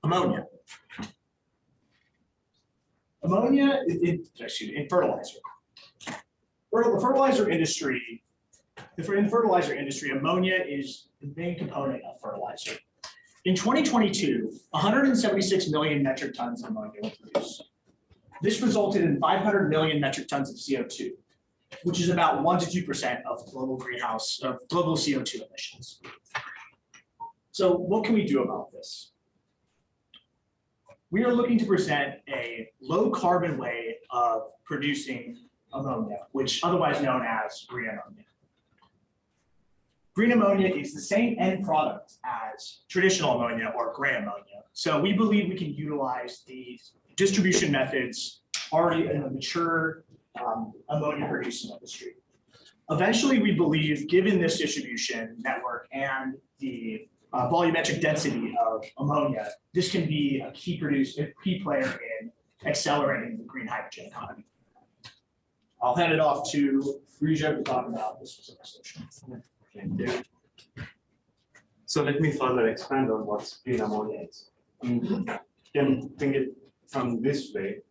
Ammonia. Ammonia in fertilizer. The fertilizer industry, ammonia is the main component of fertilizer. In 2022, 176 million metric tons of ammonia were produced. This resulted in 500 million metric tons of CO2, which is about 1 to 2% of global CO2 emissions. So what can we do about this? We are looking to present a low carbon way of producing ammonia, which otherwise known as green ammonia. Green ammonia is the same end product as traditional ammonia or gray ammonia. So we believe we can utilize these distribution methods already in the mature ammonia producing industry. Eventually, we believe, given this distribution network and the volumetric density of ammonia, this can be a key player in accelerating the green hydrogen economy. I'll hand it off to Rijo to talk about this specific solution. Thank you. So let me further expand on what green ammonia is. You can think it from this way.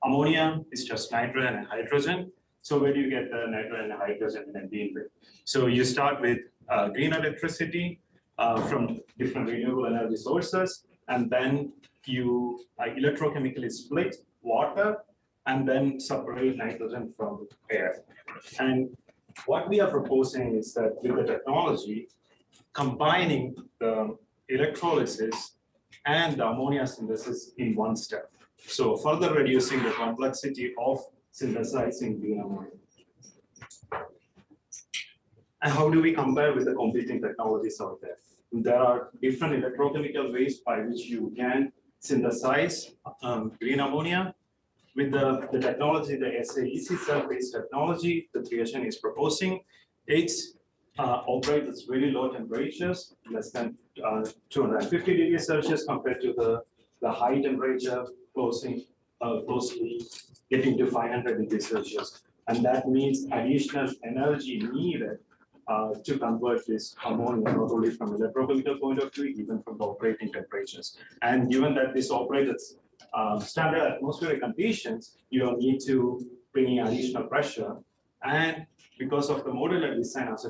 Ammonia is just nitrogen and hydrogen. So where do you get the nitrogen and hydrogen in a green way? So you start with green electricity from different renewable energy sources, and then you electrochemically split water and then separate nitrogen from air. And what we are proposing is that with the technology, combining the electrolysis and the ammonia synthesis in one step. So further reducing the complexity of synthesizing green ammonia. And how do we compare with the competing technologies out there? There are different electrochemical ways by which you can synthesize green ammonia. With the technology, the SAEC cell-based technology that Nuvention is proposing, it operates at very low temperatures, less than 250 degrees Celsius compared to the high temperature closely getting to 500 degrees Celsius. And that means additional energy needed to convert this ammonia, not only from electrochemical point of view, even from the operating temperatures. And given that this operates at standard atmospheric conditions, you don't need to bring in additional pressure. And because of the modular design as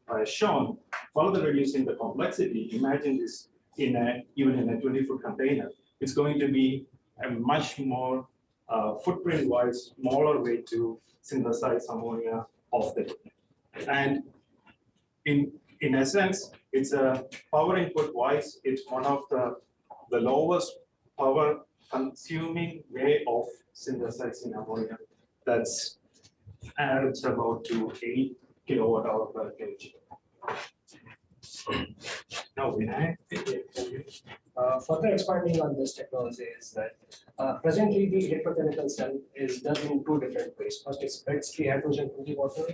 I shown, further reducing the complexity, imagine this even in a 20-foot container. It's going to be a much more footprint-wise, smaller way to synthesize ammonia off the tip. And in essence, it's a power input wise, it's one of the lowest power consuming way of synthesizing ammonia. That's adds about to 8 kilowatt hour per kg. Now, Vinay. Further expanding on this technology is that presently the electrochemical cell is done in two different ways. First, it spreads the hydrogen to the water,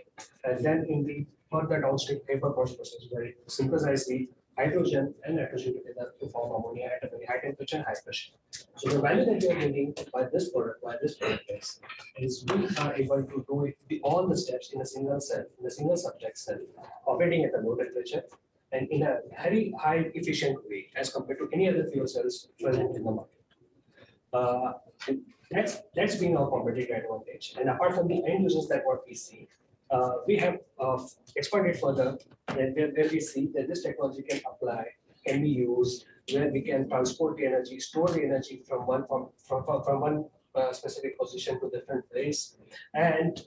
and then in the further downstream vapor process where it synthesizes the hydrogen and nitrogen together to form ammonia at a very high temperature and high pressure. So the value that we are bringing by this product is we are able to do it all the steps in a single cell, in a single subject cell, operating at a low temperature and in a very high efficient way as compared to any other fuel cells present in the market. That's been our competitive advantage. And apart from the end users that what we see, we have expanded further where we see that this technology can be used where we can transport the energy, store the energy from one specific position to different place. And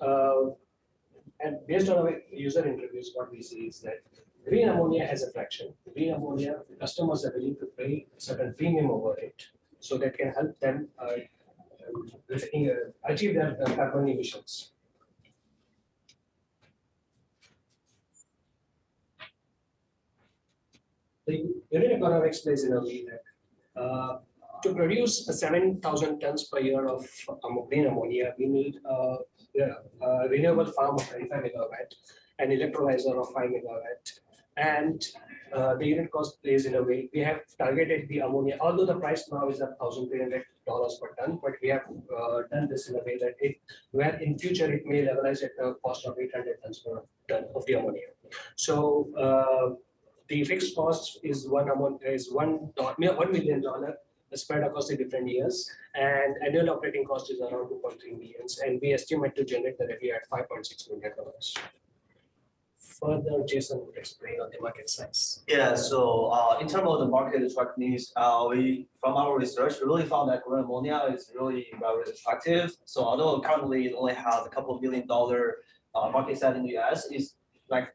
based on our user interviews, what we see is that green ammonia has a fraction. Green ammonia, customers are willing to pay a certain premium over it, so that can help them achieve their carbon emissions. The unit economics plays in a way that to produce 7,000 tons per year of green ammonia, we need a renewable farm of 25 megawatt, an electrolyzer of 5 megawatt, and the unit cost plays in a way. We have targeted the ammonia, although the price now is at $1,300 per ton, but we have done this in a way that where in future it may levelize at the cost of 800 tons per ton of the ammonia. So The fixed cost is $1 million spread across the different years, and annual operating cost is around 2.3 million, and we estimate to generate the revenue at $5.6 million. Further, Jason would explain on the market size. Yeah, so in terms of the market attractiveness, we from our research we really found that green ammonia is really very attractive. So although currently it only has a couple $1 billion market size in the US, is like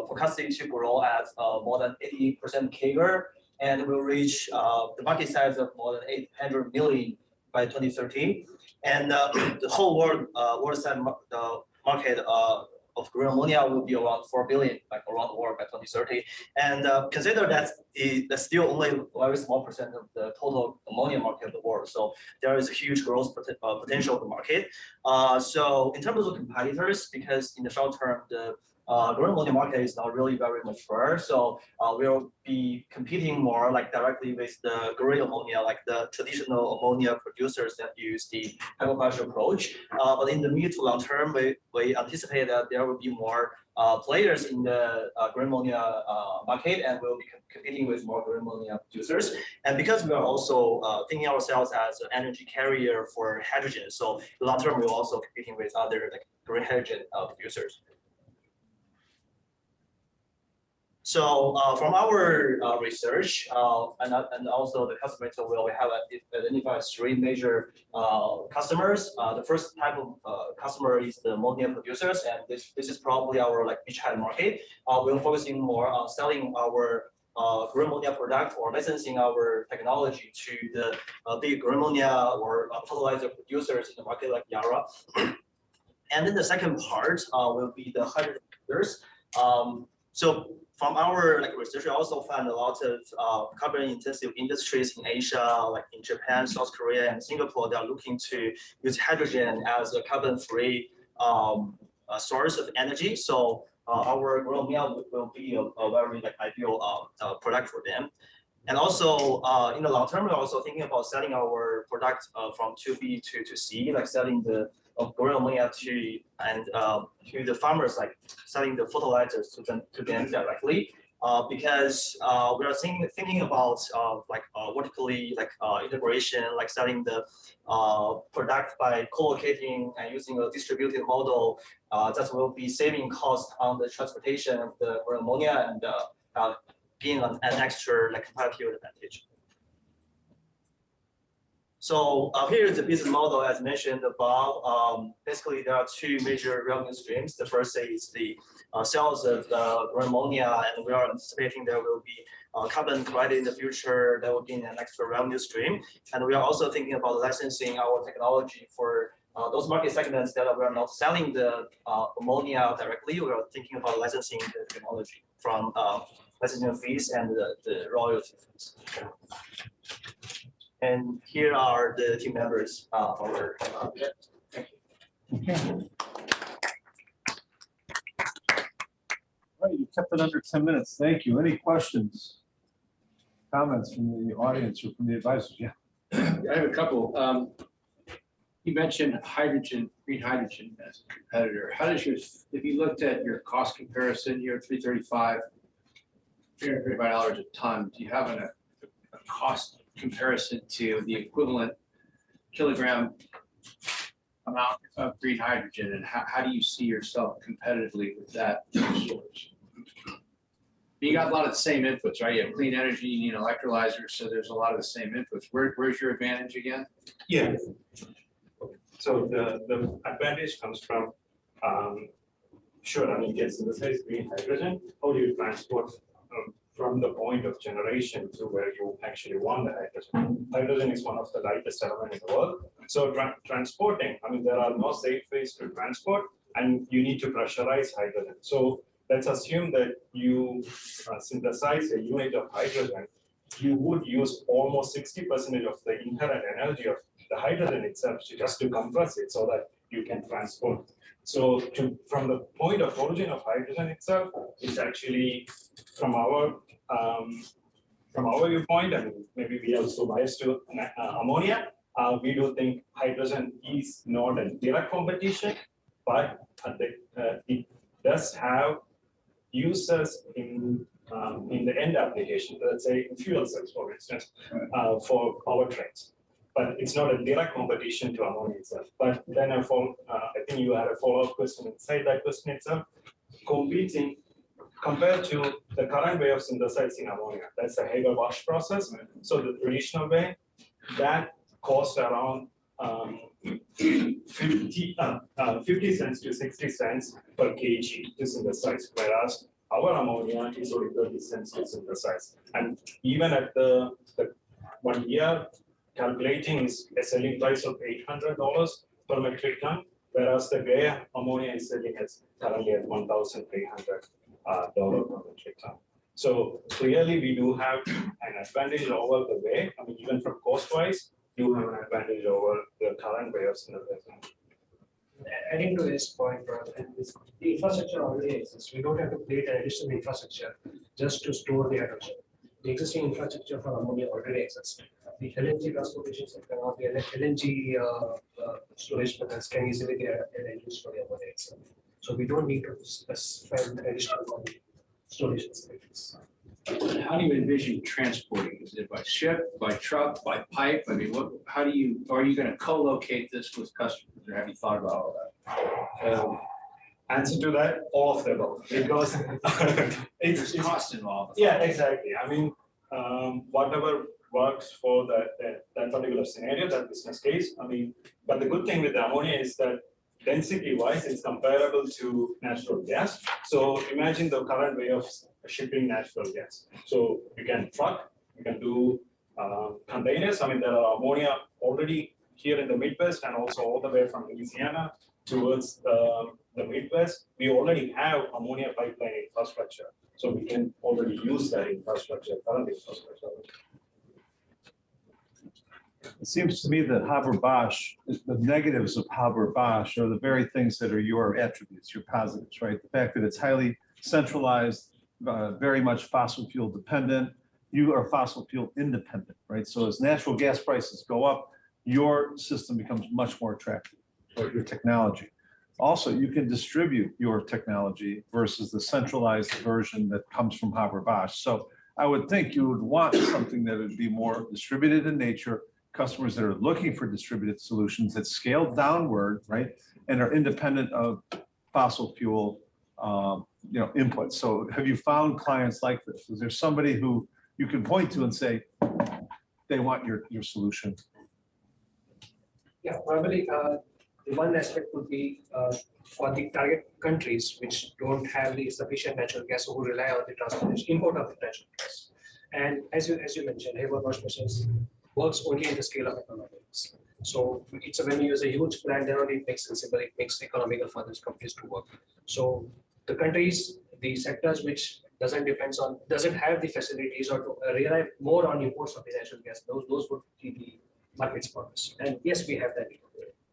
forecasted to grow at more than 80% CAGR, and will reach the market size of more than 800 million by 2030. And the whole world size market of green ammonia will be around 4 billion, like around the world by 2030. And consider that that's still only a very small percent of the total ammonia market of the world. So there is a huge growth potential of the market. So in terms of competitors, because in the short term, the green ammonia market is not really very mature, so we'll be competing more like directly with the green ammonia, like the traditional ammonia producers that use the hydropower approach. But in the mid to long term, we anticipate that there will be more players in the green ammonia market, and we'll be competing with more green ammonia producers. And because we are also thinking ourselves as an energy carrier for hydrogen, so in the long term we're also competing with other like green hydrogen producers. So from our research and also the customer interview, we have identified 3 major customers. The first type of customer is the ammonia producers, and this is probably our like beachhead market. We're focusing more on selling our green ammonia product or licensing our technology to the big green ammonia or fertilizer producers in the market like Yara. And then the second part will be the hydrogen producers. So from our like research, we also found a lot of carbon-intensive industries in Asia, like in Japan, South Korea, and Singapore. They are looking to use hydrogen as a carbon-free source of energy. So our green ammonia will be a very like ideal product for them. And also in the long term, we're also thinking about selling our product from 2B to C, like selling the green ammonia to the farmers, like selling the fertilizers to them directly, because we are thinking about like vertically like integration, like selling the product by co-locating and using a distributed model that will be saving cost on the transportation of the green ammonia and being an extra like competitive advantage. So here is the business model as mentioned above. Basically, there are 2 major revenue streams. The first is the sales of the green ammonia, and we are anticipating there will be carbon credit in the future that will gain an extra revenue stream. And we are also thinking about licensing our technology for those market segments that we are not selling the ammonia directly. We are thinking about licensing the technology from licensing fees and the royalty fees. And here are the team members of our project. Thank you. Okay. All right, you kept it under 10 minutes. Thank you. Any questions, comments from the audience or from the advisors? Yeah. I have a couple. You mentioned hydrogen, green hydrogen as a competitor. How does if you looked at your cost comparison, you're at $335 a ton. Do you have a cost comparison to the equivalent kilogram amount of green hydrogen, and how do you see yourself competitively with that source? You got a lot of the same inputs, right? You have clean energy, you need electrolyzers, so there's a lot of the same inputs. Where's your advantage again? Yeah. So the advantage comes from, sure, I mean, yes, synthesized green hydrogen. How do you transport from the point of generation to where you actually want the hydrogen? Hydrogen is one of the lightest element in the world. So transporting, I mean, there are no safe ways to transport, and you need to pressurize hydrogen. So let's assume that you synthesize a unit of hydrogen, you would use almost 60% of the inherent energy of the hydrogen itself just to compress it so that you can transport. So from the point of origin of hydrogen itself, it's actually from our viewpoint, and maybe we also biased to ammonia, we do think hydrogen is not a direct competition, but it does have uses in in the end application, let's say in fuel cells, for instance, for powertrains. But it's not a direct competition to ammonia itself. But then I think you had a follow-up question inside that question itself. Competing compared to the current way of synthesizing ammonia, that's a Haber-Bosch process. So the traditional way, that costs around 50 cents to 60 cents per kg to synthesize, whereas our ammonia is only 30 cents to synthesize. And even at the 1 year calculating is a selling price of $800 per metric ton, whereas the gray ammonia is selling as currently at $1,300 per metric ton. So clearly we do have an advantage over the way, I mean, even from cost wise, you have an advantage over the current way of synthesizing. Adding to this point, the infrastructure already exists. We don't have to create an additional infrastructure just to store the hydrogen. The existing infrastructure for ammonia already exists. The LNG transportation sector or the LNG storage methods can easily be used for the ammonia itself. So we don't need to spend additional storage facilities. How do you envision transporting? Is it by ship, by truck, by pipe? I mean, are you going to co-locate this with customers, or have you thought about all that? Answer to that, all of the above, because There's cost involved. yeah, exactly. I mean, whatever works for that particular scenario, that business case. I mean, but the good thing with the ammonia is that density-wise, it's comparable to natural gas. So imagine the current way of shipping natural gas. So you can truck, you can do containers. I mean, there are ammonia already here in the Midwest and also all the way from Louisiana towards the Midwest. We already have ammonia pipeline infrastructure. So we can already use that infrastructure, current infrastructure. It seems to me that Haber-Bosch, the negatives of Haber-Bosch are the very things that are your attributes, your positives, right? The fact that it's highly centralized, very much fossil fuel dependent. You are fossil fuel independent, right? So as natural gas prices go up, your system becomes much more attractive, or your technology. Also, you can distribute your technology versus the centralized version that comes from Haber-Bosch. So I would think you would want something that would be more distributed in nature, customers that are looking for distributed solutions that scale downward, right? And are independent of fossil fuel inputs. So have you found clients like this? Is there somebody who you can point to and say, they want your solution? Yeah, probably the one aspect would be for the target countries which don't have the sufficient natural gas, who rely on the transportation, import of the natural gas. And as you mentioned, Haber-Bosch machines works only in the scale of economics. So it's when you use a huge plant, then only it makes sensible, it makes economical for those companies to work. So the countries, the sectors which doesn't have the facilities or to rely more on imports of the natural gas, those would be the markets for us. And yes, we have that.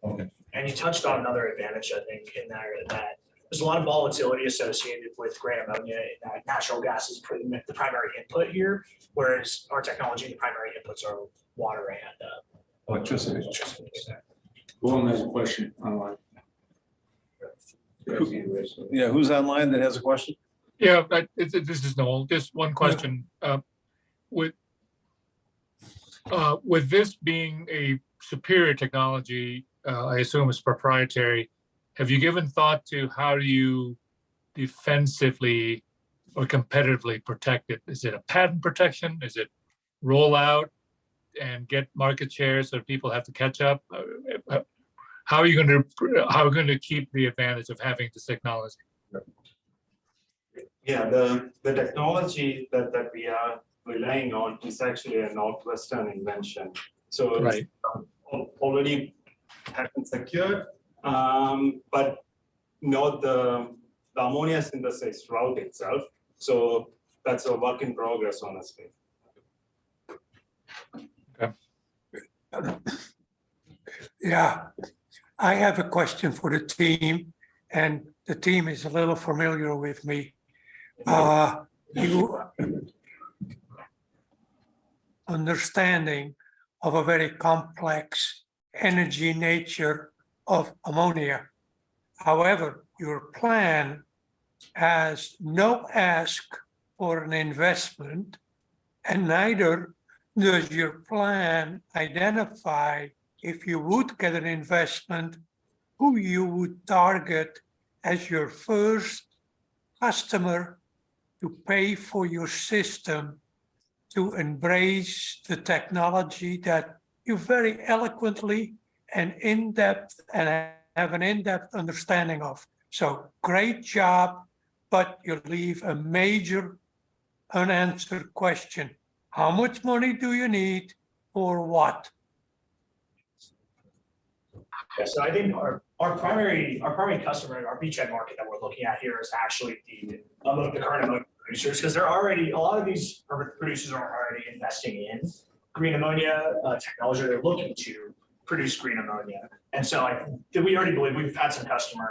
Okay. And you touched on another advantage, I think, in there, that there's a lot of volatility associated with gray ammonia. Natural gas is the primary input here, whereas our technology, the primary inputs are water and Electricity. Who has a question online? Yeah, who's online that has a question? Yeah, this is Noel. Just one question. With this being a superior technology, I assume it's proprietary. Have you given thought to how do you defensively or competitively protect it? Is it a patent protection? Is it roll out and get market share so people have to catch up? How are you going to keep the advantage of having this technology? Yeah, the technology that we are relying on is actually a Northwestern invention. So Right. it's already patent secured, but not the ammonia synthesis route itself. So that's a work in progress, honestly. Yeah, I have a question for the team, and the team is a little familiar with me. You understanding of a very complex energy nature of ammonia. However, your plan has no ask for an investment, and neither does your plan identify, if you would get an investment, who you would target as your first customer to pay for your system to embrace the technology that you very eloquently and in-depth and have an in-depth understanding of. So great job, but you leave a major unanswered question. How much money do you need for what? Yeah, so I think our primary customer, our beachhead market that we're looking at here is actually the current ammonia producers, because they're already, a lot of these producers are already investing in green ammonia technology. They're looking to produce green ammonia. And so we already believe, we've had some customer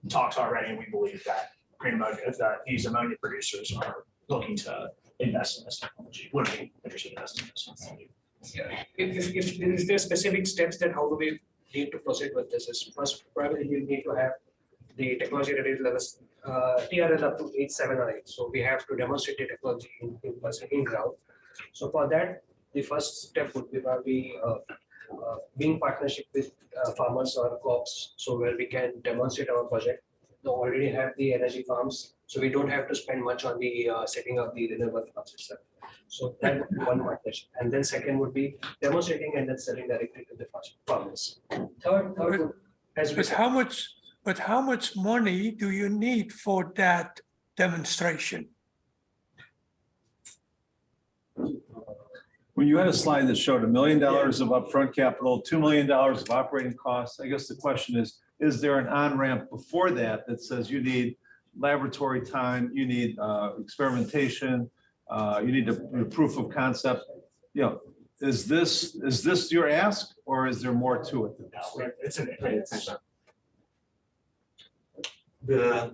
talks already, and we believe that green ammonia, that these ammonia producers are looking to invest in this technology, would be interested in investing in this technology. Yeah. If there are specific steps, then how do we need to proceed with this? Is first, probably you need to have the technology ready levels, TRL up to 8, 7 or 8. So we have to demonstrate the technology in ground. So for that, the first step would be probably being partnership with farmers or co-ops, so where we can demonstrate our project. They already have the energy farms, so we don't have to spend much on the setting up the renewable farms itself. So that would be one partnership. And then second would be demonstrating and then selling directly to the farmers. Third would, as we said, How much money do you need for that demonstration? When you had a slide that showed $1 million of upfront capital, $2 million of operating costs, I guess the question is there an on-ramp before that that says you need laboratory time, you need experimentation, you need a proof of concept? You know, is this your ask, or is there more to it? No, it's an Yeah.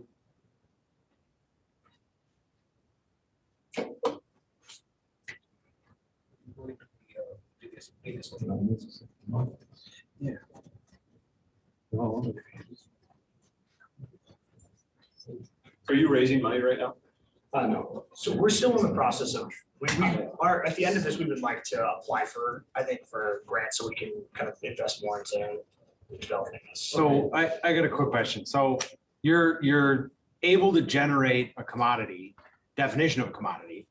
Are you raising money right now? No. So we're still in the process of, we are, at the end of this, we would like to apply for, I think, for grants so we can kind of invest more into developing this. So I got a quick question. So you're able to generate a commodity, definition of a commodity,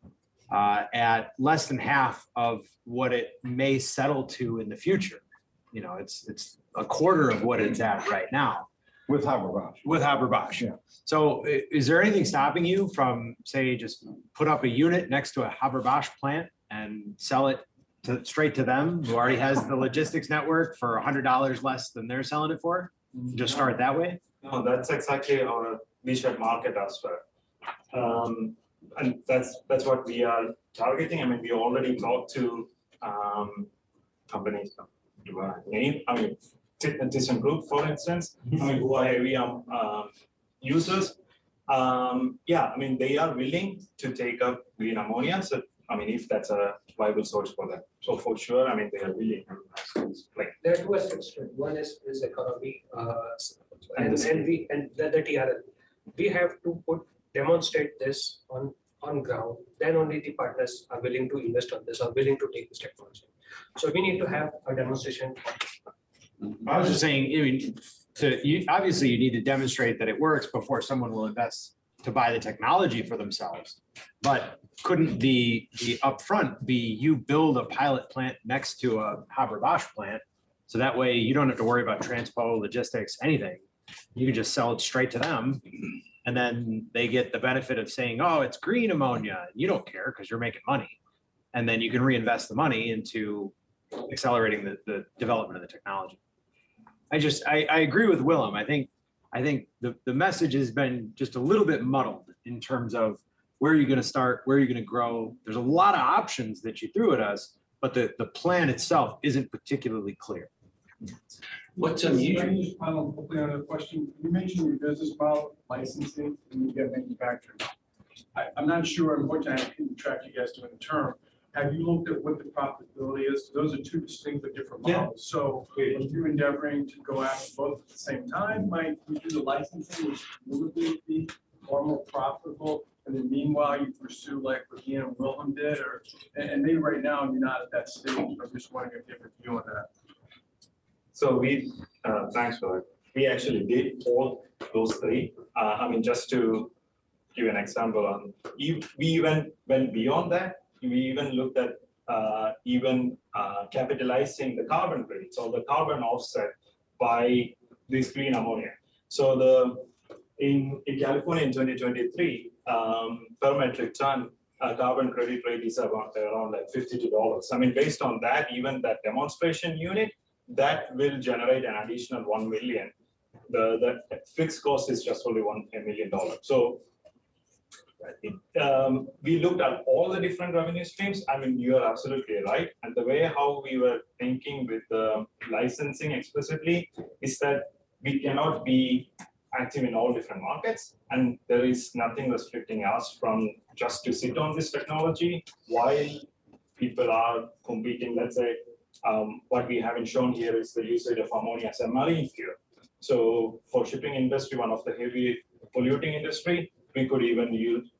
at less than half of what it may settle to in the future. You know, it's a quarter of what it's at right now. With Haber-Bosch. With Haber-Bosch. Yeah. So is there anything stopping you from, say, just put up a unit next to a Haber-Bosch plant and sell it straight to them, who already has the logistics network, for $100 less than they're selling it for? Just start that way? No, that's exactly our beachhead market as well. And that's what we are targeting. I mean, we already talked to companies, name, I mean, ThyssenKrupp, for instance, I mean, who are heavy users. Yeah, I mean, they are willing to take up green ammonia. So, I mean, if that's a viable source for them. So for sure, I mean, they are willing. Like, there are two aspects to it. One is economy, and the TRL. We have to demonstrate this on ground. Then only the partners are willing to invest on this, or willing to take this technology. So we need to have a demonstration. I was just saying, I mean, obviously you need to demonstrate that it works before someone will invest to buy the technology for themselves. But couldn't the upfront be you build a pilot plant next to a Haber-Bosch plant? So that way you don't have to worry about transpo, logistics, anything. You can just sell it straight to them. And then they get the benefit of saying, oh, it's green ammonia. You don't care because you're making money. And then you can reinvest the money into accelerating the development of the technology. I agree with Willem. I think the message has been just a little bit muddled in terms of where you're going to start, where you're going to grow. There's a lot of options that you threw at us, but the plan itself isn't particularly clear. What's unusual? Hopefully on a question, you mentioned your business model, licensing, and you get manufacturing. I'm not sure, unfortunately, I couldn't track you guys to the term. Have you looked at what the profitability is? Those are two distinctly different models. So if you're endeavoring to go after both at the same time, might you do the licensing, which would be far more profitable And then meanwhile, you pursue like what Ian and Wilhelm did, or, and maybe right now you're not at that stage, but I'm just wondering if you have a view on that. So we, thanks for that. We actually did all those three. I mean, just to give an example on, we even went beyond that. We even looked at capitalizing the carbon credits or the carbon offset by this green ammonia. So in California in 2023, per metric ton, carbon credit rate is around like $52. I mean, based on that, even that demonstration unit, that will generate an additional 1 million. The fixed cost is just only $1 million. So we looked at all the different revenue streams. I mean, you are absolutely right. And the way how we were thinking with the licensing explicitly is that we cannot be active in all different markets, and there is nothing restricting us from just to sit on this technology while people are competing. Let's say what we haven't shown here is the usage of ammonia as a marine fuel. So for shipping industry, one of the heavy polluting industry, we could even use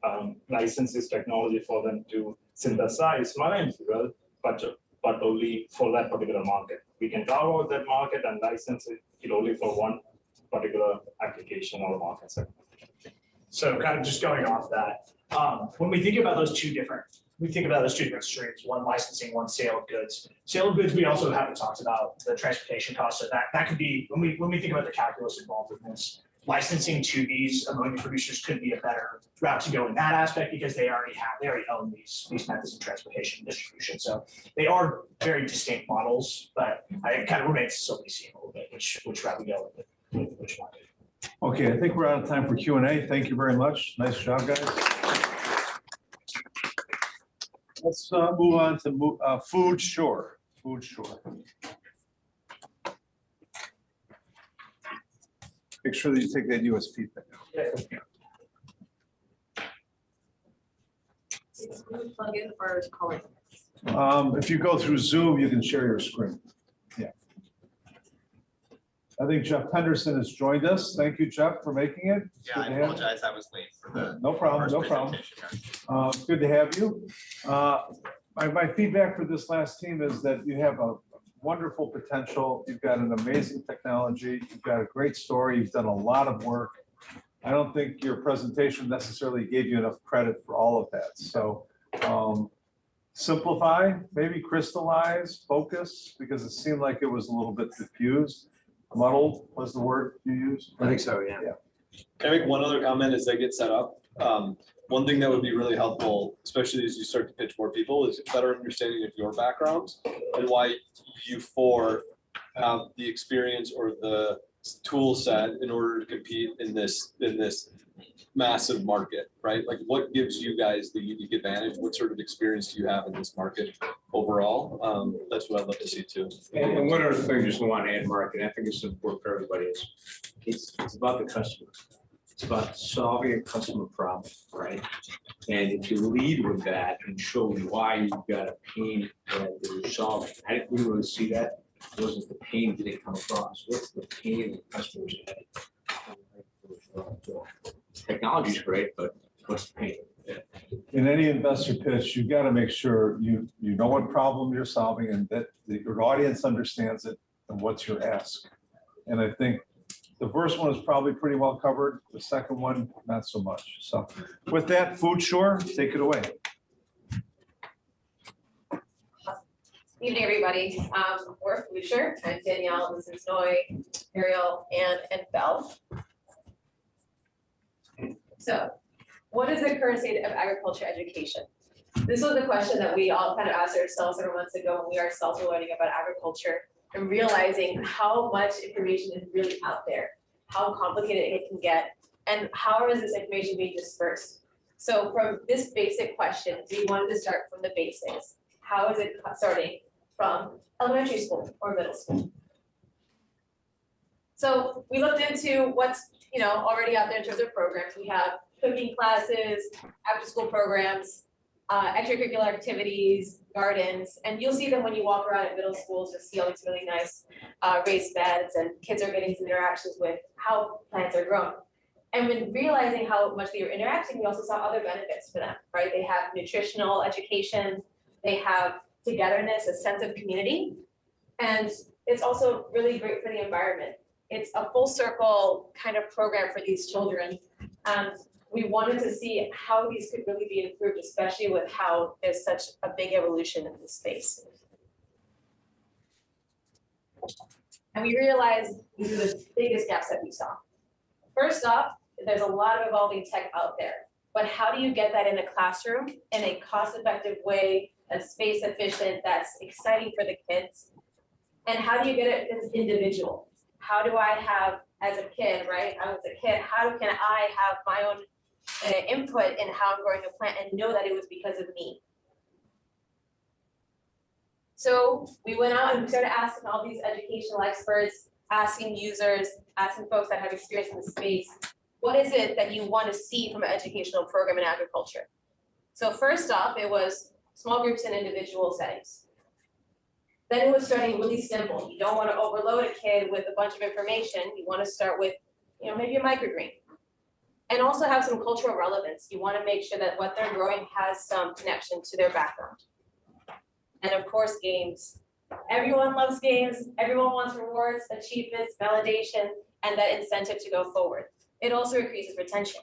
license this technology for them to synthesize marine fuel, but only for that particular market. We can carve out that market and license it only for one particular application or market segment. So kind of just going off that, when we think about those two different streams, one licensing, one sale of goods. Sale of goods, we also haven't talked about the transportation costs. So that could be, when we think about the calculus involved in this, licensing to these ammonia producers could be a better route to go in that aspect because they already own these methods of transportation and distribution. So they are very distinct models, but it kind of remains still to be seen a little bit which route we go with which one. Okay, I think we're out of time for Q&A. Thank you very much. Nice job, guys. Let's move on to Food Shore. Food Shore. Make sure that you take that USP thing Plug in or call it? out. If you go through Zoom, you can share your screen. Yeah. I think Jeff Henderson has joined us. Thank you, Jeff, for making it. It's Yeah, good I to have you. apologize, I was late for the. No problem, first no problem. presentation. Good to have you. My feedback for this last team is that you have a wonderful potential. You've got an amazing technology. You've got a great story. You've done a lot of work. I don't think your presentation necessarily gave you enough credit for all of that. So simplify, maybe crystallize, focus, because it seemed like it was a little bit diffused. Muddled was the word you used? I think so, yeah. Can I make one other comment as they get set up? One thing that would be really helpful, especially as you start to pitch more people, is a better understanding of your backgrounds and why you four have the experience or the tool set in order to compete in this massive market, right? Like what gives you guys the unique advantage? What sort of experience do you have in this market overall? That's what I'd love to see too. And one other thing, just want to add, Mark, and I think it's important for everybody, is it's about the customer. It's about solving a customer problem, right? And if you lead with that and show why you've got a pain that you're solving, I didn't really see that. It wasn't the pain that didn't come across. What's the pain that customers had? Technology's great, but what's the pain? In any investor pitch, you've got to make sure you know what problem you're solving and that your audience understands it and what's your ask. And I think the first one is probably pretty well covered. The second one, not so much. So with that, Food Shore, take it away. Evening, everybody. We're Food Shore. I'm Danielle, this is Noy, Ariel, and Belle. So what is the current state of agriculture education? This was the question that we all kind of asked ourselves several months ago when we ourselves were learning about agriculture and realizing how much information is really out there, how complicated it can get, and how is this information being dispersed? So from this basic question, we wanted to start from the basics. How is it starting from elementary school or middle school? So we looked into what's already out there in terms of programs. We have cooking classes, after school programs, extracurricular activities, gardens, and you'll see them when you walk around at middle schools. You'll see all these really nice raised beds, and kids are getting some interactions with how plants are grown. And when realizing how much they were interacting, we also saw other benefits for them, right? They have nutritional education, they have togetherness, a sense of community. And it's also really great for the environment. It's a full circle kind of program for these children. We wanted to see how these could really be improved, especially with how there's such a big evolution in this space. And we realized these are the biggest gaps that we saw. First off, there's a lot of evolving tech out there, but how do you get that in a classroom in a cost-effective way, that's space efficient, that's exciting for the kids? And how do you get it as individual? How do I have, as a kid, right? I was a kid, how can I have my own input in how I'm growing a plant and know that it was because of me? So we went out and we started asking all these educational experts, asking users, asking folks that have experience in the space, what is it that you want to see from an educational program in agriculture? So first off, it was small groups and individual settings. Then it was starting really simple. You don't want to overload a kid with a bunch of information. You want to start with, maybe a microgreen. And also have some cultural relevance. You want to make sure that what they're growing has some connection to their background. And of course, games. Everyone loves games. Everyone wants rewards, achievements, validation, and that incentive to go forward. It also increases retention.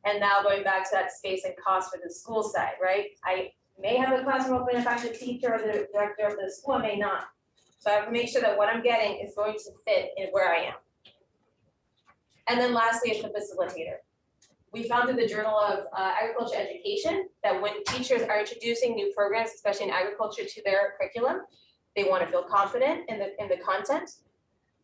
And now going back to that space and cost for the school side, right? I may have a classroom open if I'm the teacher or the director of the school, I may not. So I have to make sure that what I'm getting is going to fit in where I am. And then lastly is the facilitator. We found in the Journal of Agriculture Education that when teachers are introducing new programs, especially in agriculture, to their curriculum, they want to feel confident in the content.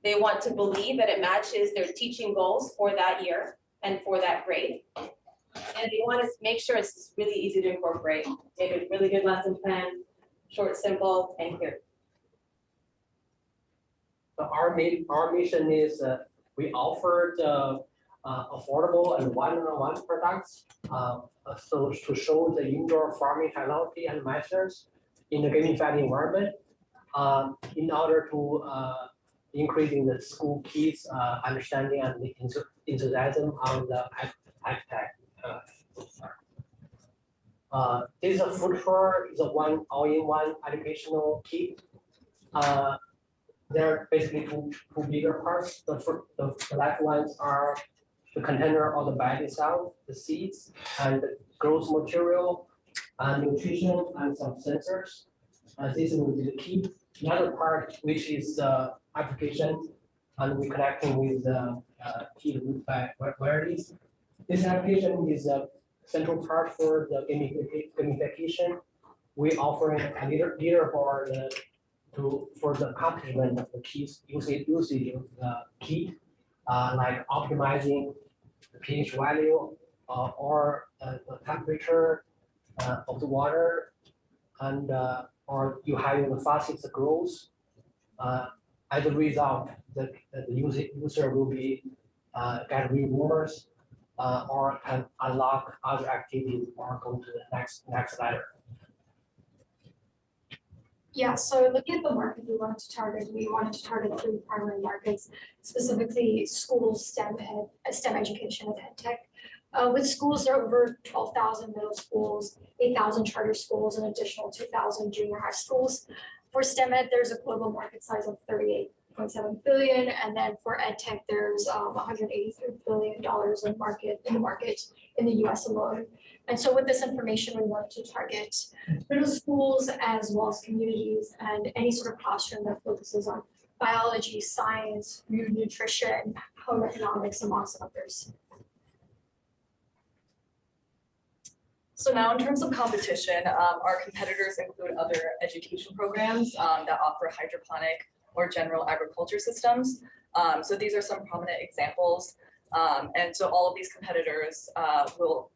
They want to believe that it matches their teaching goals for that year and for that grade. And they want to make sure it's really easy to incorporate. Make a really good lesson plan, short, simple, and clear. Our mission is we offer the affordable and one-on-one products so to show the indoor farming technology and methods in the gamified environment in order to increasing the school kids understanding and the enthusiasm on the ag tech. This food tour is a all-in-one educational kit. There are basically two bigger parts. The left ones are the container or the bag itself, the seeds and the growth material, nutrition and some sensors. This will be the key. The other part, which is the application, and we're connecting with the key root varieties. This application is a central part for the gamification. We offering a leaderboard for the accomplishment of the keys usage of the key, like optimizing the pH value or the temperature of the water, and or you having the fastest growth. As a result, the user will be get rewards or can unlock other activities or go to the next ladder. Yeah, so looking at the market we wanted to target 3 primary markets, specifically schools, STEM education, and ed tech. With schools, there are over 12,000 middle schools, 8,000 charter schools, and additional 2,000 junior high schools. For STEM ed, there's a global market size of $38.7 billion, and then for ed tech, there's $183 billion in the market in the US alone. And so with this information, we wanted to target middle schools as well as communities and any sort of classroom that focuses on biology, science, food, nutrition, home economics, amongst others. So now in terms of competition, our competitors include other education programs that offer hydroponic or general agriculture systems. So these are some prominent examples. And so all of these competitors will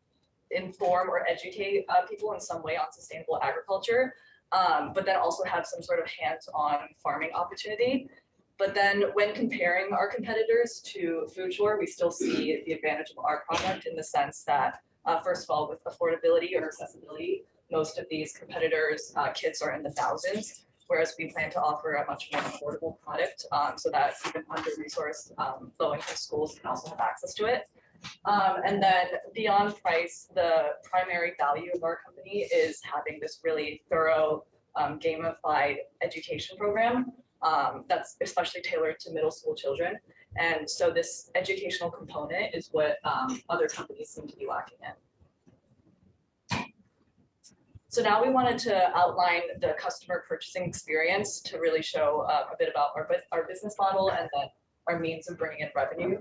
inform or educate people in some way on sustainable agriculture, but then also have some sort of hands-on farming opportunity. But then when comparing our competitors to Food Shore, we still see the advantage of our product in the sense that, first of all, with affordability or accessibility, most of these competitors' kits are in the thousands. whereas we plan to offer a much more affordable product, so that even under-resourced, low-income schools can also have access to it. And then beyond price, the primary value of our company is having this really thorough, gamified education program that's especially tailored to middle school children. And so this educational component is what other companies seem to be lacking in. So now we wanted to outline the customer purchasing experience to really show a bit about our business model and then our means of bringing in revenue.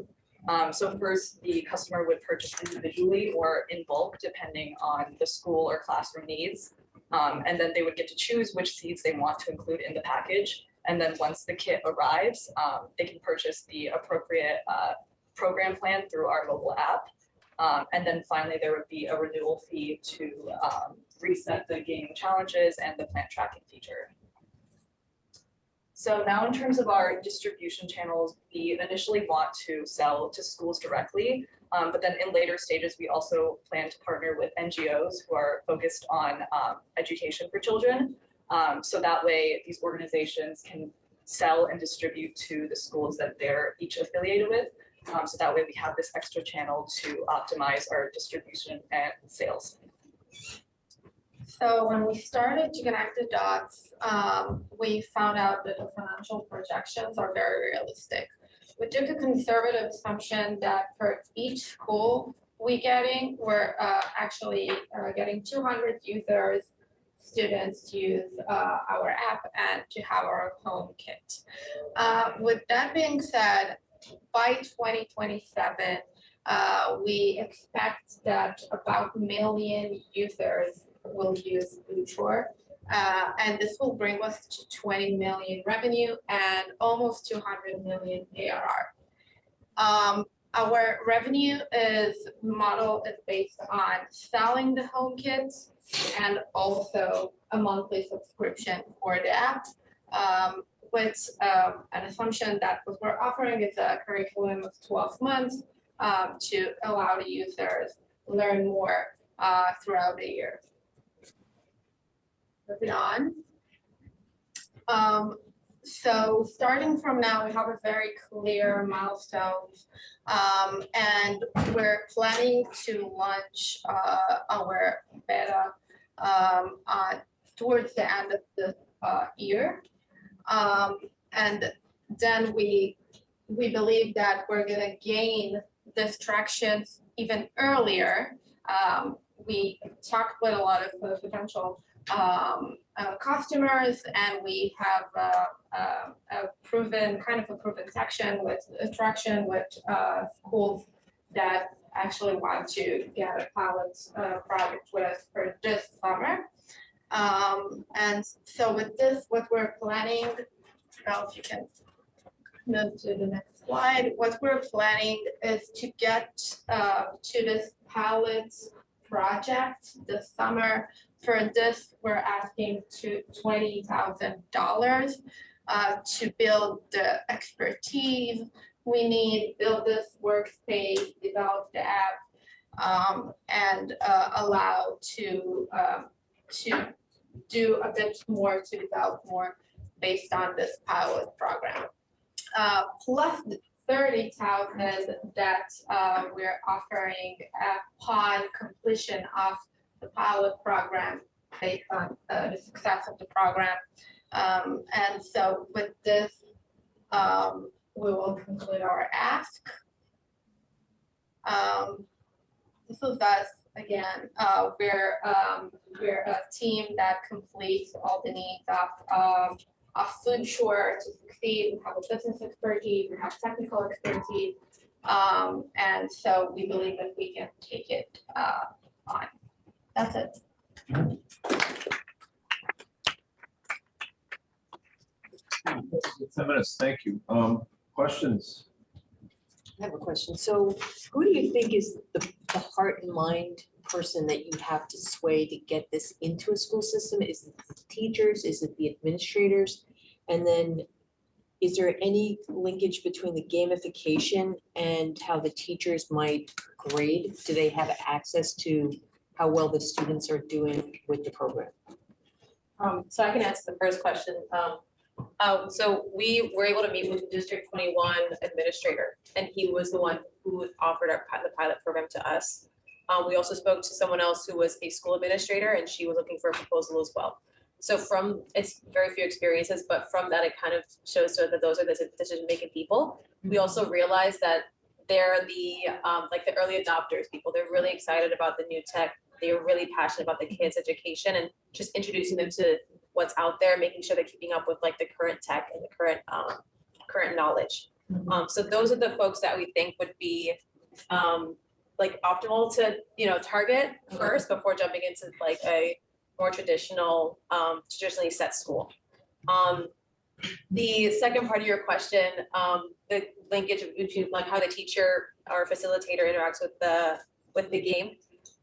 So first, the customer would purchase individually or in bulk, depending on the school or classroom needs. And then they would get to choose which seeds they want to include in the package. And then once the kit arrives, they can purchase the appropriate program plan through our mobile app. And then finally, there would be a renewal fee to reset the game challenges and the plan tracking feature. So now in terms of our distribution channels, we initially want to sell to schools directly, but then in later stages, we also plan to partner with NGOs who are focused on education for children. So that way these organizations can sell and distribute to the schools that they're each affiliated with. So that way we have this extra channel to optimize our distribution and sales. So when we started to connect the dots, we found out that the financial projections are very realistic. We took a conservative assumption that for each school we're actually getting 200 users, students to use our app and to have our home kit. With that being said, by 2027, we expect that about 1 million users will use Blueshore, and this will bring us to 20 million revenue and almost 200 million ARR. Our revenue model is based on selling the home kits and also a monthly subscription for the app, with an assumption that what we're offering is a curriculum of 12 months to allow the users learn more throughout the year. Moving on. So starting from now, we have a very clear milestones, and we're planning to launch our beta towards the end of the year. And then we believe that we're going to gain this traction even earlier. We talked with a lot of potential customers, and we have a proven section with attraction with schools that actually want to get a pilot project with us for this summer. And so with this, what we're planning, if you can move to the next slide, what we're planning is to get to this pilot project this summer. For this, we're asking to $20,000 to build the expertise we need, build this workspace, develop the app, and allow to do a bit more, to develop more based on this pilot program. Plus the 30,000 that we're offering upon completion of the pilot program based on the success of the program. And so with this, we will conclude our ask. This is us again. We're a team that completes all the needs of Blueshore to succeed. We have a business expertise, we have technical expertise, and so we believe that we can take it on. That's it. 10 minutes, thank you. Questions? I have a question. So who do you think is the heart and mind person that you have to sway to get this into a school system? Is it the teachers? Is it the administrators? And then is there any linkage between the gamification and how the teachers might grade? Do they have access to how well the students are doing with the program? So I can answer the first question. So we were able to meet with the District 21 administrator, and he was the one who offered the pilot program to us. We also spoke to someone else who was a school administrator, and she was looking for a proposal as well. So it's very few experiences, but from that, it kind of shows to us that those are the decision-making people. We also realized that they're the like the early adopters people. They're really excited about the new tech. They're really passionate about the kids' education and just introducing them to what's out there, making sure they're keeping up with like the current tech and the current knowledge. So those are the folks that we think would be like optimal to target first before jumping into like a more traditionally set school. The second part of your question, the linkage between like how the teacher or facilitator interacts with the game,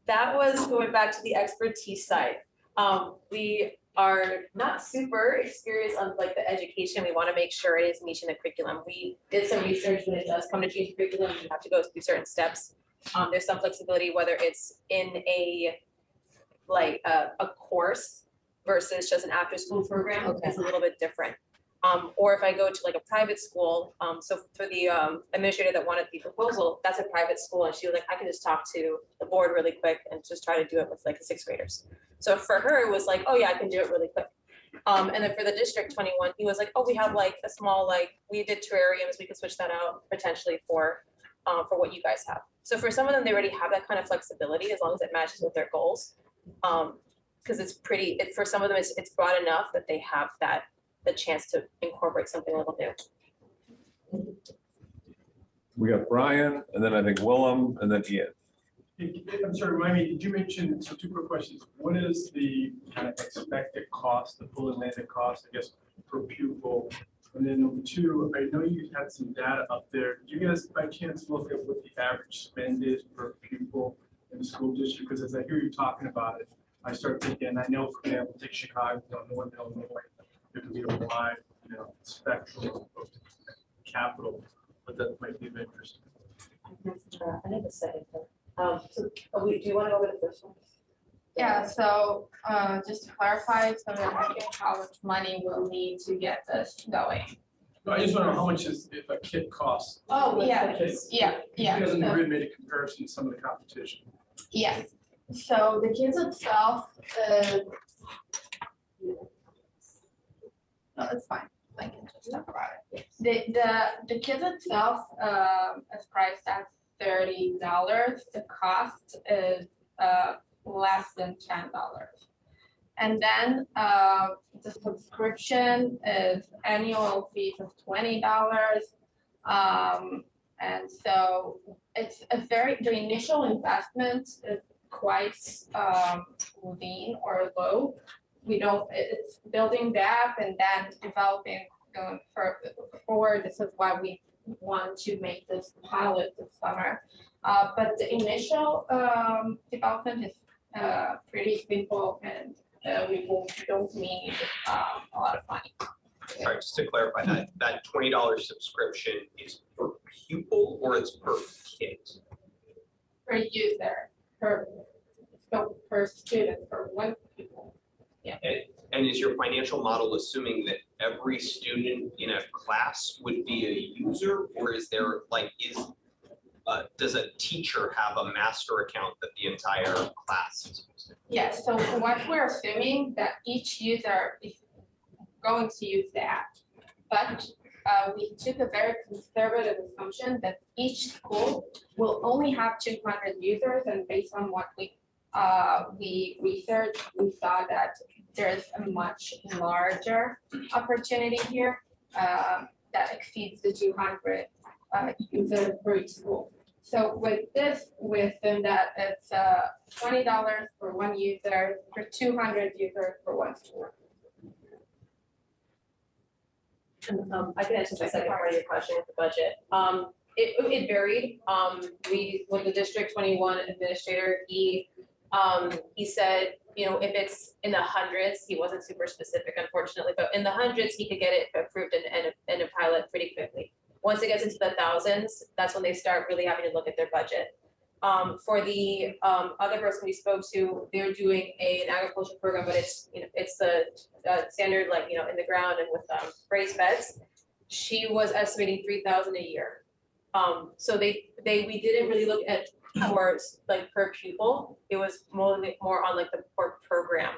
that was going back to the expertise side. We are not super experienced on like the education. We want to make sure it is meeting the curriculum. We did some research when it does come to change curriculum, you have to go through certain steps. There's some flexibility, whether it's in a course versus just an after school program. Okay. It's a little bit different. Or if I go to like a private school, so for the administrator that wanted the proposal, that's a private school, and she was like, I can just talk to the board really quick and just try to do it with like the sixth graders. So for her, it was like, oh yeah, I can do it really quick. And then for the District 21, he was like, oh, we have like a small, we did terrariums, we could switch that out potentially for what you guys have. So for some of them, they already have that kind of flexibility as long as it matches with their goals. Because for some of them, it's broad enough that they have the chance to incorporate something a little new. We got Brian, and then I think Willem, and then Ian. I'm sorry, remind me, did you mention, so two quick questions. What is the kind of expected cost, the full landed cost, I guess, per pupil? And then number two, I know you had some data up there. Did you guys by chance look at what the average spend is per pupil in the school district? Because as I hear you talking about it, I start thinking, I know, for example, take Chicago, North Illinois, there could be a wide, spectrum of capital, but that might be of interest. I think the second one. Do you want to go over the first one? Yeah, so just to clarify, so we're looking how much money we'll need to get this going. No, I just want to know how much is if a kit costs. Oh, yeah, yeah. You guys in the So- grid made a comparison to some of the competition. Yes, so the kids itself, no, it's fine, I can just talk about it. The kit itself is priced at $30. The cost is less than $10. And then the subscription is annual fees of $20. And so it's the initial investment is quite lean or low. It's building that and then developing going forward. This is why we want to make this pilot this summer. But the initial development is pretty simple, and we don't need a lot of money. Sorry, just to clarify that $20 subscription is per pupil or it's per kid? Per user, per student, per one pupil. Yeah. And is your financial model assuming that every student in a class would be a user, or is there does a teacher have a master account that the entire class is using? Yes, so what we're assuming that each user is going to use the app, but we took a very conservative assumption that each school will only have 200 users, and based on what we researched, we saw that there's a much larger opportunity here that exceeds the 200 users per each school. So with this, we assume that it's $20 for one user, for 200 users for one school. I can answer the second part of your question with the budget. It varied. With the District 21 administrator, he said, if it's in the hundreds, he wasn't super specific, unfortunately, but in the hundreds, he could get it approved in a pilot pretty quickly. Once it gets into the thousands, that's when they start really having to look at their budget. For the other person we spoke to, they're doing an agriculture program, but it's, you know, it's the standard, like, you know, in the ground and with raised beds. She was estimating 3,000 a year. So we didn't really look at for like per pupil. It was more on like the per program,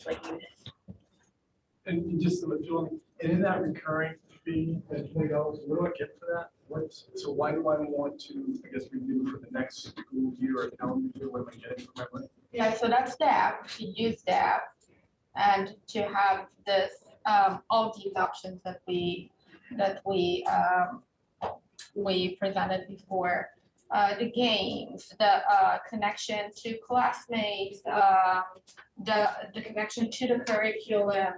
like unit. And just to let you know, and in that recurring fee, that $20, what do I get for that? So why do I want to, I guess, renew for the next school year or calendar year? What am I getting for my money? Yeah, so that's the app, to use the app and to have this, all these options that we presented before. The games, the connection to classmates, the connection to the curriculum,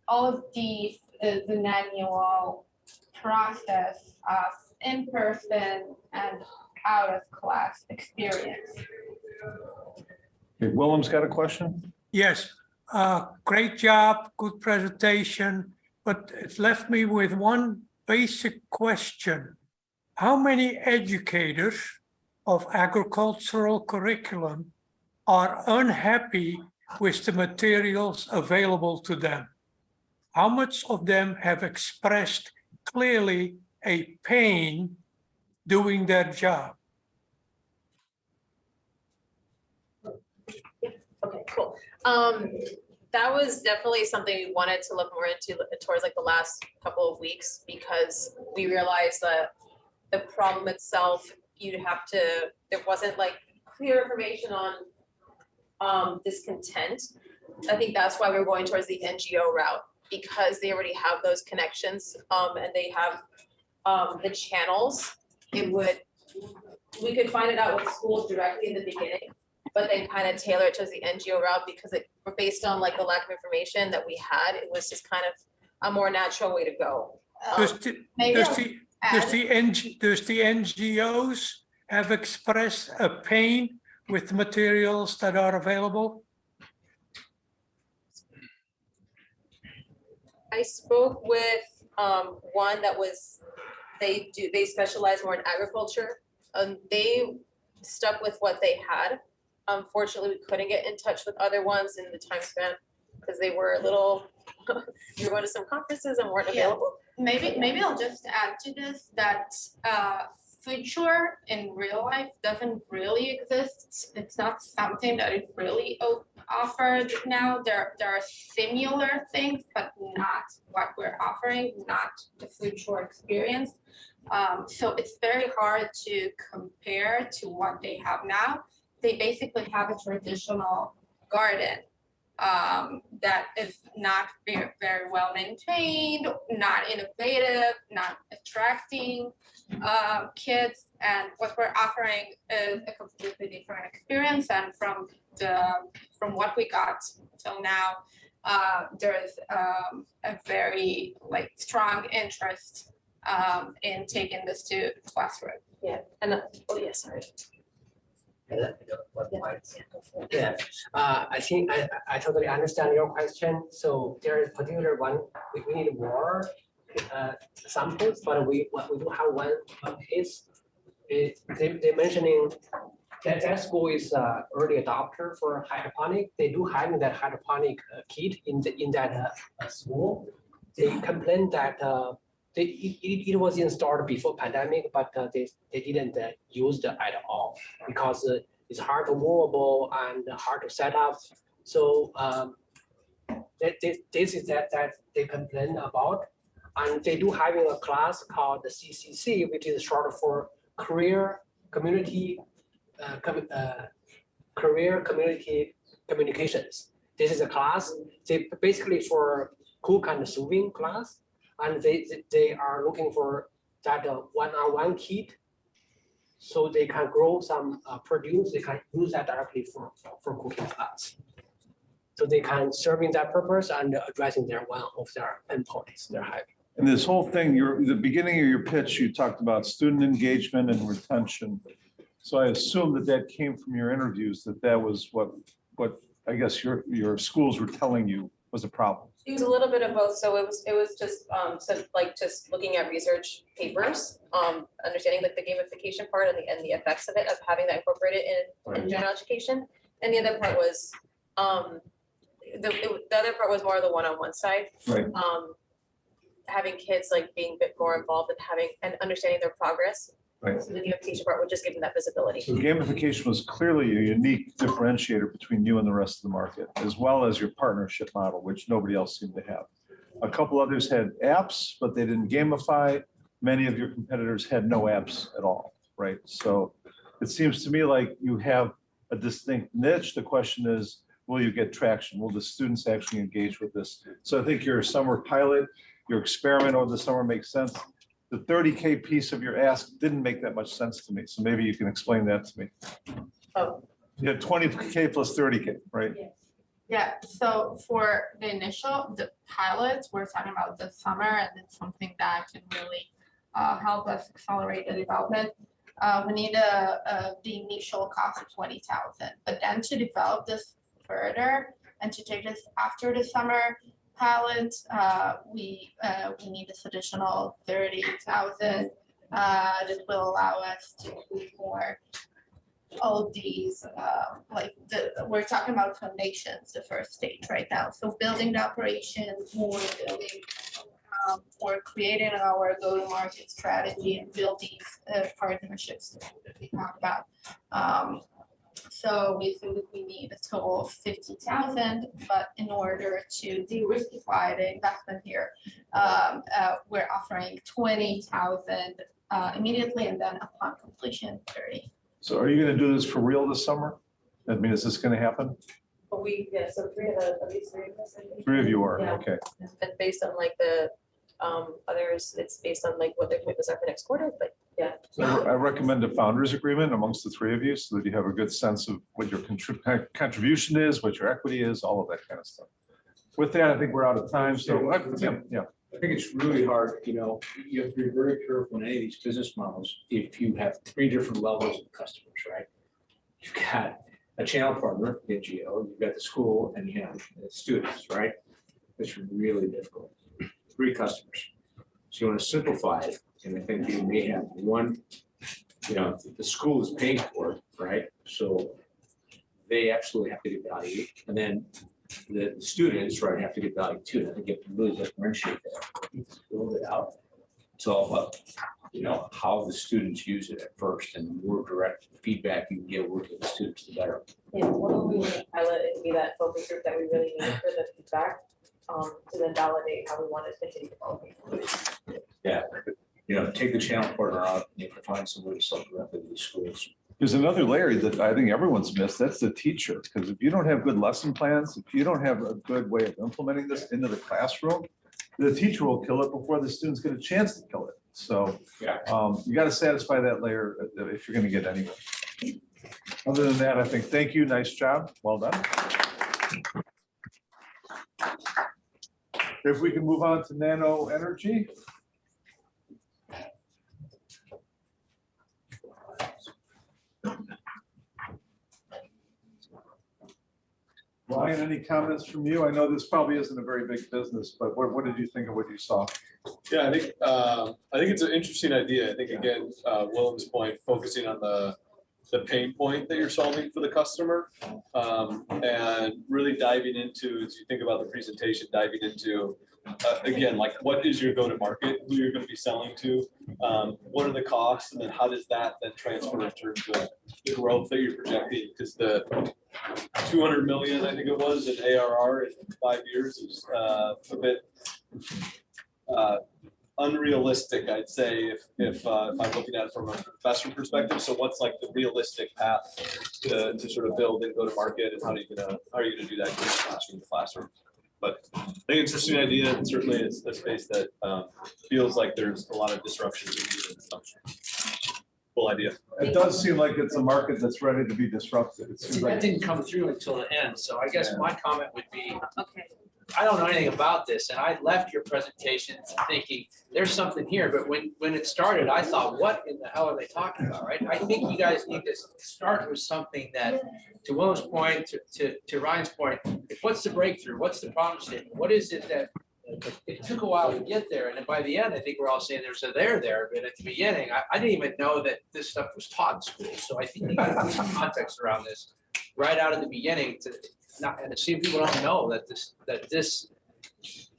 all of these is an annual process of in-person and out-of-class experience. Okay, Willem's got a question? Yes, great job, good presentation, but it left me with one basic question. How many educators of agricultural curriculum are unhappy with the materials available to them? How much of them have expressed clearly a pain doing their job? Okay, cool. That was definitely something we wanted to look more into towards like the last couple of weeks, because we realized that the problem itself, there wasn't like clear information on discontent. I think that's why we're going towards the NGO route, because they already have those connections, and they have the channels. We could find it out with schools directly in the beginning, but then kind of tailor it towards the NGO route, because based on like the lack of information that we had, it was just kind of a more natural way to go. Does the NGOs have expressed a pain with materials that are available? I spoke with one that was, they specialize more in agriculture. They stuck with what they had. Unfortunately, we couldn't get in touch with other ones in the time span because they were a little, we were going to some conferences and weren't available. Maybe I'll just add to this that future in real life doesn't really exist. It's not something that is really offered now. There are similar things, but not what we're offering, not the future experience. So it's very hard to compare to what they have now. They basically have a traditional garden that is not very well maintained, not innovative, not attracting kids. And what we're offering is a completely different experience. And from what we got till now, there is a very strong interest in taking this to the classroom. Yeah, and oh yeah, sorry. Yeah, I think I totally understand your question. So there is particular one, we need more samples, but we do have one case. They're mentioning that school is early adopter for hydroponic. They do have that hydroponic kit in that school. They complained that it was installed before pandemic, but they didn't use it at all because it's hard to movable and hard to set up. So this is that they complain about. And they do having a class called the CCC, which is short for Career Community Communications. This is a class. They basically for cook and sewing class, and they are looking for that one-on-one kit, so they can grow some produce. They can use that directly for cooking class. So they can serving that purpose and addressing one of their endpoints they're having. And this whole thing, the beginning of your pitch, you talked about student engagement and retention. So I assume that came from your interviews, that was what I guess your schools were telling you was a problem? It was a little bit of both. So it was just, so like just looking at research papers, understanding like the gamification part and the effects of it, of having that incorporated in general education. And the other part was, the other part was more of the one-on-one side. Right. Having kids like being a bit more involved and having and understanding their progress. Right. So the gamification part would just give them that visibility. So gamification was clearly a unique differentiator between you and the rest of the market, as well as your partnership model, which nobody else seemed to have. A couple others had apps, but they didn't gamify. Many of your competitors had no apps at all, right? So it seems to me like you have a distinct niche. The question is, will you get traction? Will the students actually engage with this? So I think your summer pilot, your experiment over the summer makes sense. The 30K piece of your ask didn't make that much sense to me. So maybe you can explain that to me. Oh. You had 20K plus 30K, right? Yeah, so for the pilots, we're talking about this summer, and it's something that can really help us accelerate the development. We need the initial cost of 20,000, but then to develop this further and to take this after the summer pilot, we need this additional 30,000 that will allow us to do more all these we're talking about foundations, the first stage right now. So building the operations, more building, we're creating our go-to-market strategy and build these partnerships that we talked about. So we think that we need a total of 50,000, but in order to de-riskify the investment here, we're offering 20,000 immediately, and then upon completion, 30. So are you going to do this for real this summer? I mean, is this going to happen? But so at least three of us. I think. 3 of you are, Yeah. okay. And based on like the others, it's based on like what their commitments are for next quarter, but yeah. So I recommend a founders agreement amongst the 3 of you so that you have a good sense of what your contribution is, what your equity is, all of that kind of stuff. With that, I think we're out of time. So yeah. I think it's really hard, you have to be very careful in any of these business models if you have 3 different levels of customers, right? You've got a channel partner, the NGO, you've got the school, and you have the students, right? It's really difficult. 3 customers. So you want to simplify it, and I think you may have one, the school is paying for it, right? So they absolutely have to get value, and then the students, right, have to get value too. I think you have to really differentiate that, build it out. It's all about, how the students use it at first, and the more direct feedback you can get with the students, the better. Yeah, what we want to pilot and be that focus group that we really need for the feedback, to then validate how we want to continue developing. Yeah, take the channel partner out, and you can find some way to sell directly to the schools. There's another layer that I think everyone's missed. That's the teacher. Because if you don't have good lesson plans, if you don't have a good way of implementing this into the classroom, the teacher will kill it before the students get a chance to kill it. So you got to satisfy that layer if you're going to get anywhere. Other than that, I think, thank you. Nice job. Well done. If we can move on to nano energy. Ryan, any comments from you? I know this probably isn't a very big business, but what did you think of what you saw? Yeah, I think it's an interesting idea. I think again, Willem's point, focusing on the pain point that you're solving for the customer, and really diving into, as you think about the presentation, diving into again, like what is your go-to-market, who you're going to be selling to, what are the costs, and then how does that then transfer in terms of the growth that you're projecting? Because the 200 million, I think it was, in ARR in 5 years is a bit unrealistic, I'd say, if I'm looking at it from a professor perspective. So what's like the realistic path to sort of build and go to market, and how are you gonna do that in the classroom? But I think it's an interesting idea, and certainly it's a space that feels like there's a lot of disruption in the cool idea. It does seem like it's a market that's ready to be disrupted. It seems See, like that didn't come through until the end, so I guess my comment would be, I don't know anything about this, and I left your presentation thinking there's something here, but when it started, I thought, what in the hell are they talking about, right? I think you guys need to start with something that, to Will's point, to Ryan's point, what's the breakthrough? What's the problem statement? What is it that, it took a while to get there, and then by the end, I think we're all saying there's a there, but at the beginning, I didn't even know that this stuff was taught in school, so I think you gotta put some context around this right out of the beginning to not, and to see if people don't know that this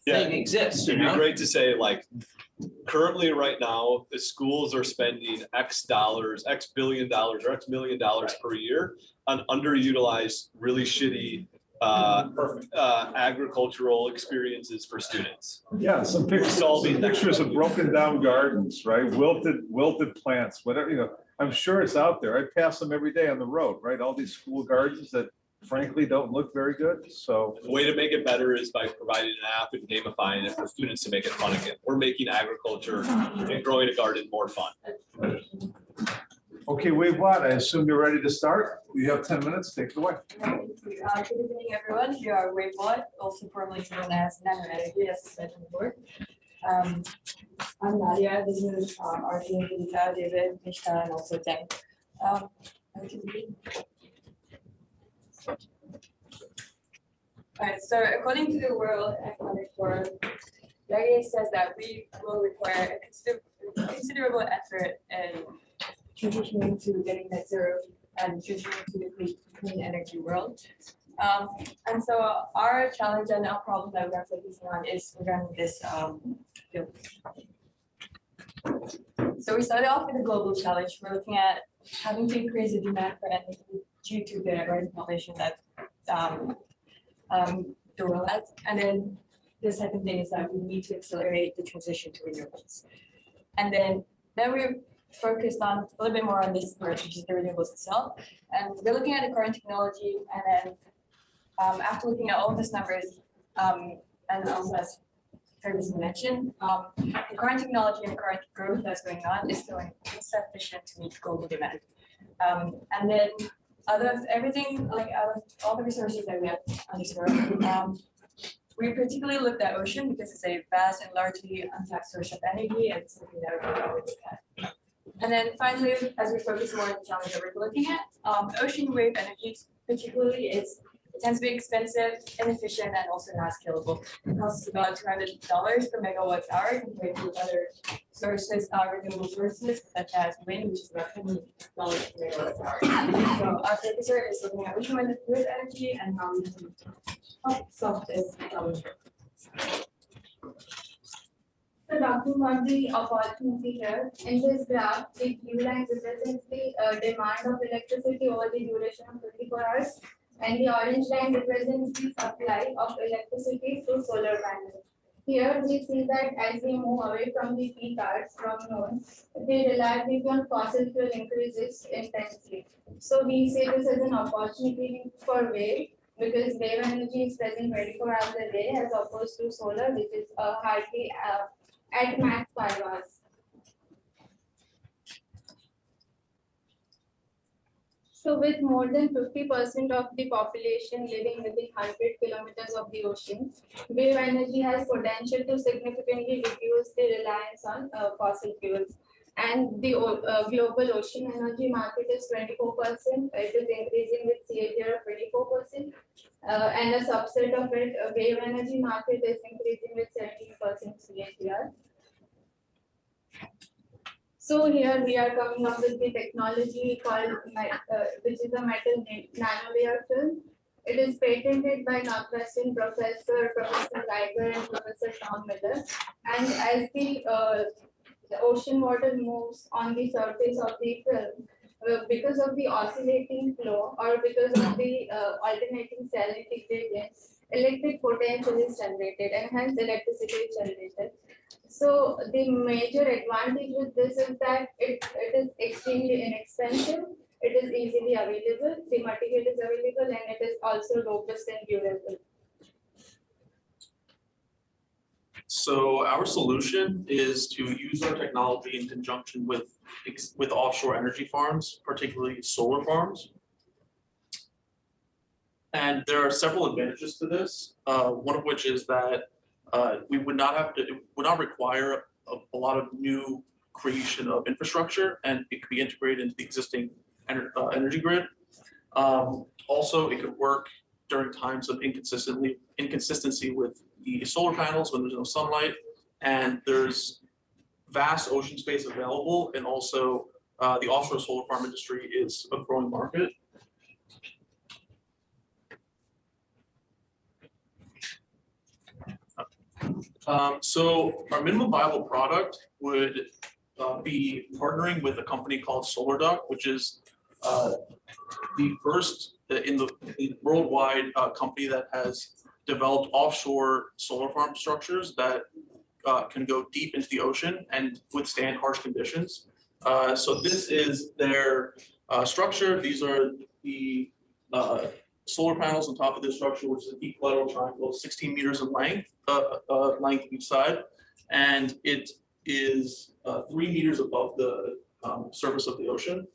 thing exists, you It'd be know? great to say, like, currently, right now, the schools are spending X dollars, X billion dollars, or X million dollars per year on underutilized, really shitty agricultural experiences for students. Yeah, some pictures of broken down gardens, right? Wilted plants, whatever, you know, I'm sure it's out there. I pass them every day on the road, right? All these school gardens that frankly don't look very good, so. The way to make it better is by providing an app and gamifying it for students to make it fun again. We're making agriculture and growing a garden more fun. Okay, Wave Watt, I assume you're ready to start? You have 10 minutes, take it away. Good evening, everyone. We are Wavebot, also formerly known as Nano Energy, as said on the board. I'm Nadia. This is our team, Lisa, David, Mishta, and also Teng. Alright, so according to the World Economic Forum, the IEA says that we will require a considerable effort in transitioning to getting net zero and transitioning to the clean energy world. And so our challenge and our problem that we are focusing on is regarding this field. So we started off with a global challenge. We're looking at having to increase the demand for energy due to the rising population that the world has. And then the second thing is that we need to accelerate the transition to renewables. And then we focused on a little bit more on this part, which is the renewables itself. And we're looking at the current technology, and then after looking at all of these numbers, and also as previously mentioned, the current technology and current growth that's going on is still insufficient to meet global demand. And then out of everything, like out of all the resources that we have on this world, we particularly looked at ocean because it's a vast and largely untapped source of energy, and it's something that we're going to look at. And then finally, as we focus more on the challenge that we're looking at, ocean wave energy particularly it tends to be expensive, inefficient, and also not scalable. It costs about $200 per megawatt hour compared to other sources, renewable sources such as wind, which is about $20 per megawatt hour. So our focus here is looking at ocean wave energy and how we can help solve this challenge. So talking about the opportunity here, in this graph, the blue line represents the demand of electricity over the duration of 24 hours, and the orange line represents the supply of electricity through solar panels. Here we see that as we move away from the peak hours from noon, the reliability on fossil fuel increases intensely. So we see this as an opportunity for wave, because wave energy is present 24 hours a day as opposed to solar, which is hardly at max 5 hours. So with more than 50% of the population living within 100 kilometers of the ocean, wave energy has potential to significantly reduce the reliance on fossil fuels. And the global ocean energy market is 24%. It is increasing with CAGR of 24%. And a subset of it, wave energy market is increasing with 17% CAGR. So here we are coming up with the technology called, which is a metal nanolayer film. It is patented by Northwestern Professor Geiger and Professor Tom Miller. And as the ocean water moves on the surface of the film, because of the oscillating flow or because of the alternating salinity gradient, electric potential is generated and hence electricity is generated. So the major advantage with this is that it is extremely inexpensive, it is easily available, the material is available, and it is also robust and durable. So our solution is to use our technology in conjunction with offshore energy farms, particularly solar farms. And there are several advantages to this, one of which is that we would not have to, it would not require a lot of new creation of infrastructure, and it could be integrated into the existing energy grid. Also, it could work during times of inconsistency with the solar panels when there's no sunlight, and there's vast ocean space available, and also the offshore solar farm industry is a growing market. So our minimum viable product would be partnering with a company called SolarDuck, which is the first in the worldwide company that has developed offshore solar farm structures that can go deep into the ocean and withstand harsh conditions. So this is their structure. These are the solar panels on top of this structure, which is an equilateral triangle, 16 meters in length, length each side, and it is 3 meters above the surface of the ocean.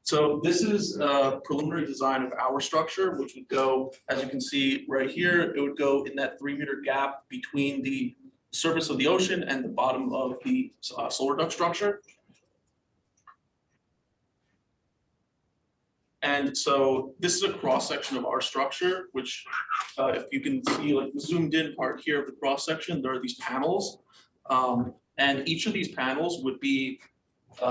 So this is a preliminary design of our structure, which would go, as you can see right here, it would go in that 3-meter gap between the surface of the ocean and the bottom of the solar duct structure. And so this is a cross section of our structure, which if you can see, like the zoomed in part here of the cross section, there are these panels. And each of these panels would be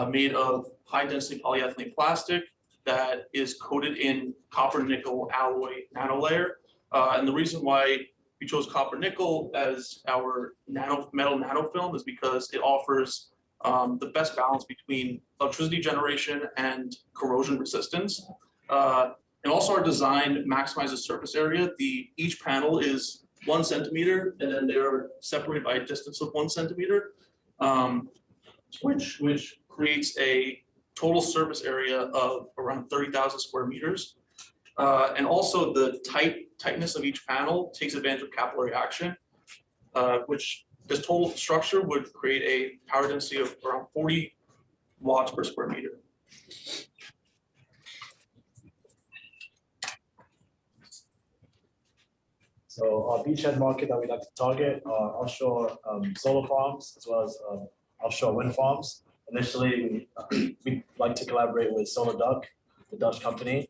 made of high density polyethylene plastic that is coated in copper nickel alloy nanolayer. And the reason why we chose copper nickel as our metal nanofilm is because it offers the best balance between electricity generation and corrosion resistance. And also our design maximizes surface area. Each panel is 1 centimeter, and then they're separated by a distance of 1 centimeter, which creates a total surface area of around 30,000 square meters. And also the tightness of each panel takes advantage of capillary action, which this total structure would create a power density of around 40 watts per square meter. So our beachhead market that we like to target are offshore solar farms as well as offshore wind farms. Initially, we like to collaborate with SolarDuck, the Dutch company.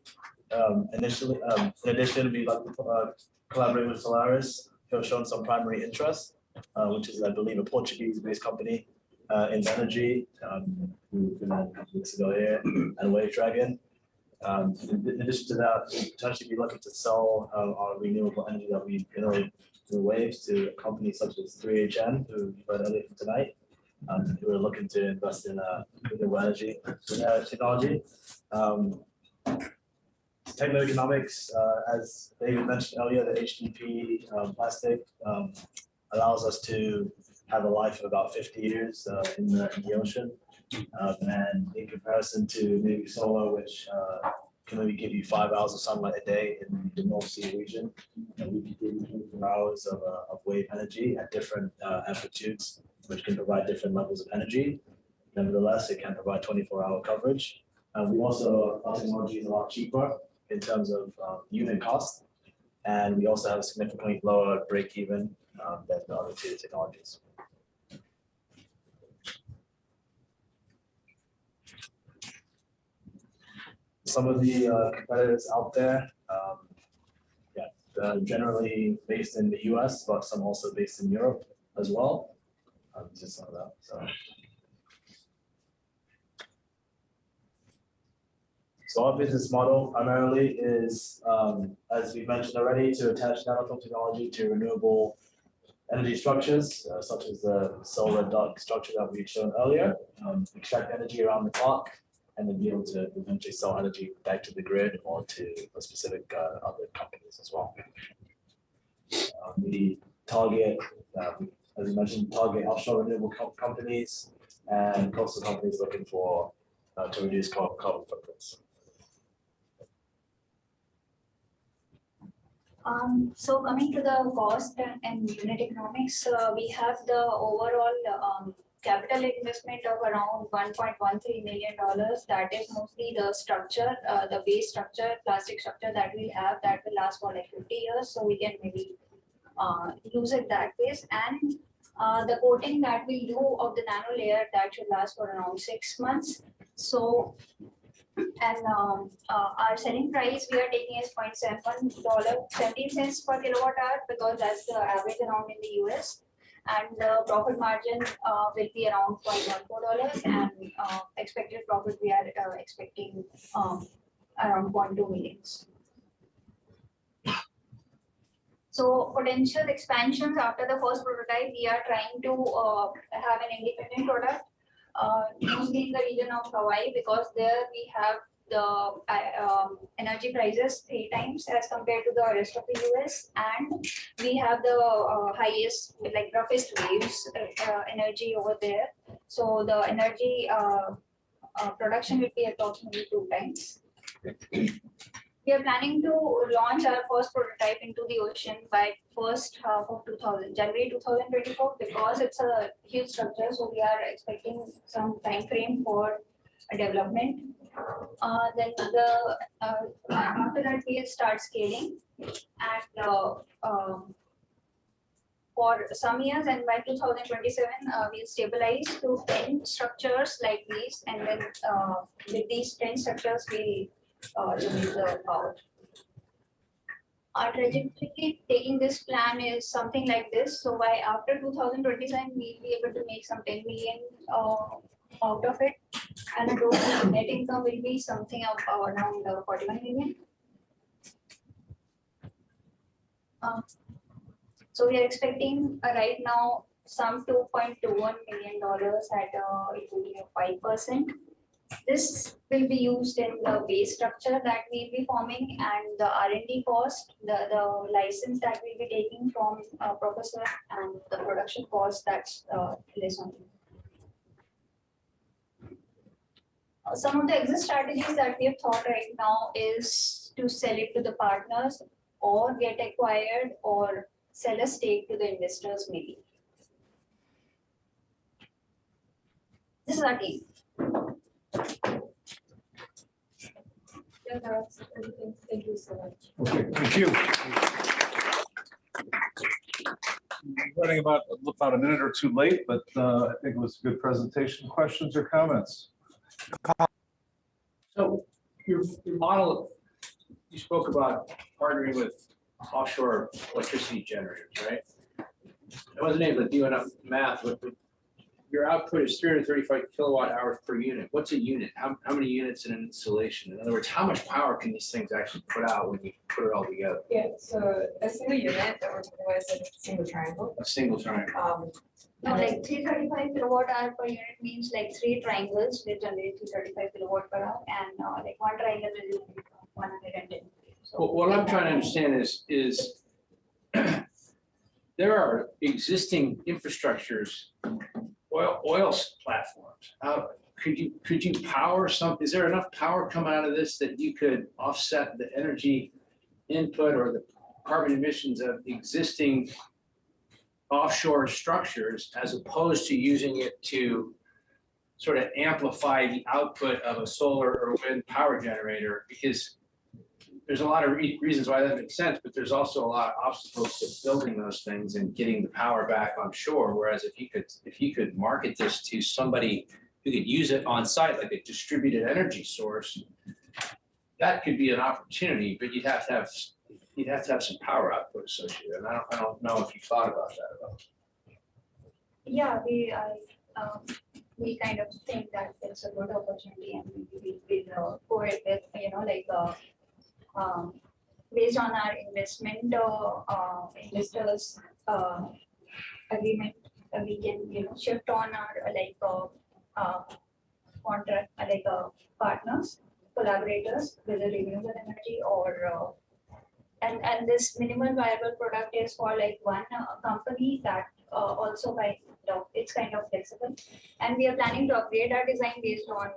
In addition, we like to collaborate with Solaris, who have shown some primary interest, which is, I believe, a Portuguese-based company in energy. We've been a couple weeks ago here, and Wave Dragon. In addition to that, we potentially be looking to sell our renewable energy that we generate through waves to companies such as 3HN, who you heard earlier tonight, who are looking to invest in renewable energy technology. Techno-economics, as David mentioned earlier, the HDP plastic allows us to have a life of about 50 years in the ocean. And in comparison to maybe solar, which can maybe give you 5 hours of sunlight a day in the North Sea region, and we can give you 24 hours of wave energy at different amplitudes, which can provide different levels of energy. Nevertheless, it can provide 24-hour coverage. We also, our technology is a lot cheaper in terms of unit cost, and we also have a significantly lower break-even than the other two technologies. Some of the competitors out there, generally based in the US, but some also based in Europe as well. Just some of that. So our business model primarily is, as we mentioned already, to attach nanofilm technology to renewable energy structures, such as the solar duct structure that we've shown earlier, extract energy around the clock, and then be able to eventually sell energy back to the grid or to a specific other companies as well. We target, as you mentioned, target offshore renewable companies and coastal companies looking for to reduce carbon footprints. So coming to the cost and unit economics, we have the overall capital investment of around $1.13 million. That is mostly the structure, the base structure, plastic structure that we have that will last for like 50 years. So we can maybe use it that way. And the coating that we do of the nano layer that should last for around 6 months. So, and our selling price we are taking is $0.71, 17 cents per kilowatt hour, because that's the average around in the US. And the profit margin will be around $0.14, and expected profit we are expecting around 0.2 millions. So potential expansions after the first prototype, we are trying to have an independent product, mostly in the region of Hawaii, because there we have the energy prices 3 times as compared to the rest of the US, and we have the highest, like roughest waves energy over there. So the energy production will be approximately 2 times. We are planning to launch our first prototype into the ocean by first half of January 2024, because it's a huge structure. So we are expecting some time frame for development. Then after that we'll start scaling, and for some years, and by 2027 we'll stabilize to 10 structures like these, and then with these 10 structures we'll generate the power. Our trajectory taking this plan is something like this. So by after 2027 we'll be able to make some 10 million out of it, and the total net income will be something of around 41 million. So we are expecting right now some $2.21 million at equity of 5%. This will be used in the base structure that we'll be forming, and the R&D cost, the license that we'll be taking from professor, and the production cost that's less on. Some of the exit strategies that we have thought right now is to sell it to the partners, or get acquired, or sell a stake to the investors maybe. This is our team. Yeah, that's everything. Thank you so much. Okay, thank you. Running about a minute or two late, but I think it was a good presentation. Questions or comments? So your model, you spoke about partnering with offshore electricity generators, right? I wasn't able to do enough math, but your output is 335 kilowatt hours per unit. What's a unit? How many units in an installation? In other words, how much power can these things actually put out when you put it all together? Yeah, so a single unit that we're talking about is a single triangle. A single triangle. No, like 335 kilowatt hour per unit means like 3 triangles will generate 335 kilowatt per hour, and like 1 triangle will generate 110. So What I'm trying to understand is there are existing infrastructures, oil platforms. Could you power some? Is there enough power come out of this that you could offset the energy input or the carbon emissions of existing offshore structures, as opposed to using it to sort of amplify the output of a solar or wind power generator? Because there's a lot of reasons why that makes sense, but there's also a lot of obstacles to building those things and getting the power back on shore. Whereas if you could market this to somebody who could use it on site, like a distributed energy source, that could be an opportunity, but you'd have to have some power output associated. And I don't know if you thought about that at all. yeah, we kind of think that it's a good opportunity, and we will go ahead with, like based on our investment investors agreement, we can shift on our contract partners, collaborators with the renewable energy, or and this minimal viable product is for like one company that also by it's kind of flexible, and we are planning to upgrade our design based on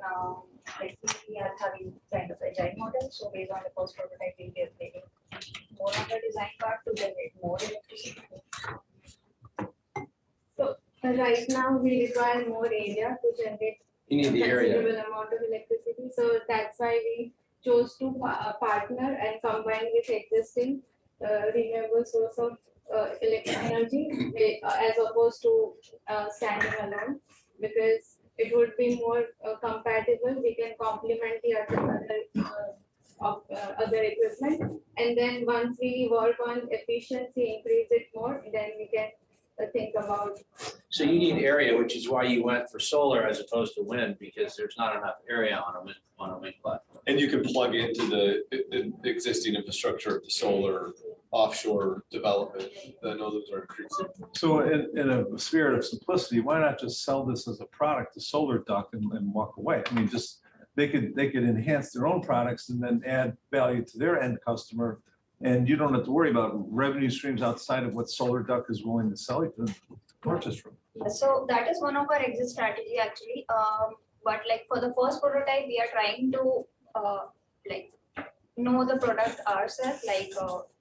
like we are having kind of agile model. So based on the first prototype, we will be upgrading more on the design part to generate more electricity. So right now we require more area to generate You need the area. considerable amount of electricity. So that's why we chose to partner and combine with existing renewable source of energy as opposed to standing alone, because it would be more compatible. We can complement the other equipment, and then once we work on efficiency, increase it more, then we can think about. So you need area, which is why you went for solar as opposed to wind, because there's not enough area on a wind platform. And you can plug into the existing infrastructure of the solar offshore development. I know those are increasing. So in a spirit of simplicity, why not just sell this as a product to Solar Duck and walk away? I mean, just they could enhance their own products and then add value to their end customer. And you don't have to worry about revenue streams outside of what Solar Duck is willing to sell you to purchase from. So that is one of our exit strategy actually. But like for the first prototype, we are trying to like know the product ourselves, like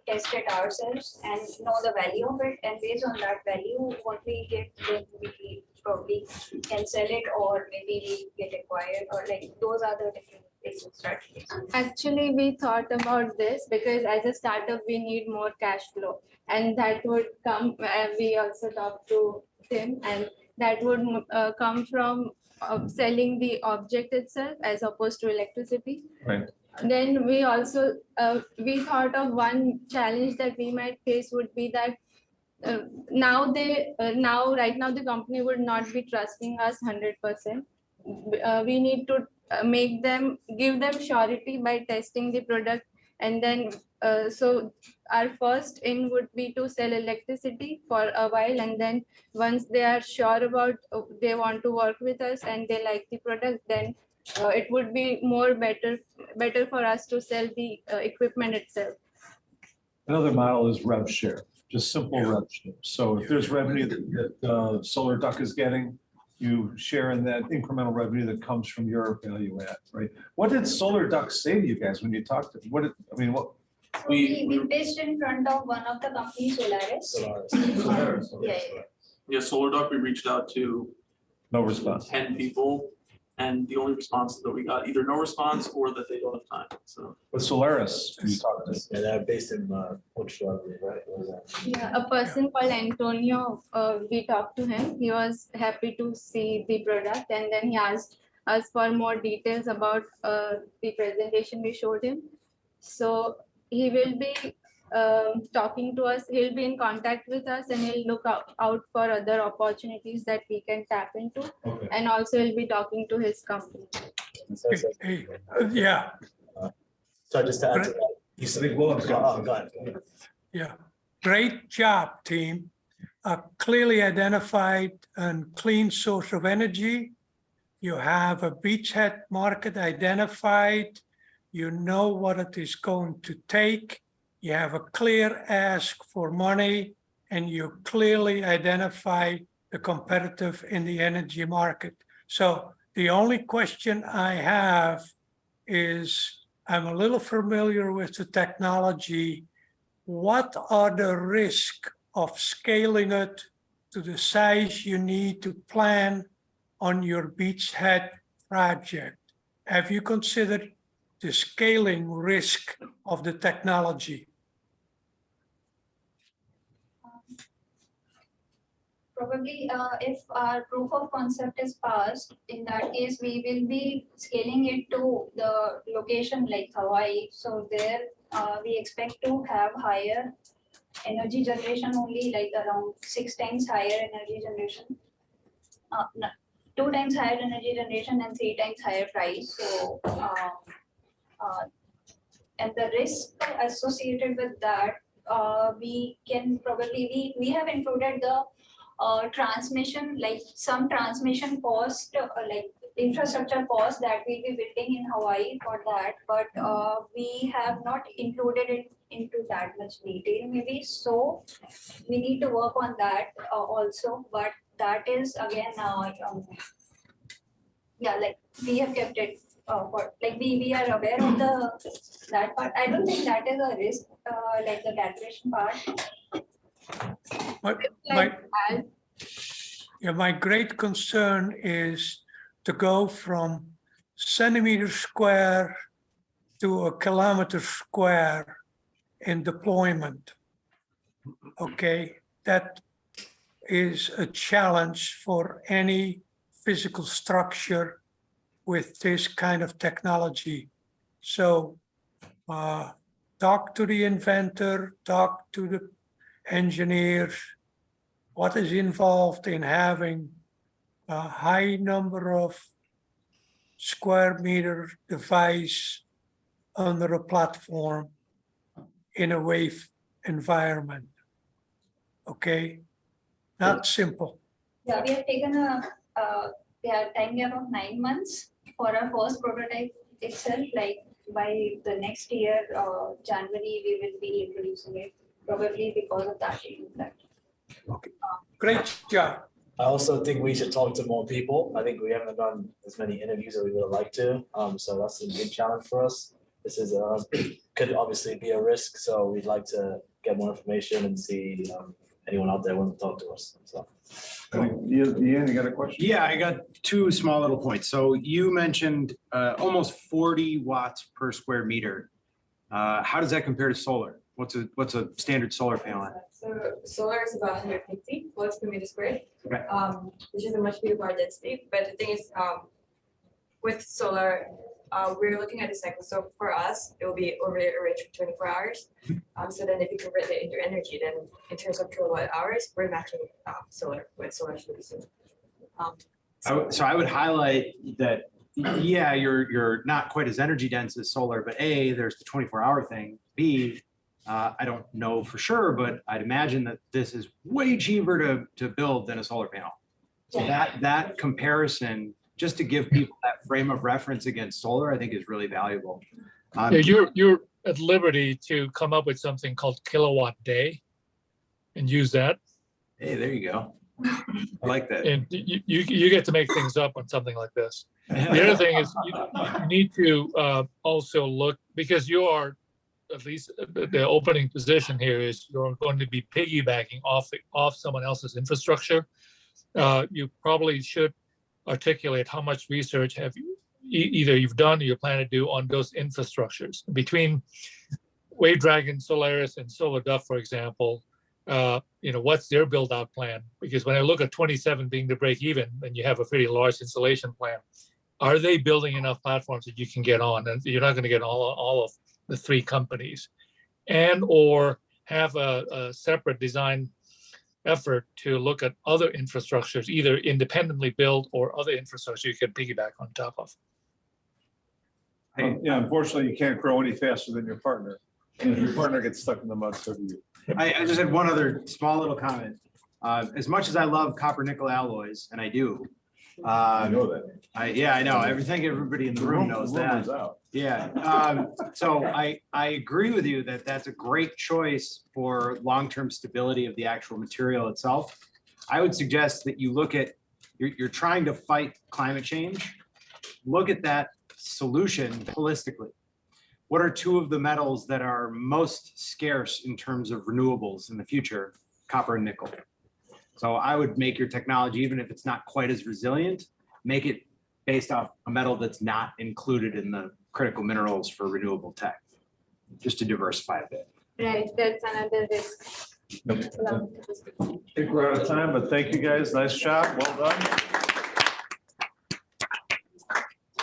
test it ourselves and know the value of it. And based on that value, what we get, then we probably can sell it, or maybe we get acquired, or like those are the different exit strategies. Actually, we thought about this because as a startup, we need more cash flow, and that would come. We also talked to Tim, and that would come from selling the object itself as opposed to electricity. Right. Then we also we thought of one challenge that we might face would be that right now the company would not be trusting us 100%. We need to give them surety by testing the product, and then so our first in would be to sell electricity for a while, and then once they are sure about they want to work with us and they like the product, then it would be better for us to sell the equipment itself. Another model is rev share, just simple rev share. So if there's revenue that Solar Duck is getting, you share in that incremental revenue that comes from your value add, right? What did Solar Duck say to you guys when you talked to them? So we pitched in front of one of the companies, Solaris. Yeah, Solar Duck, we reached out to No response. 10 people, and the only response that we got, either no response or that they don't have time, so. With Solaris, you talked to. Yeah, they're based in Portugal, right? Yeah, a person called Antonio, we talked to him. He was happy to see the product, and then he asked us for more details about the presentation we showed him. So he will be talking to us. He'll be in contact with us, and he'll look out for other opportunities that we can tap into. Okay. And also he'll be talking to his company. Yeah, So just to add to that, you said, go ahead. yeah. Great job, team. A clearly identified and clean source of energy. You have a beachhead market identified. You know what it is going to take. You have a clear ask for money, and you clearly identify the competitive in the energy market. So the only question I have is, I'm a little familiar with the technology. What are the risks of scaling it to the size you need to plan on your beachhead project? Have you considered the scaling risk of the technology? Probably if our proof of concept is passed, in that case, we will be scaling it to the location like Hawaii. So there we expect to have higher energy generation, only like around 6 times higher energy generation. No, 2 times higher energy generation and 3 times higher price. So and the risk associated with that, we can probably, we have included the transmission, like some transmission cost, like infrastructure cost that we'll be building in Hawaii for that, but we have not included it into that much detail maybe. So we need to work on that also, but that is again, yeah, like we have kept it for, like we are aware of that part. I don't think that is a risk, like the calculation part. Yeah, my great concern is to go from centimeter square to a kilometer square in deployment. Okay, that is a challenge for any physical structure with this kind of technology. So talk to the inventor, talk to the engineers, what is involved in having a high number of square meter device under a platform in a wave environment. Okay, not simple. Yeah, we have taken we have time around 9 months for our first prototype itself. Like by the next year, January, we will be introducing it. Probably because of that reason. Okay, great job. I also think we should talk to more people. I think we haven't done as many interviews as we would like to. So that's a big challenge for us. This is could obviously be a risk. So we'd like to get more information and see anyone out there willing to talk to us. So. Ian, you got a question? Yeah, I got two small little points. So you mentioned almost 40 watts per square meter. How does that compare to solar? What's a standard solar panel at? So solar is about 150 watts per meter squared, Okay. which is a much bigger power density. But the thing is, with solar, we're looking at the cycle. So for us, it will be over a range of 24 hours. So then if you convert it into energy, then in terms of kilowatt hours, we're matching solar with solar solution. So I would highlight that, yeah, you're not quite as energy dense as solar, but A, there's the 24-hour thing. B, I don't know for sure, but I'd imagine that this is way cheaper to build than a solar panel. So that comparison, just to give people that frame of reference against solar, I think is really valuable. Yeah, you're at liberty to come up with something called kilowatt day and use that. Hey, there you go. I like that. And you get to make things up on something like this. The other thing is you need to also look, because you are, at least the opening position here is you're going to be piggybacking off someone else's infrastructure. You probably should articulate how much research have you either you've done or you plan to do on those infrastructures. Between Wave Dragon, Solaris, and Solar Duck, for example, what's their build out plan? Because when I look at 27 being the break even, and you have a pretty large installation plan, are they building enough platforms that you can get on? And you're not going to get all of the three companies, and or have a separate design effort to look at other infrastructures, either independently built or other infrastructure you can piggyback on top of. Yeah, unfortunately, you can't grow any faster than your partner. And if your partner gets stuck in the mud, so do you. I just had one other small little comment. As much as I love copper nickel alloys, and I do. I know that. I know. I think everybody in the room knows that. Yeah. So I agree with you that that's a great choice for long-term stability of the actual material itself. I would suggest that you look at, you're trying to fight climate change. Look at that solution holistically. What are two of the metals that are most scarce in terms of renewables in the future? Copper and nickel. So I would make your technology, even if it's not quite as resilient, make it based off a metal that's not included in the critical minerals for renewable tech, just to diversify a bit. Right, that's another risk. I think we're out of time, but thank you guys. Nice job. Well done.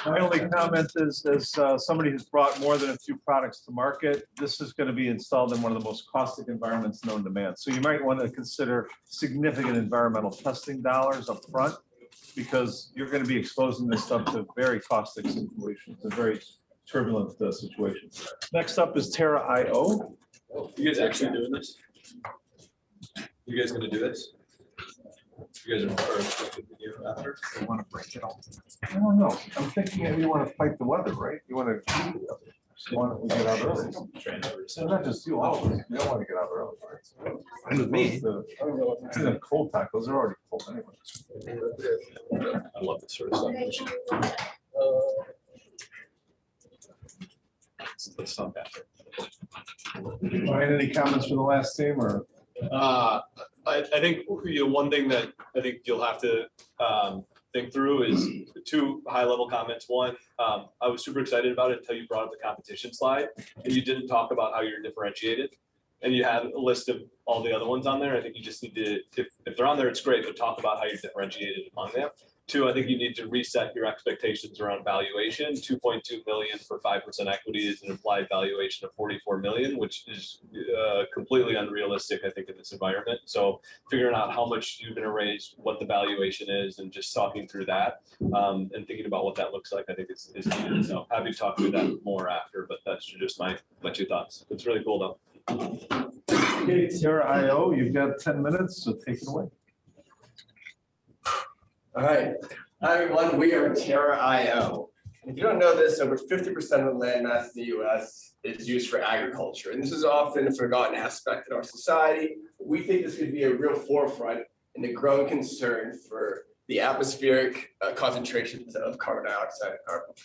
My only comment is, as somebody who's brought more than a few products to market, this is going to be installed in one of the most caustic environments known to man. So you might want to consider significant environmental testing dollars up front, because you're going to be exposing this stuff to very caustic situations and very turbulent situations. Next up is Terra IO. You guys actually doing this? You guys gonna do this? You guys are video after? I want to break it all. I don't know. I'm thinking that you want to fight the weather, right? You want to get out early. So not just you, all of us. You don't want to get out early, right? Fine with me. I don't know. It's in a cold pack. Those are already cold anyway. I love this sort of stuff. Let's not bad. Ryan, any comments for the last team or? I I think, one thing that I think you'll have to think through is two high-level comments. One, I was super excited about it until you brought up the competition slide, and you didn't talk about how you're differentiated. And you had a list of all the other ones on there. I think you just need to, if they're on there, it's great, but talk about how you're differentiated among them. Two, I think you need to reset your expectations around valuation. 2.2 million for 5% equity is an implied valuation of 44 million, which is completely unrealistic, I think, in this environment. So figuring out how much you're going to raise, what the valuation is, and just talking through that and thinking about what that looks like, I think is key. So happy to talk through that more after, but that's just my 2 thoughts. It's really cool though. Okay, Terra IO, you've got 10 minutes, so take it away. All right, hi everyone, we are Terra IO. If you don't know this, over 50% of the land mass in the US is used for agriculture. And this is often a forgotten aspect in our society. We think this could be a real forefront and a growing concern for the atmospheric concentrations of carbon dioxide and carbon.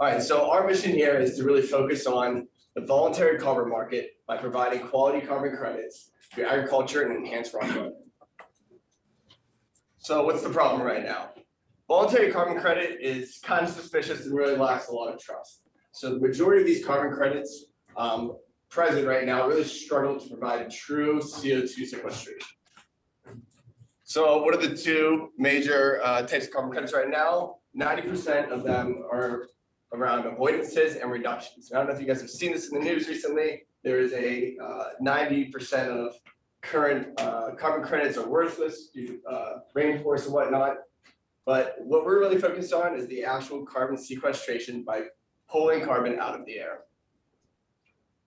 All right, so our mission here is to really focus on the voluntary carbon market by providing quality carbon credits to agriculture and enhanced rock weathering. So what's the problem right now? Voluntary carbon credit is kind of suspicious and really lacks a lot of trust. So the majority of these carbon credits present right now really struggle to provide true CO2 sequestration. So what are the two major types of carbon credits right now? 90% of them are around avoidances and reductions. I don't know if you guys have seen this in the news recently. There is a 90% of current carbon credits are worthless due to rainforest and whatnot. But what we're really focused on is the actual carbon sequestration by pulling carbon out of the air.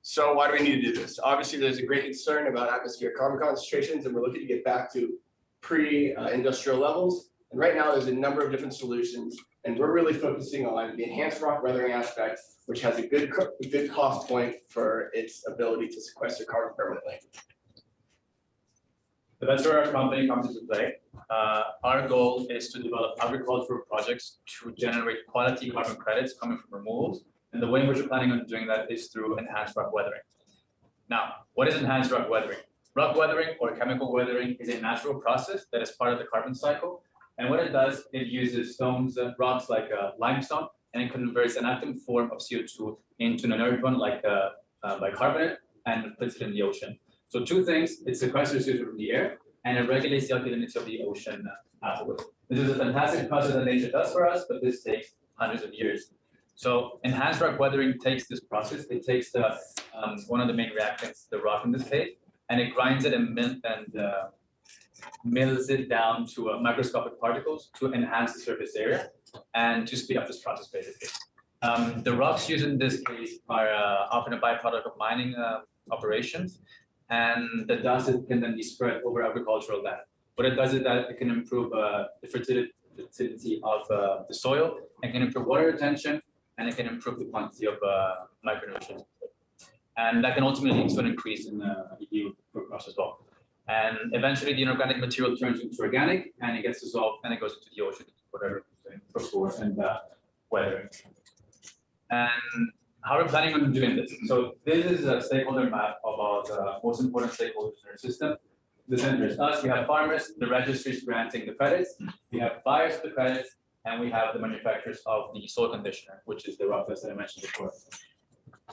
So why do we need to do this? Obviously, there's a great concern about atmospheric carbon concentrations, and we're looking to get back to pre-industrial levels. And right now, there's a number of different solutions. And we're really focusing on the enhanced rock weathering aspect, which has a good cost point for its ability to sequester carbon permanently. So that's where our company comes into play. Our goal is to develop agricultural projects to generate quality carbon credits coming from removals. And the way in which we're planning on doing that is through enhanced rock weathering. Now, what is enhanced rock weathering? Rock weathering or chemical weathering is a natural process that is part of the carbon cycle. And what it does, it uses stones and rocks like limestone, and it converts an active form of CO2 into an inert one like bicarbonate and puts it in the ocean. So two things, it sequesters CO2 from the air and it regulates the alkalinity of the ocean afterwards. This is a fantastic process that nature does for us, but this takes hundreds of years. So enhanced rock weathering takes this process. It takes the one of the main reactants, the rock in this case, and it grinds it and mills it down to microscopic particles to enhance the surface area and to speed up this process, basically. The rocks used in this case are often a byproduct of mining operations, and the dust can then be spread over agricultural land. What it does is that it can improve the fertility of the soil, and can improve water retention, and it can improve the quantity of micronutrients. And that can ultimately lead to an increase in the yield for crops as well. And eventually the inorganic material turns into organic and it gets dissolved and it goes into the ocean, whatever, for source and weathering. And how we're planning on doing this. So this is a stakeholder map about the most important stakeholders in our system. The center is us, we have farmers, the registries granting the credits, we have buyers of the credits, and we have the manufacturers of the soil conditioner, which is the rock dust that I mentioned before.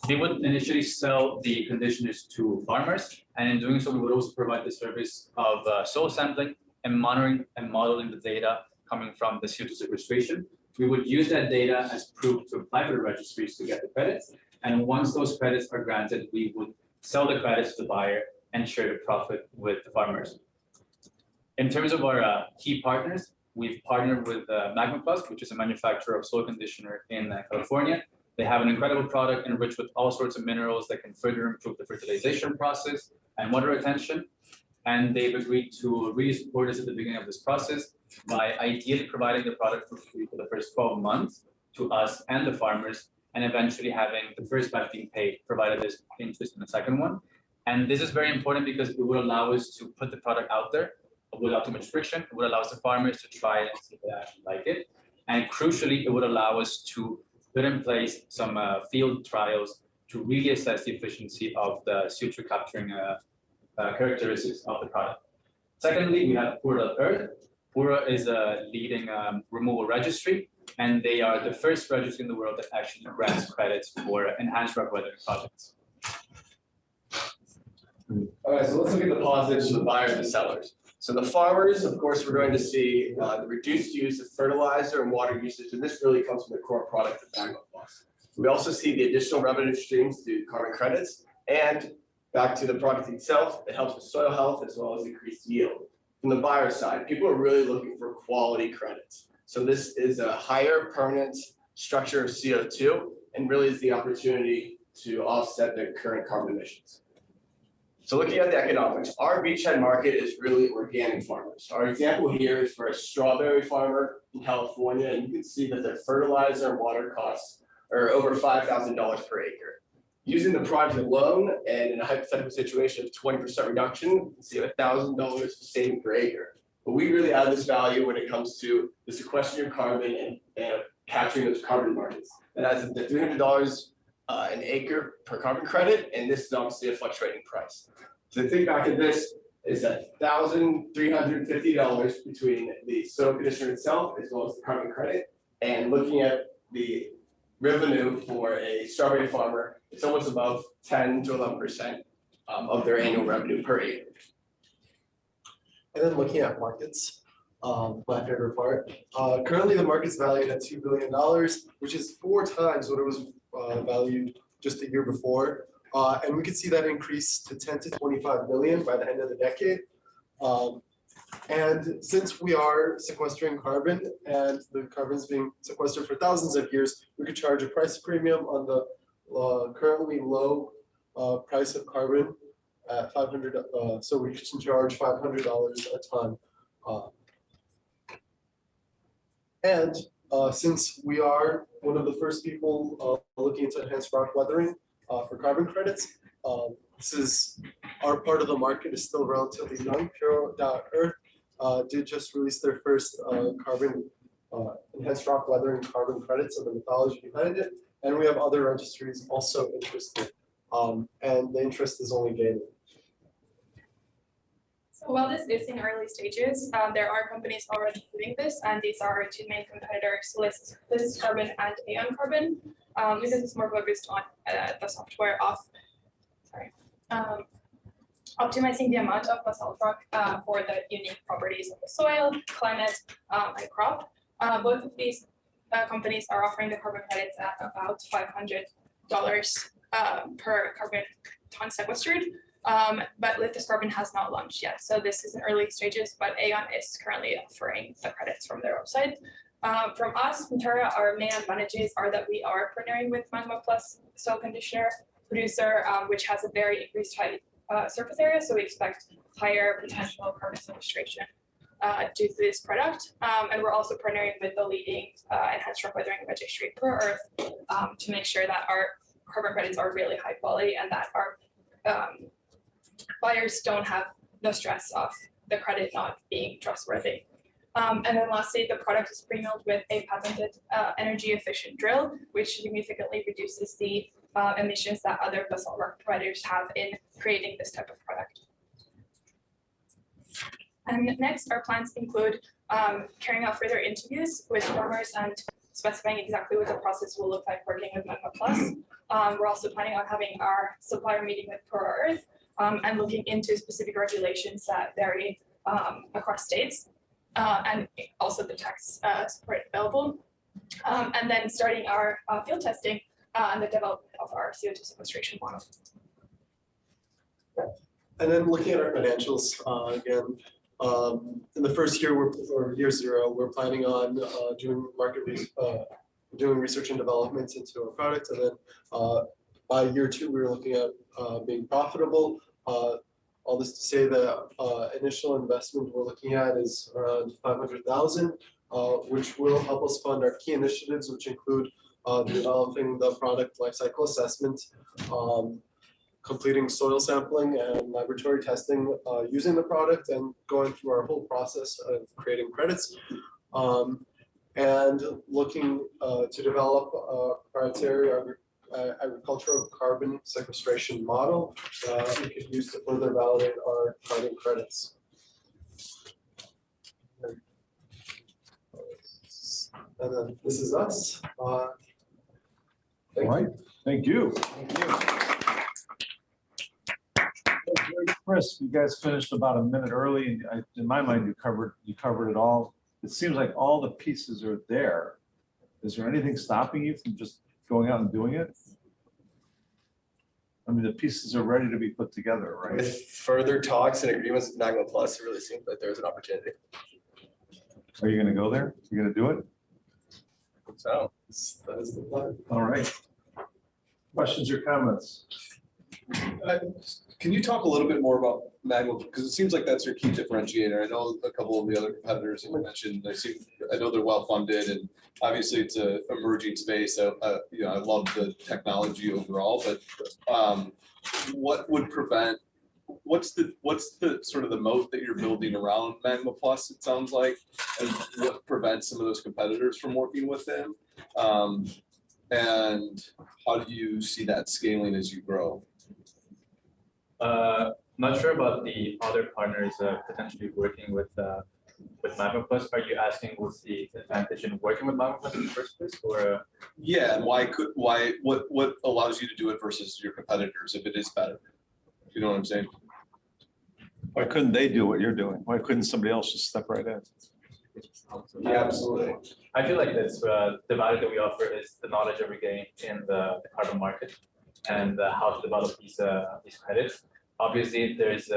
They would initially sell the conditioners to farmers, and in doing so, we would also provide the service of soil sampling and monitoring and modeling the data coming from the CO2 sequestration. We would use that data as proof to apply for the registries to get the credits. And once those credits are granted, we would sell the credits to the buyer and share the profit with the farmers. In terms of our key partners, we've partnered with Magma Plus, which is a manufacturer of soil conditioner in California. They have an incredible product enriched with all sorts of minerals that can further improve the fertilization process and water retention. And they've agreed to really support us at the beginning of this process by ideally providing the product for free for the first 12 months to us and the farmers, and eventually having the first batch being paid, provided there's interest in the second one. And this is very important because it would allow us to put the product out there without too much friction. It would allow the farmers to try it and see if they actually like it. And crucially, it would allow us to put in place some field trials to really assess the efficiency of the CO2 capturing characteristics of the product. Secondly, we have Pura.Earth. Pura is a leading removal registry, and they are the first registry in the world that actually grants credits for enhanced rock weathering projects. All right, so let's look at the positives for the buyers and the sellers. So the farmers, of course, we're going to see the reduced use of fertilizer and water usage, and this really comes from the core product of Magma Plus. We also see the additional revenue streams through carbon credits, and back to the product itself, it helps with soil health as well as increased yield. From the buyer side, people are really looking for quality credits. So this is a higher permanent structure of CO2 and really is the opportunity to offset the current carbon emissions. So looking at the economics, our beachhead market is really organic farmers. Our example here is for a strawberry farmer in California, and you can see that their fertilizer and water costs are over $5,000 per acre. Using the project alone, and in a hypothetical situation of 20% reduction, you can see $1,000 saving per acre. But we really add this value when it comes to the sequestration of carbon and capturing those carbon markets. And as of the $300 an acre per carbon credit, and this is obviously a fluctuating price. So think back at this is $1,350 between the soil conditioner itself as well as the carbon credit. And looking at the revenue for a strawberry farmer, it's almost above 10 to 11% of their annual revenue per acre. And then looking at markets, my favorite part. Currently the market's valued at $2 billion, which is 4 times what it was valued just a year before. And we could see that increase to 10 to 25 million by the end of the decade. And since we are sequestering carbon and the carbon is being sequestered for thousands of years, we could charge a price premium on the currently low price of carbon at 500. So we can charge $500 a ton. And since we are one of the first people looking into enhanced rock weathering for carbon credits, this is our part of the market is still relatively young. Pura.Earth did just release their first carbon enhanced rock weathering carbon credits and the mythology behind it. And we have other registries also interested, and the interest is only gaining. So while this is in early stages, there are companies already doing this, and these are our 2 main competitors, List Carbon and Aeon Carbon. This is more focused on the software of, optimizing the amount of basalt rock for the unique properties of the soil, climate, and crop. Both of these companies are offering the carbon credits at about $500 per carbon ton sequestered. But Lithium Carbon has not launched yet. So this is in early stages, but Aeon is currently offering the credits from their website. From us, Ventura, our main advantages are that we are partnering with Magma Plus soil conditioner producer, which has a very increased high surface area. So we expect higher potential carbon sequestration due to this product. And we're also partnering with the leading enhanced rock weathering registry, Pura.Earth, to make sure that our carbon credits are really high quality and that our buyers don't have the stress of the credit not being trustworthy. And then lastly, the product is pre-milled with a patented energy efficient drill, which significantly reduces the emissions that other basalt rock providers have in creating this type of product. And next, our plans include carrying out further interviews with farmers and specifying exactly what the process will look like working with Magma Plus. We're also planning on having our supplier meeting with Pura.Earth and looking into specific regulations that vary across states and also the tax support available. And then starting our field testing and the development of our CO2 sequestration model. And then looking at our financials again, in the first year, or year 0, we're planning on doing research and development into our product, and then by year 2, we're looking at being profitable. All this to say that initial investment we're looking at is around $500,000, which will help us fund our key initiatives, which include developing the product lifecycle assessment, completing soil sampling and laboratory testing using the product, and going through our whole process of creating credits, and looking to develop proprietary agricultural carbon sequestration model that we could use to further validate our carbon credits. And then this is us. All right, thank you. Chris, you guys finished about a minute early, and in my mind, you covered it all. It seems like all the pieces are there. Is there anything stopping you from just going out and doing it? I mean, the pieces are ready to be put together, right? With further talks and agreements with Magma Plus, it really seems like there's an opportunity. Are you gonna go there? You're gonna do it? So that is the plan. All right. Questions or comments? Can you talk a little bit more about Magma, because it seems like that's your key differentiator. I know a couple of the other competitors that you mentioned, I know they're well-funded, and obviously it's a emerging space. So, you know, I love the technology overall, but what would prevent, what's the sort of the moat that you're building around Magma Plus, it sounds like, and what prevents some of those competitors from working with them? And how do you see that scaling as you grow? Not sure about the other partners potentially working with Magma Plus. Are you asking what's the advantage in working with Magma Plus in the first place, or? Yeah, and what allows you to do it versus your competitors if it is better? You know what I'm saying? Why couldn't they do what you're doing? Why couldn't somebody else just step right in? Yeah, absolutely. I feel like that's the value that we offer is the knowledge that we gain in the carbon market and how to develop these credits. Obviously, there's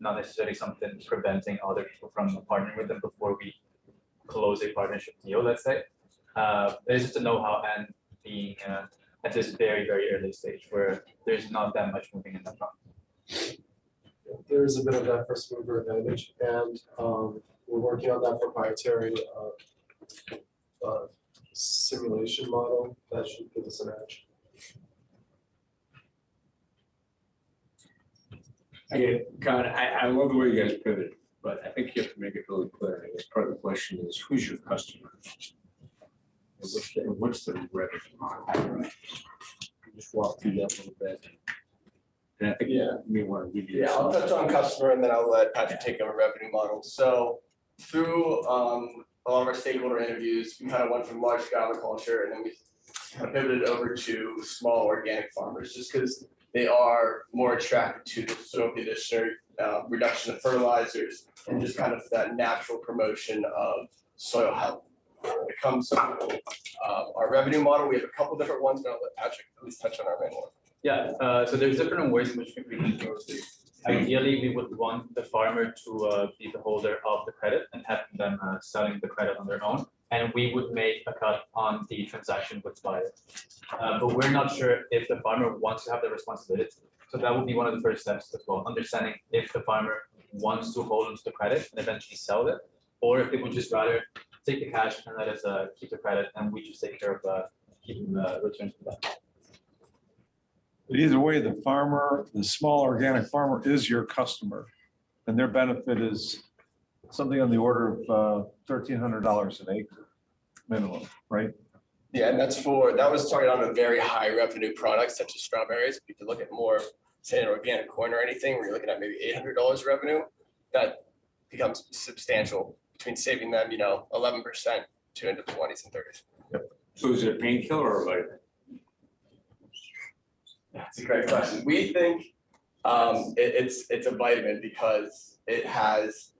not necessarily something preventing other people from partnering with them before we close a partnership deal, let's say. There's just a know-how and being at this very, very early stage where there's not that much moving in the front. There's a bit of that first mover advantage, and we're working on that proprietary simulation model that should give us an edge. Again, God, I love the way you guys pivot, but I think you have to make it really clear. I guess part of the question is, who's your customer? And what's the revenue model? Just walk through that a little bit. And I think we want to give you. Yeah, I'll touch on customer and then I'll let Patrick take over revenue model. So through a lot of our stakeholder interviews, we kind of went from large scale agriculture and then we kind of pivoted over to small organic farmers, just because they are more attracted to the soil conditioner, reduction of fertilizers, and just kind of that natural promotion of soil health. When it comes to our revenue model, we have a couple different ones, but I'll let Patrick at least touch on our main one. Yeah, so there's different ways in which we can do it. Ideally, we would want the farmer to be the holder of the credit and have them selling the credit on their own. And we would make a cut on the transaction with the buyer. But we're not sure if the farmer wants to have the responsibility. So that would be one of the first steps as well, understanding if the farmer wants to hold onto the credit and eventually sell it, or if they would just rather take the cash and let us keep the credit and we just take care of keeping the returns from that. But either way, the farmer, the small organic farmer is your customer, and their benefit is something on the order of $1,300 an acre minimum, right? Yeah, and that was targeted on a very high revenue product such as strawberries. If you look at more, say, an organic corn or anything, where you're looking at maybe $800 revenue, that becomes substantial between saving them, 11% to into the 20s and 30s. Yep. So is it a painkiller or a vitamin? That's a great question. We think it's a vitamin because it has,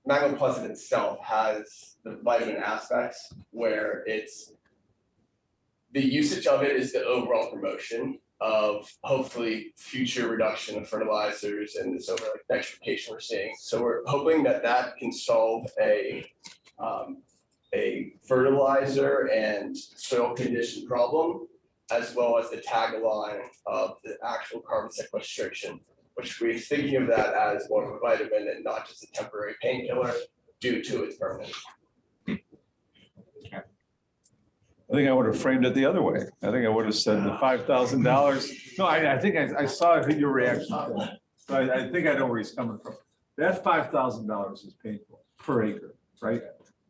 Magma Plus in itself has the vitamin aspects where the usage of it is the overall promotion of hopefully future reduction of fertilizers and this over nitrification we're seeing. So we're hoping that can solve a fertilizer and soil condition problem, as well as the tagline of the actual carbon sequestration, which we're thinking of that as more of a vitamin and not just a temporary painkiller due to its permanence. I think I would have framed it the other way. I think I would have said the $5,000. No, I think I saw your reaction to that. So I think I know where he's coming from. That $5,000 is painful per acre, right?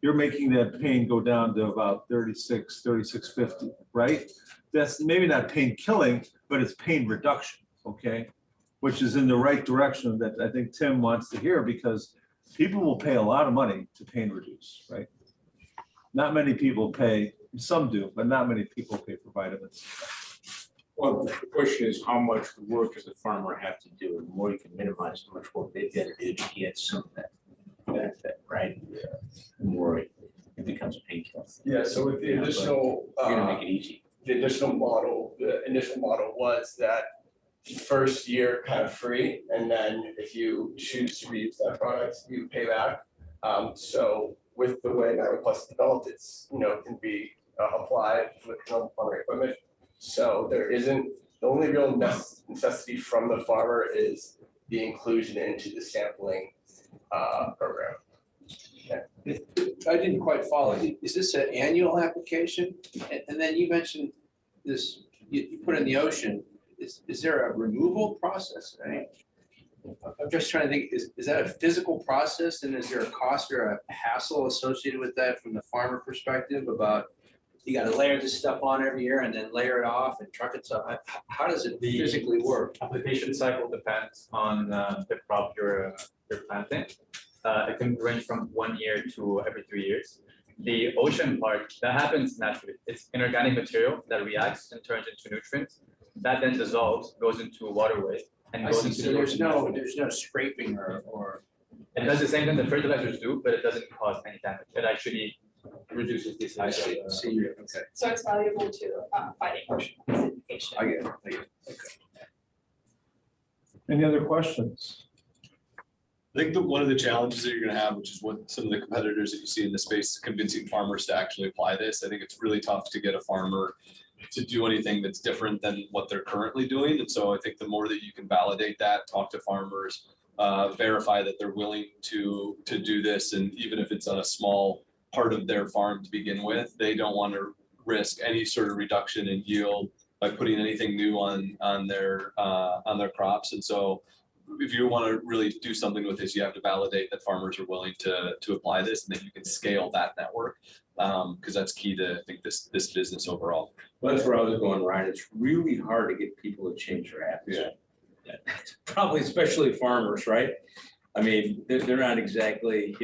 you're making that pain go down to about 36.50, right? That's maybe not pain killing, but it's pain reduction, okay? Which is in the right direction that I think Tim wants to hear, because people will pay a lot of money to pain reduce, right? Not many people pay, some do, but not many people pay for vitamins. Well, the question is, how much work does the farmer have to do? And the more you can minimize how much work they've got to do to get some of that benefit, right? The more it becomes a painkiller. Yeah, so with the Yeah, but additional, You're gonna make it easy. the additional model, the initial model was that first year kind of free, and then if you choose to reuse that product, you pay back. So with the way Nine Plus developed, it's, can be applied with normal farming equipment. So there isn't, the only real necessity from the farmer is the inclusion into the sampling program. I didn't quite follow. Is this an annual application? And then you mentioned this, you put in the ocean. Is there a removal process? I'm just trying to think, is that a physical process, and is there a cost or a hassle associated with that from the farmer perspective about you got to layer this stuff on every year and then layer it off and truck it? So how does it physically work? Application cycle depends on the crop you're planting. It can range from 1 year to every 3 years. The ocean part, that happens naturally. It's inorganic material that reacts and turns into nutrients. That then dissolves, goes into a waterway, and goes into So the there's ocean. there's no scraping or. It does the same thing that fertilizers do, but it doesn't cause any damage. It actually reduces the size of the. Okay. So it's valuable to fighting ocean acidification. I get it. Okay. Any other questions? I think that one of the challenges that you're gonna have, which is what some of the competitors that you see in the space, is convincing farmers to actually apply this. I think it's really tough to get a farmer to do anything that's different than what they're currently doing. And so I think the more that you can validate that, talk to farmers, verify that they're willing to do this, and even if it's on a small part of their farm to begin with, they don't want to risk any sort of reduction in yield by putting anything new on their crops. And so if you want to really do something with this, you have to validate that farmers are willing to apply this, and that you can scale that network, because that's key to, I think, this business overall. Well, that's where I was going, Ryan. It's really hard to get people to change their habits. Yeah. Probably especially farmers, right? I mean, they're not exactly,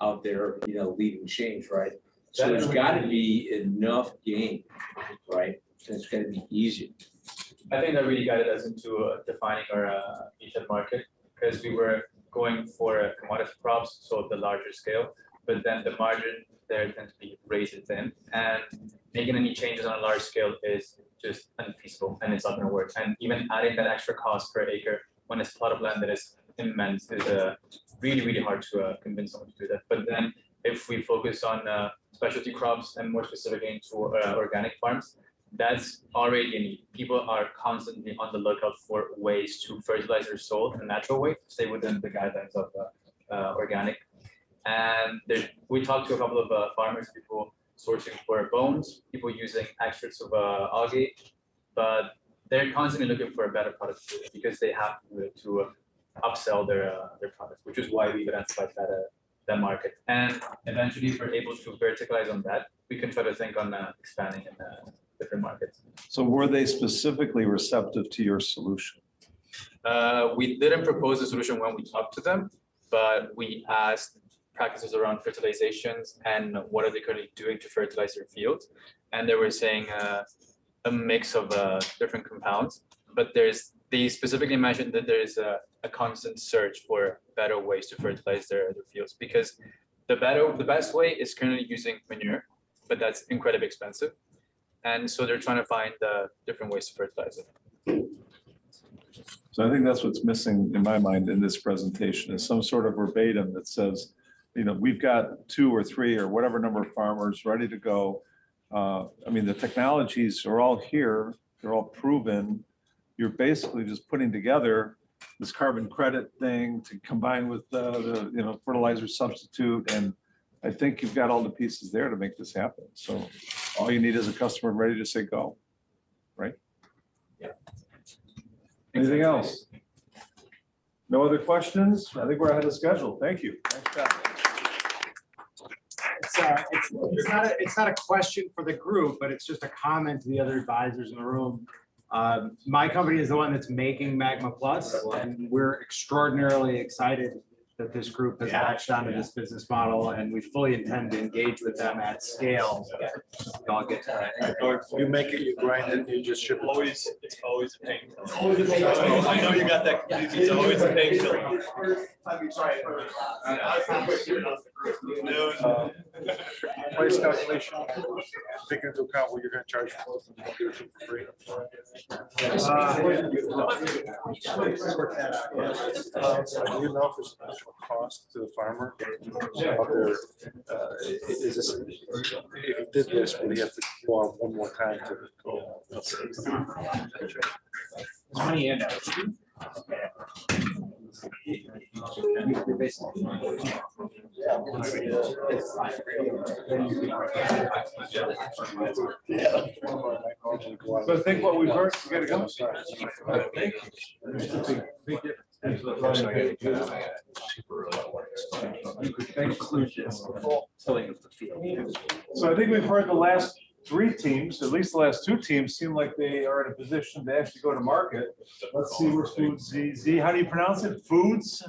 out there, leading change, right? So there's got to be enough gain, right? It's got to be easy. I think that really guided us into defining our niche market, because we were going for commodity crops, so the larger scale, but then the margin there tends to be razor thin, and making any changes on a large scale is just unfeasible, and it's not going to work. And even adding that extra cost per acre when it's a plot of land that is immense is really, really hard to convince someone to do that. But then if we focus on specialty crops and more specifically into organic farms, that's already a need. People are constantly on the lookout for ways to fertilize their soil in a natural way, stay within the guidelines of organic. And we talked to a couple of farmers, people sourcing for bones, people using extracts of algae, but they're constantly looking for a better product because they have to upsell their products, which is why we've identified that market. And eventually, if we're able to verticalize on that, we can try to think on expanding in different markets. So were they specifically receptive to your solution? We didn't propose a solution when we talked to them, but we asked practices around fertilizations and what are they currently doing to fertilize their fields. And they were saying a mix of different compounds, but they specifically mentioned that there is a constant search for better ways to fertilize their fields, because the best way is currently using manure, but that's incredibly expensive. And so they're trying to find different ways to fertilize it. So I think that's what's missing in my mind in this presentation, is some sort of verbatim that says, we've got 2 or 3 or whatever number of farmers ready to go. I mean, the technologies are all here, they're all proven. You're basically just putting together this carbon credit thing to combine with the fertilizer substitute, and I think you've got all the pieces there to make this happen. So all you need is a customer ready to say go, right? Yeah. Anything else? No other questions? I think we're ahead of schedule. Thank you. Thanks, Scott. it's not a question for the group, but it's just a comment to the other advisors in the room. My company is the one that's making Magma Plus, and we're extraordinarily excited that this group has latched onto this business model, and we fully intend to engage with them at scale. Y'all get You make it, you grind it, you just ship it. It's always a pain. I know you got that. It's always a pain. Price calculation, take into account what you're gonna charge for both, and we'll give it to you for free. Do you know if there's an actual cost to the farmer? Is this, if you did this, would you have to go out one more time to go? money in there. So I think what we've heard, we gotta go. So I think we've heard the last three teams, at least the last two teams, seem like they are in a position to actually go to market. Let's see where Foodsy, how do you pronounce it? Foods?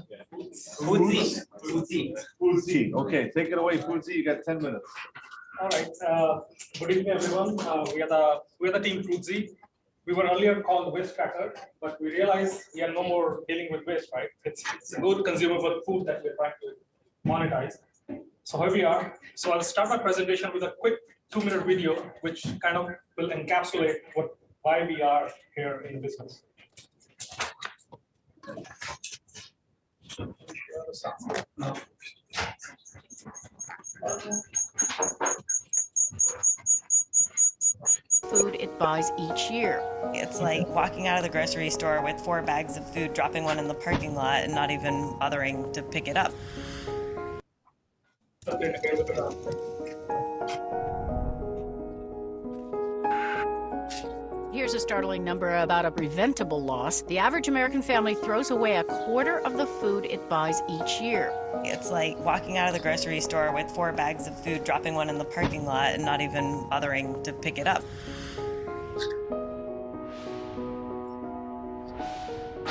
Foodsy. Okay, take it away, Foodsy. You got 10 minutes. All right. Good evening, everyone. We are the team Foodsy. We were earlier called Waste Tracker, but we realized we are no more dealing with waste, right? It's a good consumable food that we're trying to monetize. So here we are. So I'll start my presentation with a quick 2-minute video, which kind of will encapsulate why we are here in the business. Food it buys each year. It's like walking out of the grocery store with 4 bags of food, dropping one in the parking lot, and not even bothering to pick it up. Here's a startling number about a preventable loss. The average American family throws away 1/4 of the food it buys each year. It's like walking out of the grocery store with 4 bags of food, dropping one in the parking lot, and not even bothering to pick it up.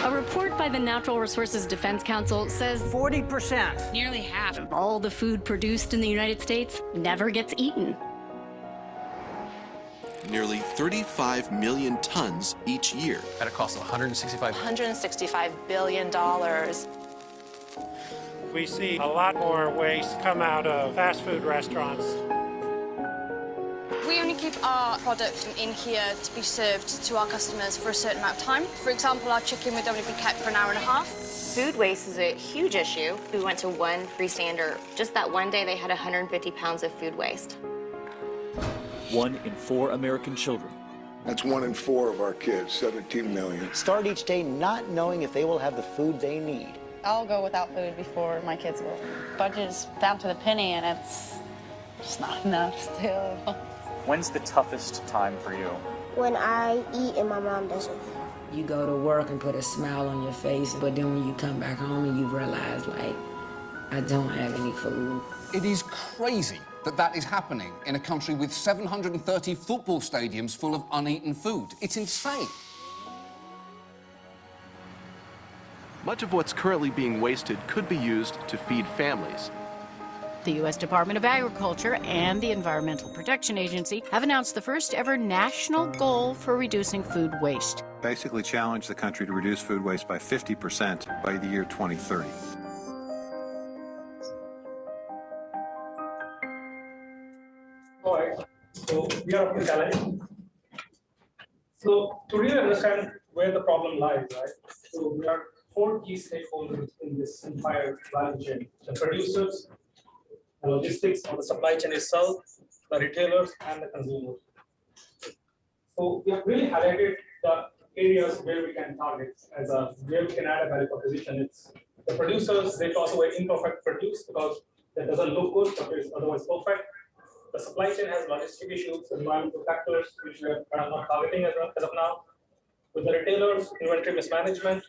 A report by the Natural Resources Defense Council says 40%, nearly half of all the food produced in the United States, never gets eaten. Nearly 35 million tons each year. At a cost of $165 billion. We see a lot more waste come out of fast food restaurants. We only keep our product in here to be served to our customers for a certain amount of time. For example, our chicken would only be kept for an hour and a half. Food waste is a huge issue. We went to one freestander. Just that one day, they had 150 pounds of food waste. 1 in 4 American children. That's 1 in 4 of our kids, 17 million. Start each day not knowing if they will have the food they need. I'll go without food before my kids will. Budget is down to the penny and it's just not enough still. When's the toughest time for you? When I eat and my mom doesn't. You go to work and put a smile on your face, but then when you come back home and you realize, like, I don't have any food. It is crazy that is happening in a country with 730 football stadiums full of uneaten food. It's insane. Much of what's currently being wasted could be used to feed families. The U.S. Department of Agriculture and the Environmental Protection Agency have announced the first ever national goal for reducing food waste. Basically challenge the country to reduce food waste by 50% by the year 2030. All right, so we are up to challenge. So to really understand where the problem lies, right? So there are 4 key stakeholders in this entire value chain: the producers, the logistics or the supply chain itself, the retailers, and the consumers. So we have really highlighted the areas where we can target as where we can add a value proposition. It's the producers; they toss away imperfect produce because that doesn't look good, but it's otherwise perfect. The supply chain has logistic issues, environmental factors, which we are not targeting as of now. With the retailers, inventory mismanagement,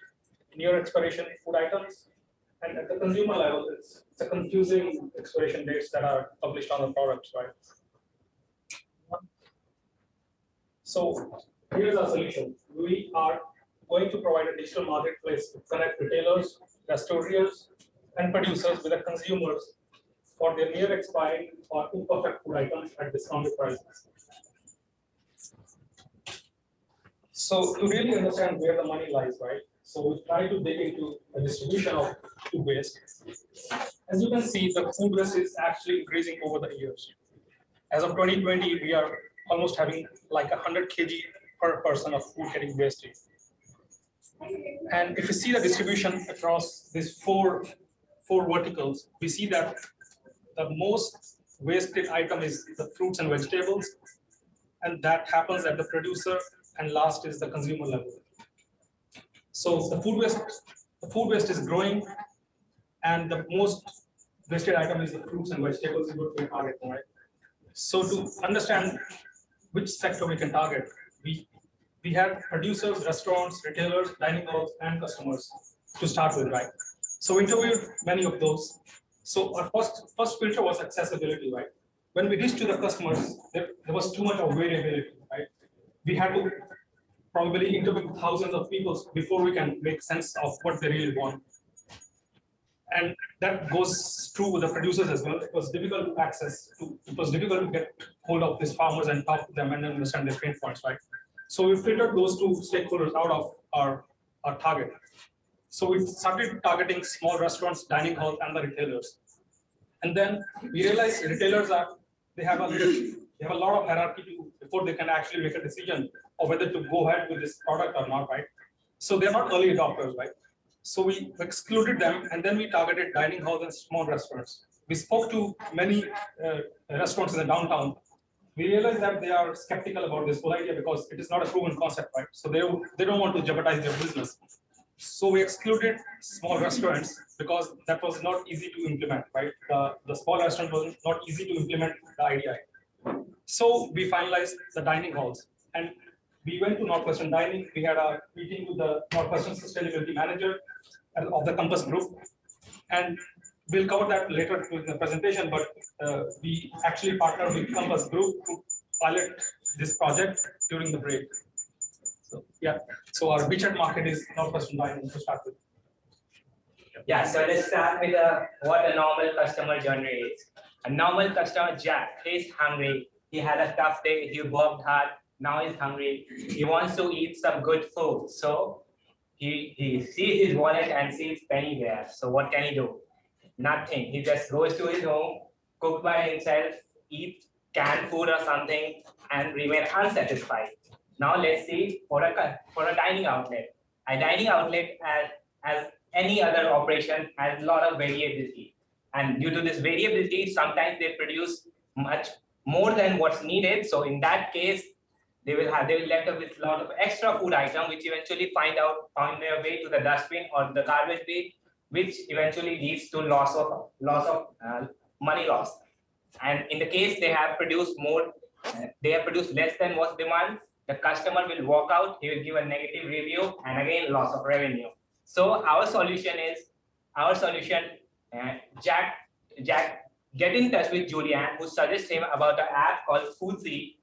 near expiration food items, And at the consumer level, it's a confusing expiration dates that are published on the products, right? So here's our solution. We are going to provide a digital marketplace to connect retailers, restaurateurs, and producers with the consumers for their near expired or imperfect food items at discounted prices. So to really understand where the money lies, right? So we try to dig into the distribution of food waste. As you can see, the food waste is actually increasing over the years. As of 2020, we are almost having like 100 kg per person of food getting wasted. And if you see the distribution across these four verticals, we see that the most wasted item is the fruits and vegetables, and that happens at the producer, and last is the consumer level. So the food waste is growing, and the most wasted item is the fruits and vegetables is what we're targeting, right? So to understand which sector we can target, we have producers, restaurants, retailers, dining halls, and customers to start with, right? So we interviewed many of those. So our first filter was accessibility, right? When we reached to the customers, there was too much of variability, right? We had to probably interview thousands of people before we can make sense of what they really want. And that goes true with the producers as well. It was difficult to access, it was difficult to get hold of these farmers and talk to them and understand their pain points, right? So we filtered those two stakeholders out of our target. So we started targeting small restaurants, dining halls, and the retailers. And then we realized retailers they have a lot of hierarchy before they can actually make a decision of whether to go ahead with this product or not, right? So they're not early adopters, right? So we excluded them, and then we targeted dining halls and small restaurants. We spoke to many restaurants in the downtown. We realized that they are skeptical about this whole idea because it is not a proven concept, right? So they don't want to jeopardize their business. So we excluded small restaurants because that was not easy to implement, right? The small restaurant was not easy to implement the idea. So we finalized the dining halls, and we went to Northwestern Dining. We had a meeting with the Northwestern Sustainability Manager of the Compass Group, and we'll cover that later in the presentation, but we actually partnered with Compass Group to pilot this project during the break. So yeah, so our beachhead market is Northwestern Dining to start with. Yeah, so let's start with what a normal customer journey is. A normal customer, Jack, he's hungry. He had a tough day, he worked hard, now he's hungry. He wants to eat some good food. So he sees his wallet and sees penny there. So what can he do? Nothing. He just goes to his home, cook by himself, eat canned food or something, and remain unsatisfied. Now let's see for a dining outlet. A dining outlet, as any other operation, has a lot of variability. And due to this variability, sometimes they produce much more than what's needed. So in that case, they will left up with a lot of extra food item, which eventually find their way to the dustbin or the garbage bin, which eventually leads to loss of money loss. And in the case they have produced less than what's demand, the customer will walk out, he will give a negative review, and again loss of revenue. So our solution, Jack get in touch with Julian, who suggests him about an app called Foodsie,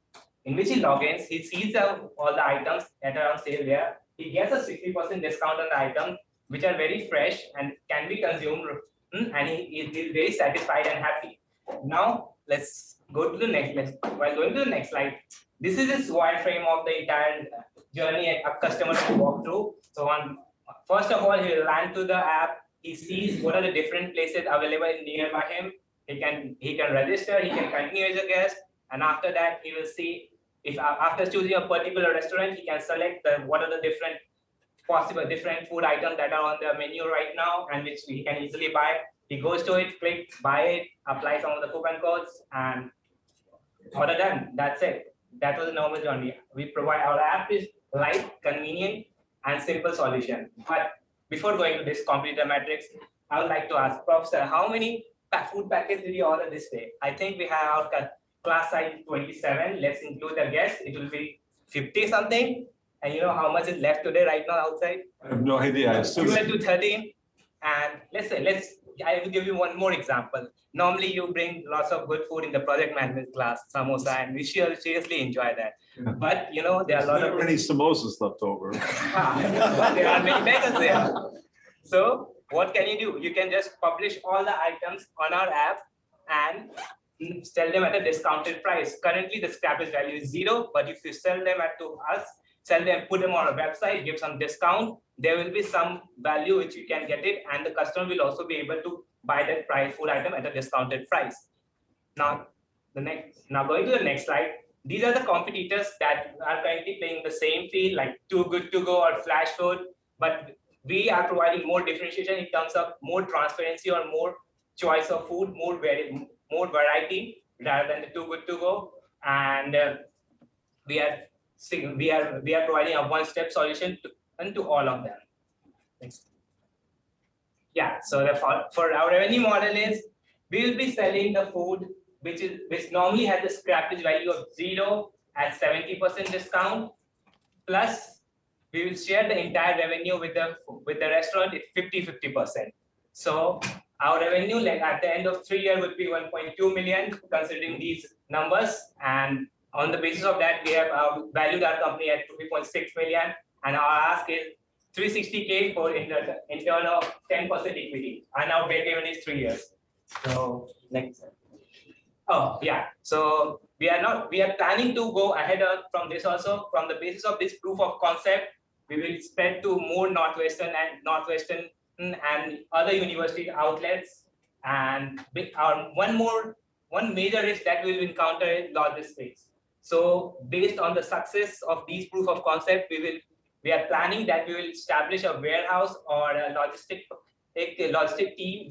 in which he logins, he sees all the items that are on sale there. He gets a 60% discount on the items, which are very fresh and can be consumed, and he is very satisfied and happy. Now let's go to the next. While going to the next slide, this is this wireframe of the entire journey a customer can walk through. So first of all, he will land to the app. He sees what are the different places available nearby him. He can register. He can continue as a guest, and after that, he will see if after choosing a particular restaurant, he can select what are the different food items that are on the menu right now, and which he can easily buy. He goes to it, click, buy it, apply some of the coupon codes, and order done. That's it. That was a normal journey. We provide our app is light, convenient, and simple solution. But before going to this competitor matrix, I would like to ask Professor, how many food packets did you order this day? I think we have our class size 27. Let's include the guests. It will be 50 something. And you know how much is left today right now outside? I have no idea. I assume to 13. And I will give you one more example. Normally you bring lots of good food in the project management class, samosa, and we seriously enjoy that. But there are a lot of many samosas left over. but there are many beggars there. So what can you do? You can just publish all the items on our app and sell them at a discounted price. Currently, the scrappage value is 0, but if you sell them to us, put them on a website, give some discount, there will be some value which you can get it, and the customer will also be able to buy that food item at a discounted price. Now going to the next slide. These are the competitors that are currently playing the same field, like Too Good To Go or Flash Food, but we are providing more differentiation in terms of more transparency or more choice of food, more variety rather than the Too Good To Go, and we are providing a one-step solution to all of them. Thanks. Yeah, so for our revenue model is we will be selling the food which normally has a scrappage value of 0 at 70% discount, plus we will share the entire revenue with the restaurant at 50-50%. So our revenue at the end of 3 years would be 1.2 million, considering these numbers, and on the basis of that, we have valued our company at 2.6 million, and our ask is 360K for in turn of 10% equity, and our break even is 3 years. So next. Oh yeah. So we are planning to go ahead from this also. From the basis of this proof of concept, we will spread to more Northwestern and other university outlets. And one major risk that we will encounter is logistics. So based on the success of these proof of concept, we are planning that we will establish a warehouse or a logistic team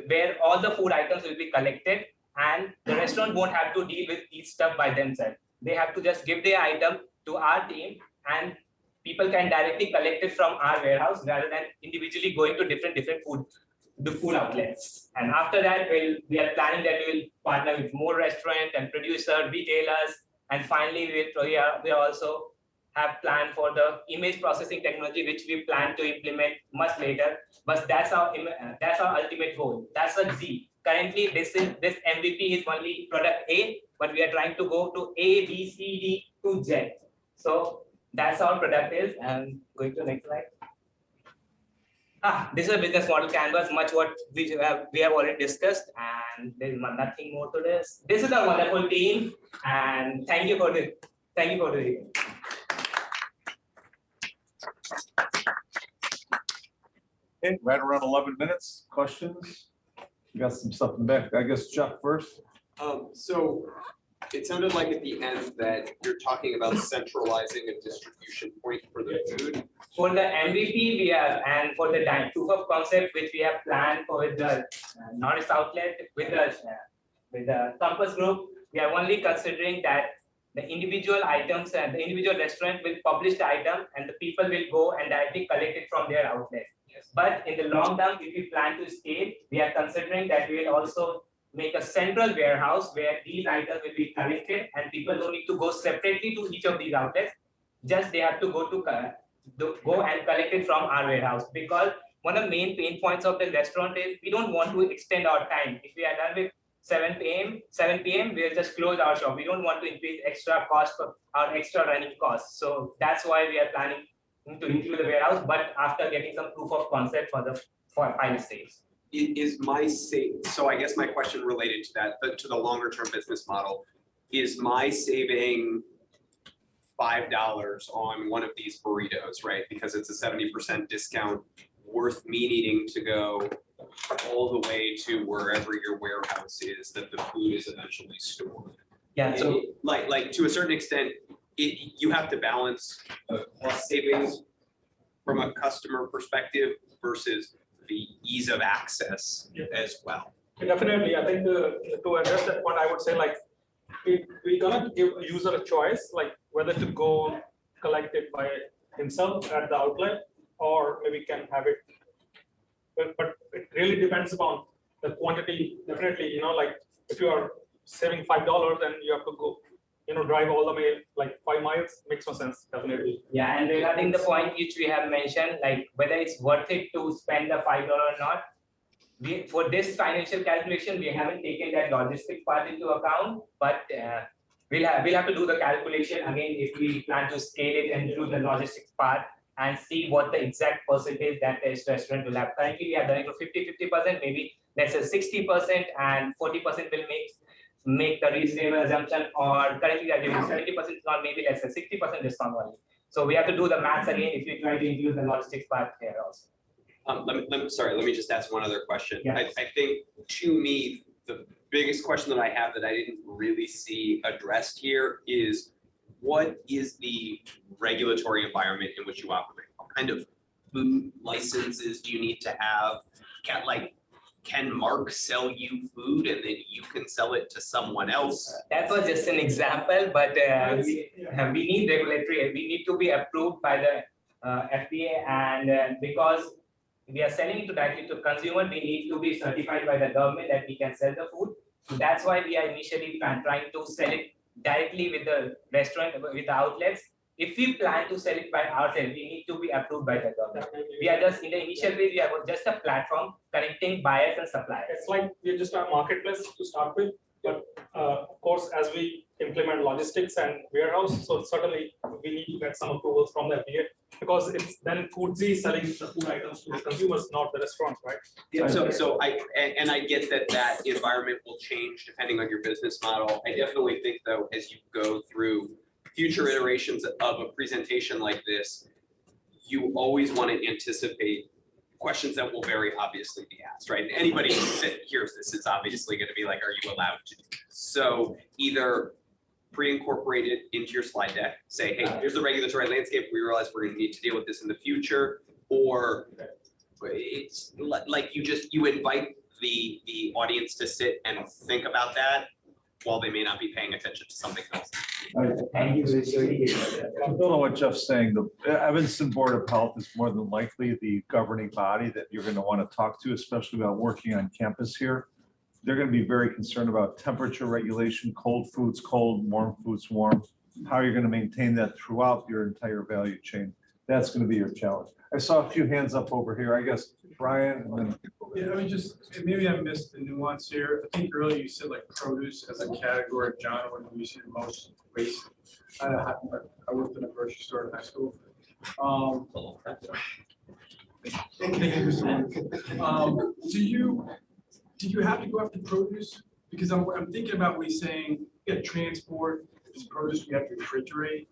where all the food items will be collected, and the restaurant won't have to deal with each stuff by themselves. They have to just give their item to our team, and people can directly collect it from our warehouse rather than individually going to different food outlets. And after that, we are planning that we will partner with more restaurants and producers, retailers, and finally we also have planned for the image processing technology, which we plan to implement much later. But that's our ultimate goal. That's a Z. Currently, this MVP is only product A, but we are trying to go to A, B, C, D to Z. So that's our product is. And going to the next slide. This is a business model canvas, much what we have already discussed, and there is nothing more to this. This is a wonderful team, and thank you for the Okay, right around 11 minutes. Questions? We got some stuff in back. I guess Chuck first. So it sounded like at the end that you're talking about centralizing a distribution point for the food. For the MVP, and for the proof of concept, which we have planned for the Norris outlet with the Compass Group, we are only considering that the individual items and the individual restaurant will publish the item, and the people will go and directly collect it from their outlet. Yes. But in the long term, if we plan to scale, we are considering that we will also make a central warehouse where these items will be collected, and people don't need to go separately to each of these outlets. Just they have to go and collect it from our warehouse, because one of the main pain points of the restaurant is we don't want to extend our time. If we are done with 7 p.m., we'll just close our shop. We don't want to increase extra cost for our extra running costs. So that's why we are planning to include the warehouse, but after getting some proof of concept for pilot stage. So I guess my question related to that, but to the longer term business model, is my saving $5 on one of these burritos, right? Because it's a 70% discount, worth me needing to go all the way to wherever your warehouse is that the food is eventually stored. Yeah. So like to a certain extent, you have to balance cost savings from a customer perspective versus the ease of access as well. Definitely, I think to address that point, I would say like we're gonna give a user a choice, like whether to go collect it by himself at the outlet, or maybe can have it. But it really depends upon the quantity. Definitely, like if you are saving $5, then you have to go drive all the way like 5 miles, makes no sense, definitely. Yeah, and regarding the point which we have mentioned, like whether it's worth it to spend the $5 or not, for this financial calculation, we haven't taken that logistic part into account, but we'll have to do the calculation again if we plan to scale it and do the logistics part and see what the exact percentage that this restaurant will have. Currently, we are doing for 50-50%, maybe let's say 60% and 40% will make the reasonable assumption, or currently we are giving 70% discount, maybe let's say 60% discount only. So we have to do the maths again if we try to include the logistics part here also. Let me just ask one other question. Yeah. I think to me, the biggest question that I have that I didn't really see addressed here is what is the regulatory environment in which you operate? What kind of food licenses do you need to have? Can Mark sell you food and then you can sell it to someone else? That was just an example, but we need regulatory, we need to be approved by the FDA, and because we are selling it directly to consumer, we need to be certified by the government that we can sell the food. So that's why we are initially trying to sell it directly with the restaurant, with the outlets. If we plan to sell it by ourselves, we need to be approved by the government. We are just in the initial phase, we are just a platform connecting buyers and suppliers. It's like we're just a marketplace to start with, but of course, as we implement logistics and warehouse, so certainly we need to get some approvals from the FDA, because it's then Foodzy selling the food items to the consumers, not the restaurants, right? Yeah, so I get that environment will change depending on your business model. I definitely think though, as you go through future iterations of a presentation like this, you always want to anticipate questions that will very obviously be asked, right? Anybody that hears this is obviously going to be like, are you allowed to do this? So either pre-incorporate it into your slide deck, say, hey, here's the regulatory landscape, we realize we're going to need to deal with this in the future, or it's like you invite the audience to sit and think about that while they may not be paying attention to something else. I don't know what Jeff's saying. The Evanston Board of Health is more than likely the governing body that you're going to want to talk to, especially about working on campus here. They're going to be very concerned about temperature regulation, cold foods cold, warm foods warm, how you're going to maintain that throughout your entire value chain. That's going to be your challenge. I saw a few hands up over here. I guess Brian. And then... Yeah, I mean, just maybe I missed the nuance here. I think earlier you said like produce as a category, John, when we see the most waste. I worked in a grocery store in high school. Do you have to go after produce? Because I'm thinking about we saying we got transport, this produce we have to refrigerate.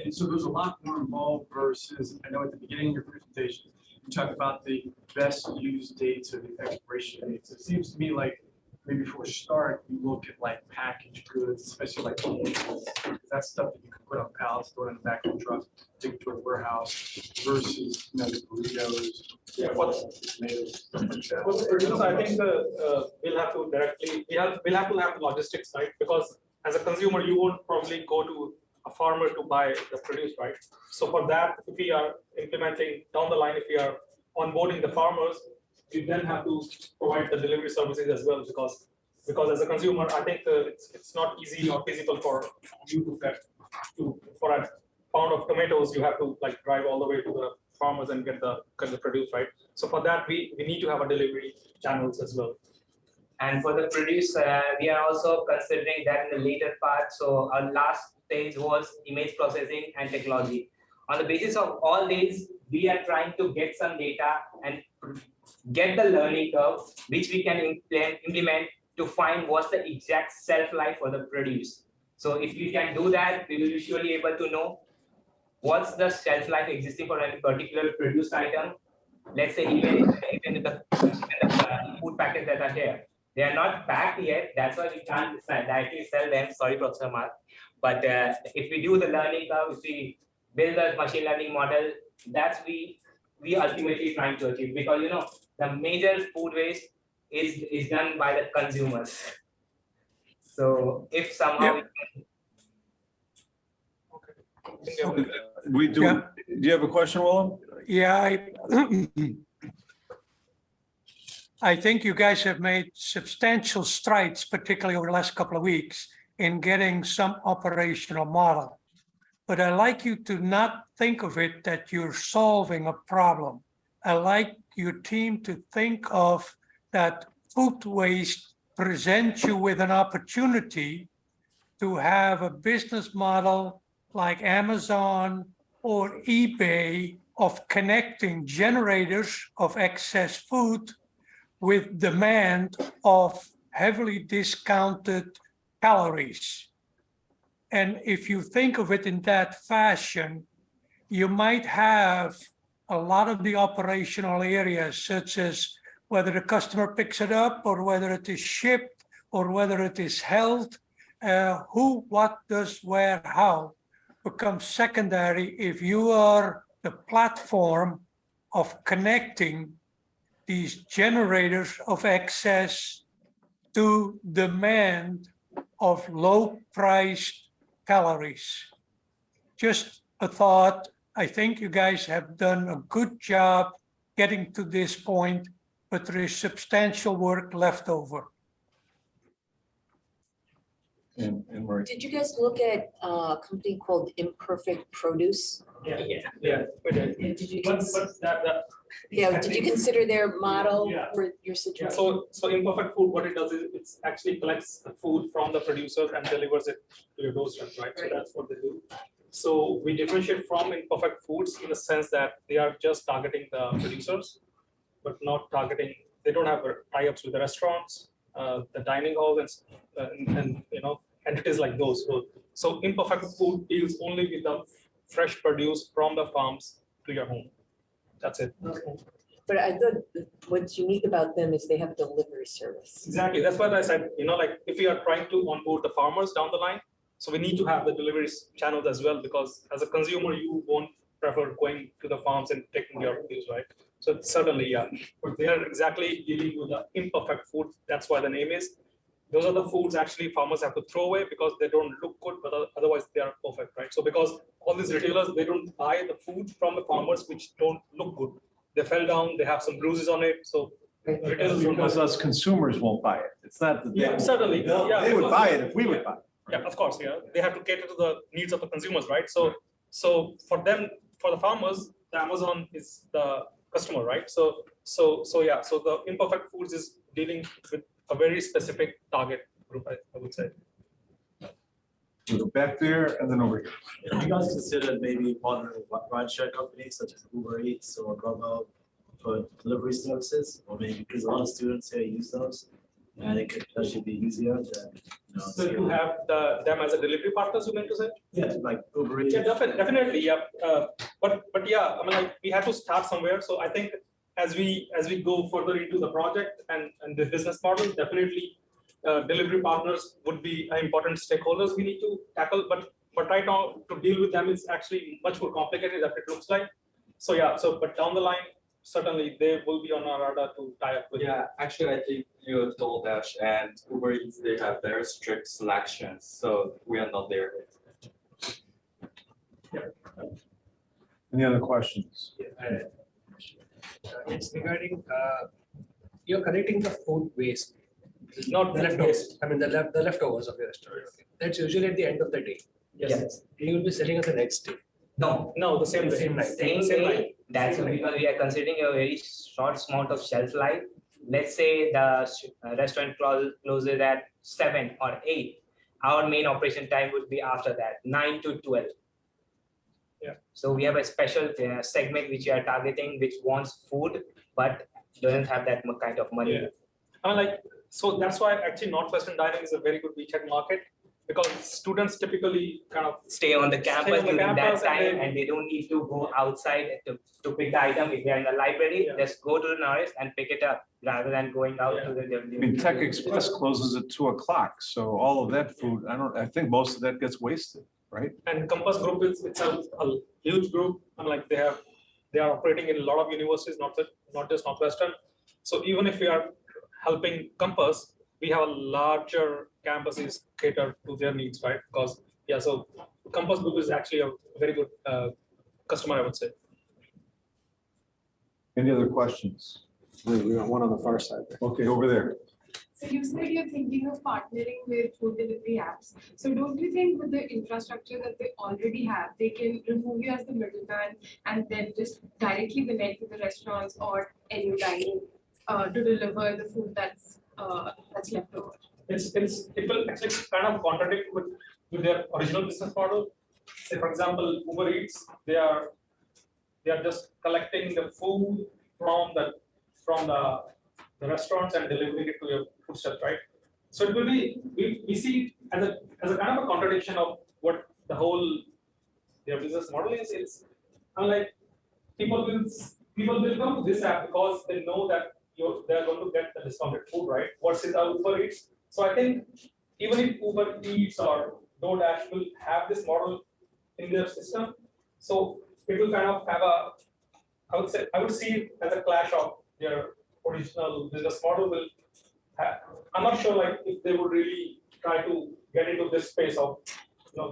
And so there's a lot more involved versus, I know at the beginning of your presentation, you talked about the best use dates or the expiration dates. It seems to me like maybe for a start, you look at like packaged goods, especially like that's stuff that you can put on pallets, throw it in the back of the truck, take it to a warehouse versus the burritos. Yeah, tomatoes, stuff like that. I think we'll have to directly, we'll have to have the logistics, right? Because as a consumer, you won't probably go to a farmer to buy the produce, right? So for that, if we are implementing down the line, if we are onboarding the farmers, we then have to provide the delivery services as well, because as a consumer, I think it's not easy or feasible for you to for a pound of tomatoes, you have to like drive all the way to the farmers and get the produce, right? So for that, we need to have a delivery channels as well. And for the produce, we are also considering that in the later part. So our last stage was image processing and technology. On the basis of all these, we are trying to get some data and get the learning curve, which we can implement to find what's the exact shelf life for the produce. So if we can do that, we will be surely able to know what's the shelf life existing for any particular produce item. Let's say even the food packets that are here. They are not packed yet. That's why we can't directly sell them. Sorry, Professor Mark. But if we do the learning curve, if we build a machine learning model, that's we ultimately trying to achieve. Because the major food waste is done by the consumers. So if somehow we do. Yeah. Do you have a question, Willem? Yeah, I think you guys have made substantial strides, particularly over the last couple of weeks, in getting some operational model. But I like you to not think of it that you're solving a problem. I like your team to think of that food waste presents you with an opportunity to have a business model like Amazon or eBay of connecting generators of excess food with demand of heavily discounted calories. And if you think of it in that fashion, you might have a lot of the operational areas, such as whether the customer picks it up or whether it is shipped or whether it is held, who, what, does, where, how, becomes secondary if you are the platform of connecting these generators of excess to demand of low-priced calories. Just a thought. I think you guys have done a good job getting to this point, but there is substantial work left over. And Marie. Did you guys look at a company called Imperfect Produce? Yeah. Did you Yeah, did you consider their model Yeah. for your Yeah, situation? so Imperfect Food, what it does is it's actually collects the food from the producer and delivers it to your doorstep, right? So that's what they do. So we differentiate from Imperfect Foods in the sense that they are just targeting the producers, but not targeting, they don't have tie-ups with the restaurants, the dining halls and entities like those. So Imperfect Food deals only with the fresh produce from the farms to your home. That's it. Okay. But I thought what's unique about them is they have delivery service. Exactly. That's what I said. Like if we are trying to onboard the farmers down the line, so we need to have the delivery channels as well, because as a consumer, you won't prefer going to the farms and taking your produce, right? So certainly, yeah. But they are exactly dealing with the imperfect food. That's why the name is. Those are the foods actually farmers have to throw away because they don't look good, but otherwise they are perfect, right? So because all these retailers, they don't buy the food from the farmers which don't look good. They fell down, they have some bruises on it. So retailers don't Because us consumers won't buy it. It's not that they Yeah, certainly. Yeah, They would buy it if we would buy it. Yeah, of course, yeah. They have to cater to the needs of the consumers, right? So for them, for the farmers, the Amazon is the customer, right? So yeah, so the Imperfect Foods is dealing with a very specific target group, I would say. We'll go back there and then over here. Have you guys considered maybe partnering with rideshare companies such as Uber Eats or Grubhub for delivery services? Or maybe because a lot of students here use those, and it could actually be easier to, So you have them as a delivery partners, you meant to say? Yeah, like Uber Eats. Yeah, definitely, yeah. But yeah, I mean, like we have to start somewhere. So I think as we go further into the project and the business model, definitely delivery partners would be important stakeholders we need to tackle. But right now to deal with them is actually much more complicated than it looks like. So yeah, but down the line, certainly they will be on our radar to tie up with. Yeah, actually, I think you told Dash and Uber Eats, they have very strict selections, so we are not there yet. Any other questions? It's regarding you're collecting the food waste, not the leftovers. I mean the leftovers of your restaurant. That's usually at the end of the day. Yes. You will be selling it the next day. No, the same day. Same night. Same day. That's because we are considering a very short amount of shelf life. Let's say the restaurant closes at 7 or 8. Our main operation time would be after that, 9 to 12. Yeah. So we have a special segment which we are targeting, which wants food but doesn't have that kind of money. Yeah. So that's why actually Northwestern Dining is a very good beachhead market, because students typically kind of stay on the campus during that time, and they don't need to go outside to pick the item. If they're in the library, just go to the nearest and pick it up rather than going out to the. I mean, Tech Express closes at 2 o'clock, so all of that food, I think most of that gets wasted, right? And Compass Group is itself a huge group, and like they are operating in a lot of universities, not just Northwestern. So even if we are helping Compass, we have a larger campuses cater to their needs, right? Because so Compass Group is actually a very good customer, I would say. Any other questions? We got one on the far side there. Okay, over there. So you said you're thinking of partnering with food delivery apps. So don't you think with the infrastructure that they already have, they can remove you as the middleman and then just directly connect with the restaurants or any dining to deliver the food that's left over? It will actually kind of contradict with their original business model. Say for example, Uber Eats, they are just collecting the food from the restaurants and delivering it to your footsteps, right? So it will be we see it as a kind of a contradiction of what the whole their business model is. It's unlike people will come to this app because they know that they're going to get the discounted food, right? Versus Uber Eats. So I think even if Uber Eats or DoorDash will have this model in their system, so it will kind of have I would see it as a clash of their original business model. I'm not sure like if they would really try to get into this space of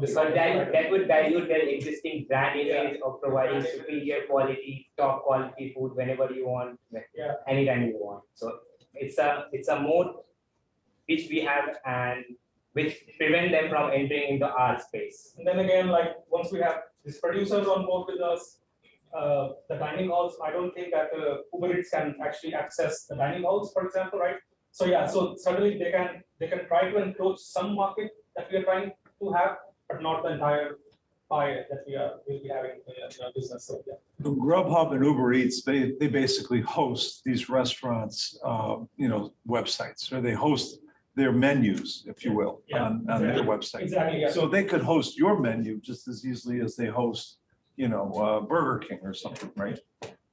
this. But that would dilute their existing brand image of providing superior quality, top quality food whenever you want, anytime you want. So it's a mode which we have and which prevent them from entering into our space. And then again, like once we have these producers on board with us, the dining halls, I don't think that Uber Eats can actually access the dining halls, for example, right? So yeah, so certainly they can try to encroach some market that we are trying to have, but not the entire pie that will be having in our business. So yeah. Grubhub and Uber Eats, they basically host these restaurants, websites, or they host their menus, if you will, on their website. Exactly. Yeah. So they could host your menu just as easily as they host, Burger King or something, right?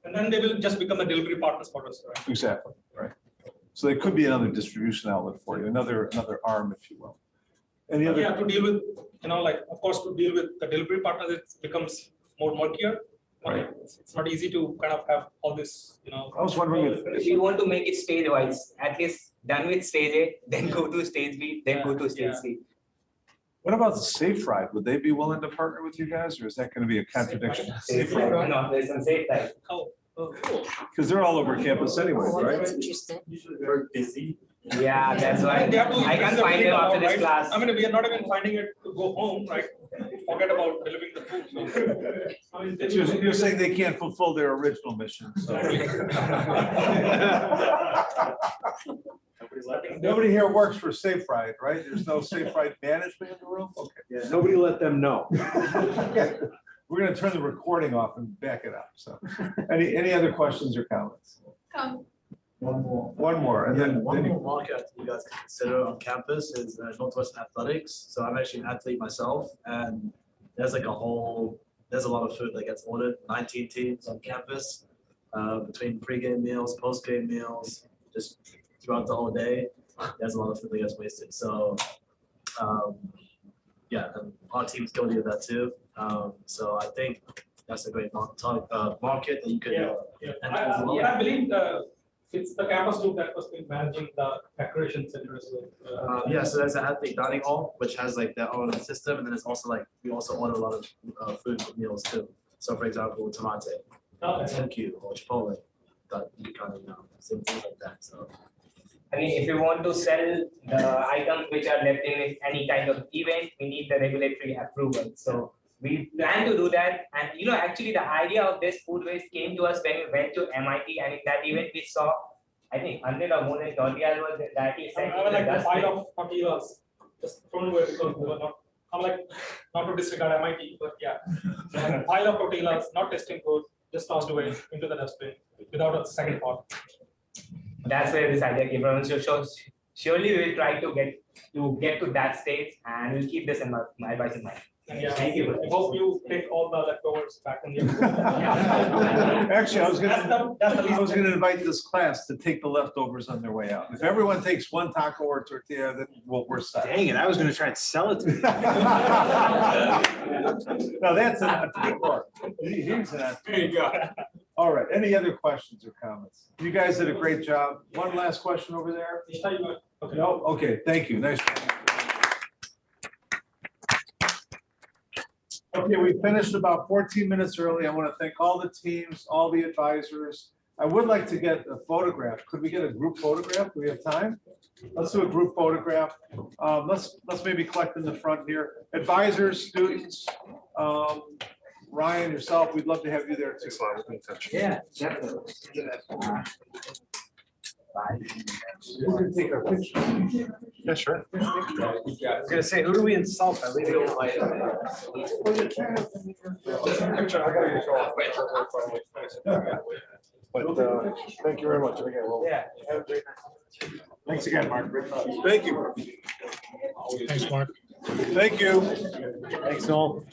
And then they will just become a delivery partners for us, right? Exactly, right. So they could be another distribution outlet for you, another arm, if you will. Any other? Yeah, to deal with, of course, to deal with the delivery partners, it becomes more murkier. Right. It's not easy to kind of have all this, I was wondering if you want to make it stage wise, at least done with stage A, then go to stage B, then go to stage C. What about the Safe Ride? Would they be willing to partner with you guys, or is that going to be a contradiction? Safe Ride. No, there's some Safe Ride. Oh, cool. Because they're all over campus anyway, right? That's interesting. Usually very busy. Yeah, that's why They have to I can't find them after this class. I mean, we are not even finding it to go home, right? Forget about delivering the food. So. You're saying they can't fulfill their original mission. So. Nobody here works for Safe Ride, right? There's no Safe Ride management in the room? Okay. Yeah, nobody let them know. Okay. We're going to turn the recording off and back it up. So, any other questions or comments? One more, and then one more market you guys can consider on campus is Northwestern Athletics. So I'm actually an athlete myself, and there's a lot of food that gets ordered. 19 teams on campus, between pre-game meals, post-game meals, just throughout the whole day. There's a lot of food that gets wasted. So and our team's guilty of that too. So I think that's a great market that you could. I believe it's the campus group that was managing the accreditation center as well. So there's an athlete dining hall which has their own system, and then it's also we also order a lot of food for meals too. So for example, Tomate, TenQ, or Chipotle, that you kind of same things like that. So. I mean, if you want to sell the items which are left in any kind of event, we need the regulatory approval. So we plan to do that. And actually the idea of this food waste came to us when we went to MIT, and in that event we saw, I think 100 or more than tortillas was directly sent. I like the pile of tortillas just thrown away because we were not to disregard MIT, but yeah, a pile of tortillas, not tasting good, just tossed away into the dustbin without a second thought. That's where this idea came from. So surely we will try to get to that stage, and we'll keep this in my advice in mind. Yeah, thank you. I hope you take all the leftovers back in the. Actually, I was going to invite this class to take the leftovers on their way out. If everyone takes one taco or tortilla, then we're set. Dang it! I was going to try and sell it to you. No, that's an entrepreneur. He's an entrepreneur. There you go. All right. Any other questions or comments? You guys did a great job. One last question over there. Okay. No. Okay. Thank you. Nice. Okay, we finished about 14 minutes early. I want to thank all the teams, all the advisors, I would like to get a photograph. Could we get a group photograph? Do we have time? Let's do a group photograph. Let's maybe collect in the front here. Advisors, students, Ryan, yourself, we'd love to have you there too. Yeah, definitely. Take our picture. Yeah, sure. I was gonna say, who do we insult by leaving it like that? But thank you very much. Again, well, Yeah, have a great night. thanks again, Mark. Thank you. Thanks, Mark. Thank you. Thanks, Noel.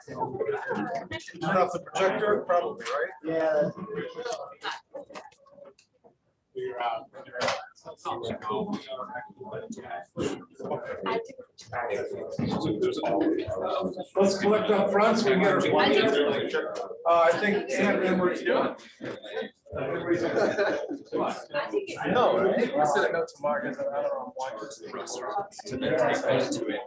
Turn off the projector, probably, right? Yeah. Let's collect up front so we can get our. I think everybody's done. I know, right? I said a note to Mark, I don't know, I'm watching the restaurants to then take those to it.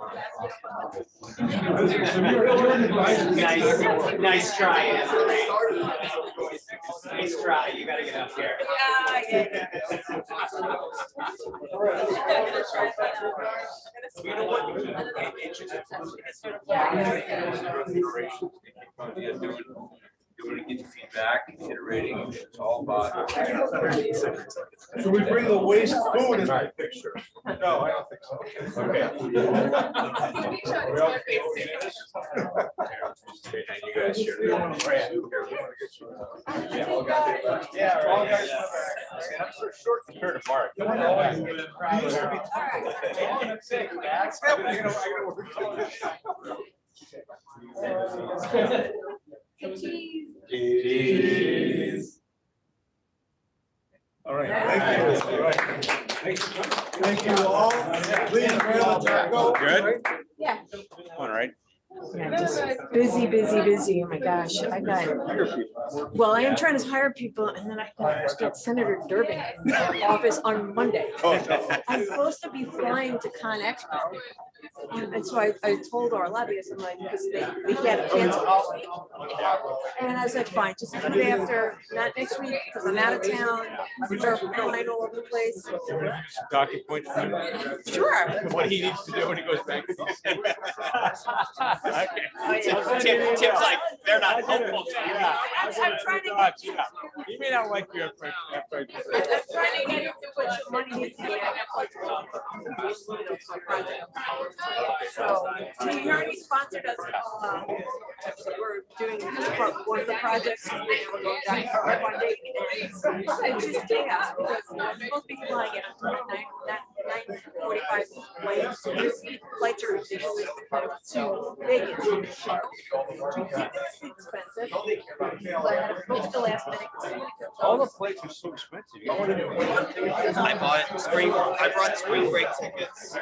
Nice try, Andrew. Nice try, you gotta get up here. Doing get feedback, iterating, it's all about. Should we bring the waste food in the picture? No, I don't think so. Okay. And you guys share. Yeah, all guys. I'm so short compared to Mark. Cheese. All right, thank you. All right. Thank you all. Please, go. Good? Yeah. All right. Yeah, just busy. Oh my gosh, I got, well, I am trying to hire people and then I got Senator Durbin in the office on Monday. I'm supposed to be flying to Con Expo. And so I told our lobbyists, I'm like, because they had canceled. And I was like, fine, just the day after, not next week, because I'm out of town. They're flying all over the place. Talking points. Sure. What he needs to do when he goes back. Tim's like, they're not helpful. I'm trying to get you. He may not like you after. I'm trying to get him to put some money into the So, do you hear any sponsored us? We're doing one of the projects. We're going down for one day. It's just chaos because I'm supposed to be flying at 9:45 flights. Flights are too big. It's expensive. But I had to book the last minute. All the flights are so expensive. I brought spring break tickets.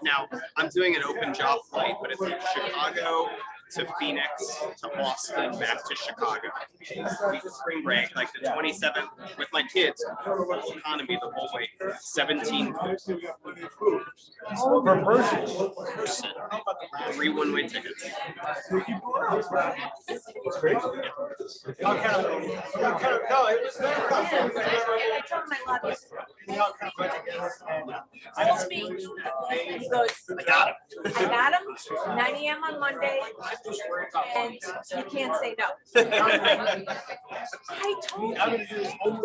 Now, I'm doing an open job flight, but it's from Chicago to Phoenix to Boston back to Chicago. Week of spring break, like the 27th, with my kids, full economy the whole way, 17 Per person. 3 one-way tickets. I told my lobbyist. He goes, I got him, 9 AM on Monday, and you can't say no. I told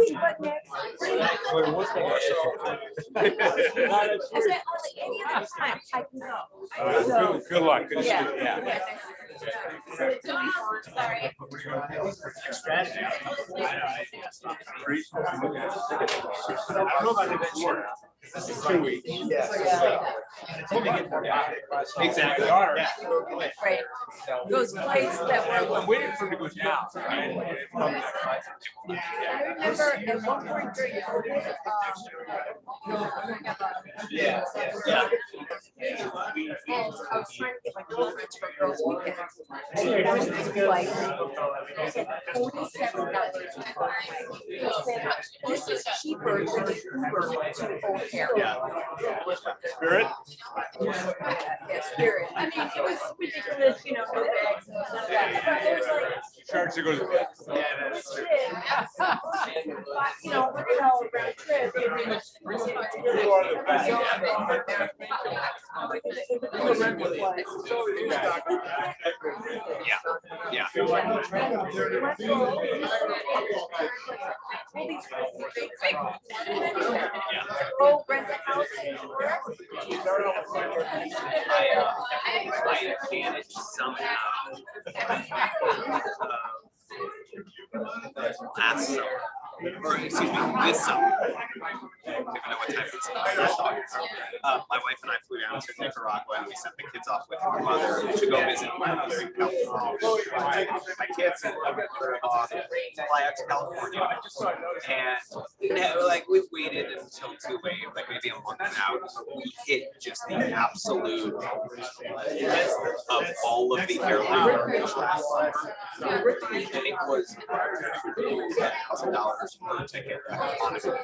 you, but next. I said, only any other time I can go. So, Good luck. Good to see you. yeah. Sorry. Strategy. I don't know about the venture. This is 2 weeks. Yeah. It's only getting more popular. Exactly. Yeah. Right. Those flights that were. I'm waiting for it to go down. I remember at one point during COVID, Yeah. and I was trying to get my girlfriends for girls' weekend. And there was this flight, $47. This is cheaper than the Uber to care. Yeah. Spirit? Yeah, Spirit. I mean, it was ridiculous, you know, no bags and none of that. But there's like. Sharks are going to You know, $100 round trip. Yeah. Oh, rent a house in I managed somehow. Last summer, or excuse me, this summer. I don't even know what time it is. My wife and I flew down to Nicaragua and we sent the kids off with my mother to go visit my mother in California. My kids fly out to California, and like we waited until too late, like maybe a month out. We hit just the absolute of all of the airline last summer, and it was $1,000 per ticket on a flight.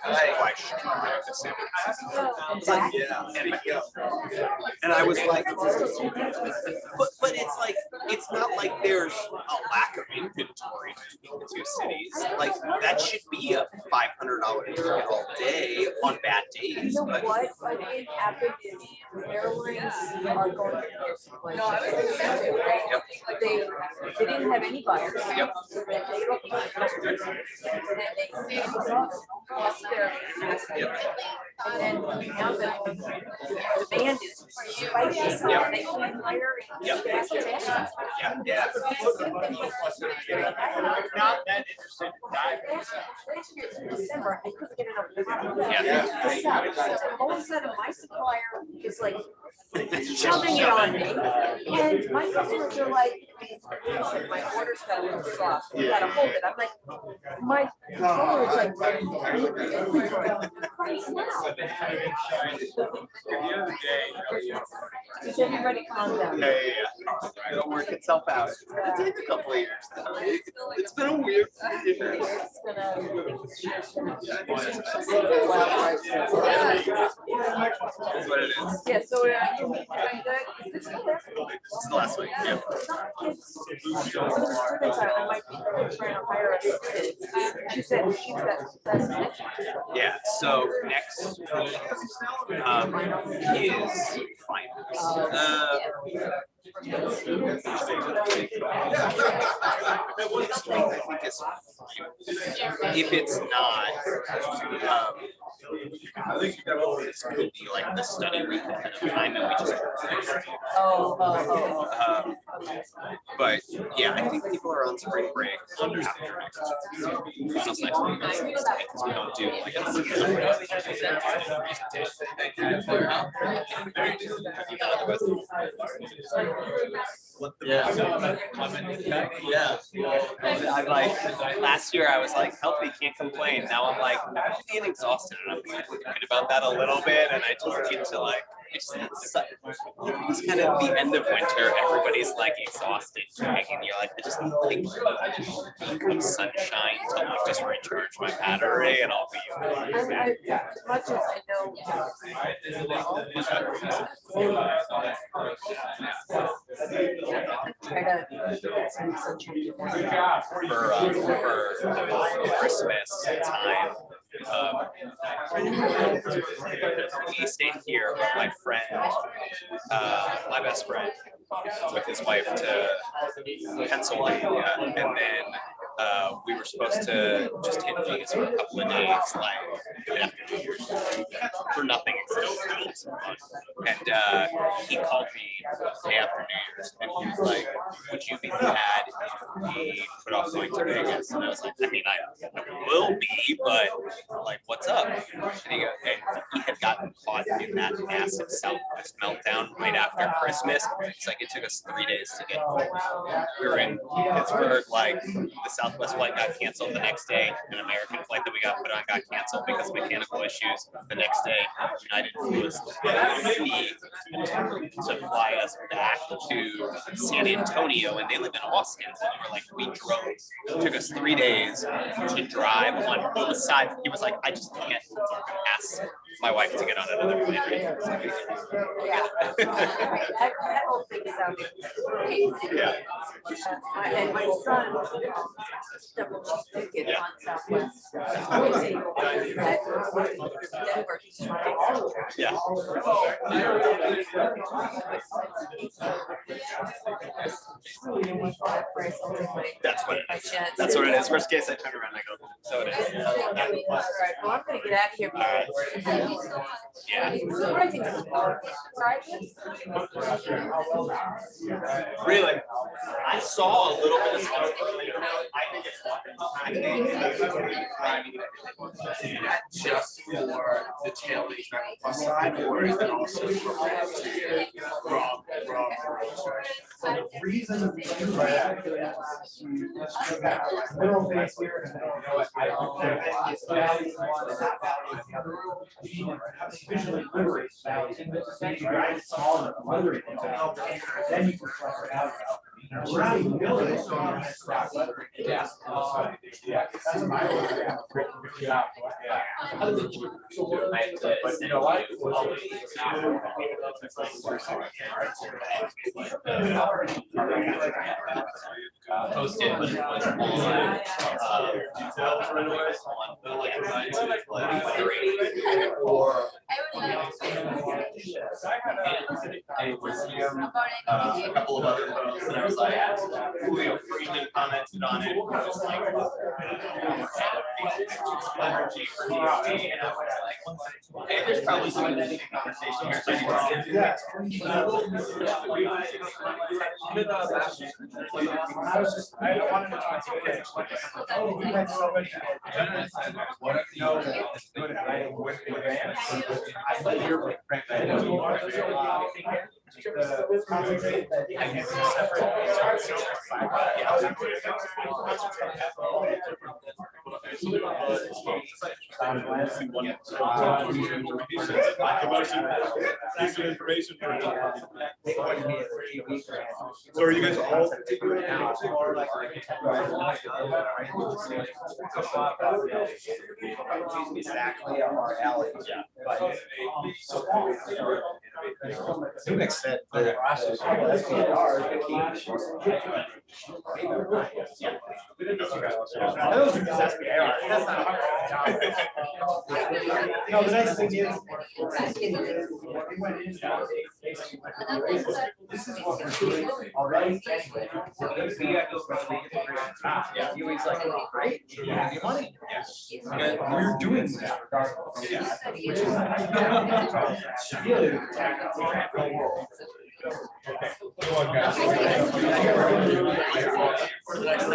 And I was like, but it's like, it's not like there's a lack of inventory between the two cities. Like that should be a $500 ticket all day on bad days. You know what? What happened is airlines are going to they didn't have any buyers. Yep. So they paid off the customers and they lost their and then now the demand is spiking. Yep. They can't hire Yep. fast fashion. Yeah. Not that interested in diving. Last year in December, I couldn't get enough. All of a sudden, my supplier is like shoving it on me, and my customers are like, "Listen, my order's got a little soft. You gotta hold it." I'm like, my controller is like, "Christ now." Does everybody calm down? Yeah. It'll work itself out. It takes a couple of years. It's been a weird year. That's what it is. Yeah, so you're doing good. Is this the last week? This is the last week. Yeah. Some of the students I might be trying to hire a student. She said she's got class next week. Yeah, so next week is finals. Next week I think is fine. If it's not, this could be like the study week ahead of time and we just. But yeah, I think people are on spring break after next week. Finals next week because we don't do like a I'm like, last year I was like, healthy, can't complain. Now I'm like, I'm being exhausted and I'm kind of thinking about that a little bit. And I just get to like, it's kind of the end of winter. Everybody's like exhausted, and you're like, I just need like some sunshine to like just recharge my battery, and I'll be. As much as I know. Try to get some sunshine. For Christmas time. He stayed here with my friend, my best friend, with his wife to Pennsylvania, and then we were supposed to just hit Vegas for a couple of days, like after New Year's, for nothing except some fun. And he called me the day after New Year's, and he was like, "Would you be mad if we put off going to Vegas?" And I was like, "I mean, I will be, but like, what's up?" And he had gotten caught in that massive Southwest meltdown right after Christmas. It's like it took us 3 days to get home. We were in Pittsburgh, like the Southwest flight got canceled the next day. An American flight that we got put on got canceled because of mechanical issues. The next day, United flew us to fly us back to San Antonio, and they live in Austin. And we're like, we drove. It took us 3 days to drive on both sides. He was like, I just can't ask my wife to get on another plane. Yeah. That whole thing sounded crazy. Yeah. And my son double ticket on Southwest. Was able to do that. Denver, he's trying all over. Yeah. That's what it is. That's what it is. Worst case, I turn around and I go, so it is. All right, well, I'm gonna get out of here. Yeah. I think it's Really? I saw a little bit of stuff earlier. I think it's just for the tailgate side, or is it also The reason middle base here and visually liberate values. Then you can flush it out. Yeah. That's my but you know what? Posted, but it was it was him, a couple of other folks, and I was like, Julio Freeman commented on it. I was like, energy for DOE, and I was like, hey, there's probably some interesting conversation here. Yeah. I don't want to know. We had so many. What if you know it's good at writing with advance? I thought you were concentrate and So are you guys all? Exactly our alley. Yeah. To an extent, the process. No, the nice thing is. This is what we're doing already. Yeah, he was like, great, you have your money. Yes. We're doing that regardless. Yeah. Which is really the tactical world. Okay. Go on, guys. For the next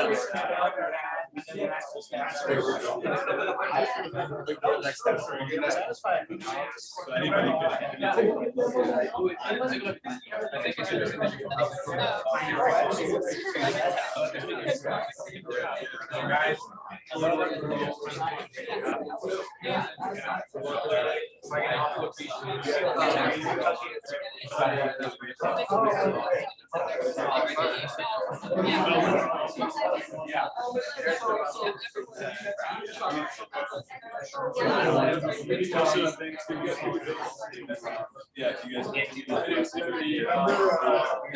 Yeah, you guys.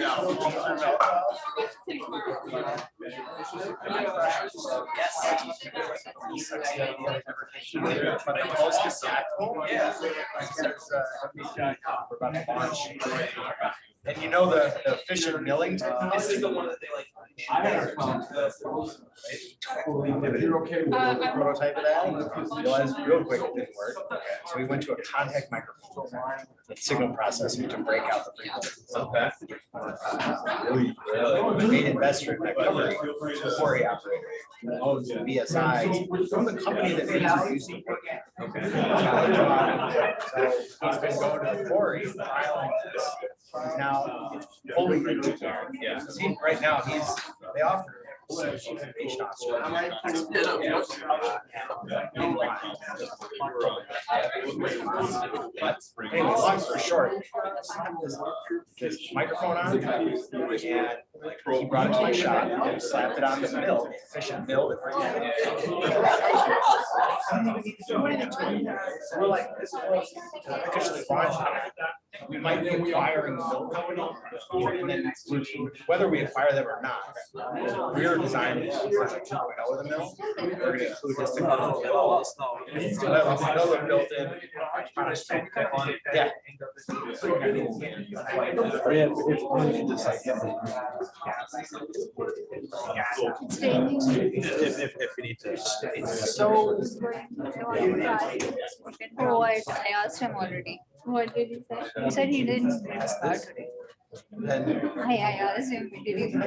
And you know the efficient milling technology. This is the one that they like. You're okay with the prototype of that? Realized real quick it didn't work. So we went to a contact microphone with signal processing to break out the frequency. Okay. The main investor in that company was a quarry operator. Owns BSI from the company that made it using. Okay. So he's been going to the quarry, filing this. He's now fully into it. Yeah. Right now, they offer Hey, long story short, this microphone on, and he brought it to my shop and slapped it on the mill, efficient mill. We're like, this is officially launched. We might be acquiring the mill company, and then whether we acquire them or not, we're designing version 2.0 of the mill. We're gonna include this technology. Another built-in. Yeah. If we need to. So. Oh, I asked him already. What did he say? He said he didn't start today. I asked him, did he? And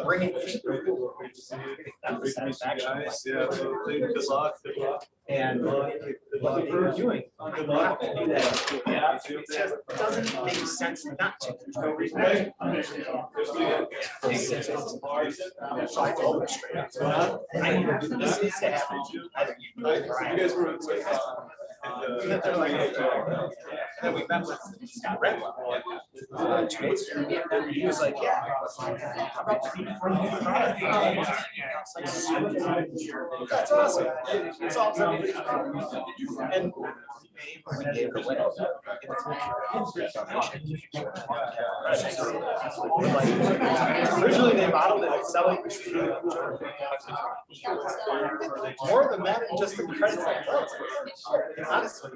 bring it. And what we're doing, we have to do that. It just doesn't make sense not to. There's no reason. So I told him straight up. I need to do this needs to happen. Either you or I. And then we met with Scott Redwell 2 days ago. And he was like, yeah. How about the product? That's awesome. It's awesome. And we gave it away. Originally, they modeled it as selling more than that, and just the credits themselves. Honestly,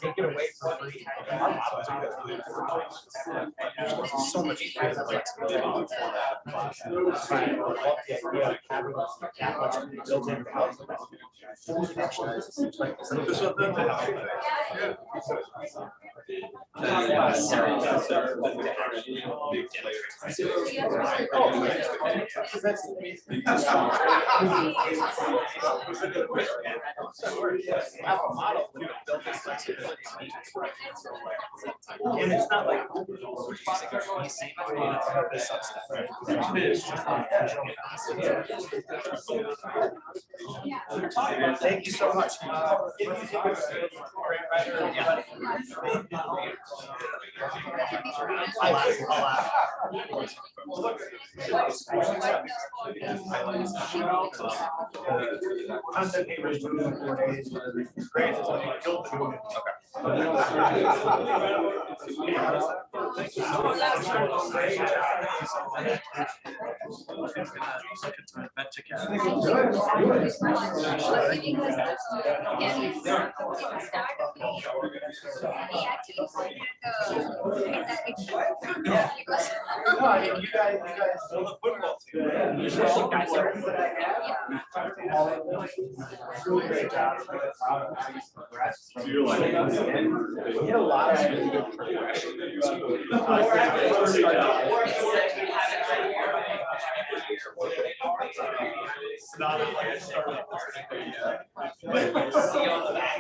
take it away from our models. So much flexibility. And it's not like thank you so much. Content papers moving in 4 days. Great. No, I mean, you guys know the football team. Really great job. We had a lot of really good progression. Not like I started. See on the back.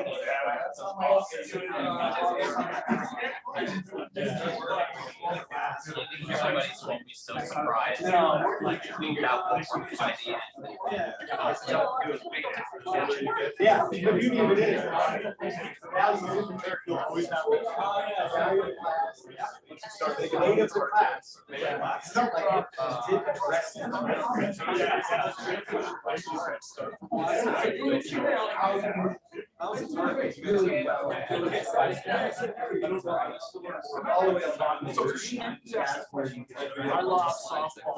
Everybody's going to be so surprised. Like, figured out what's by the end. Yeah, the beauty of it is, value in there, you'll always have start thinking, oh, it's a class. It's not like it did address it. Really well. All the way along. I lost softball.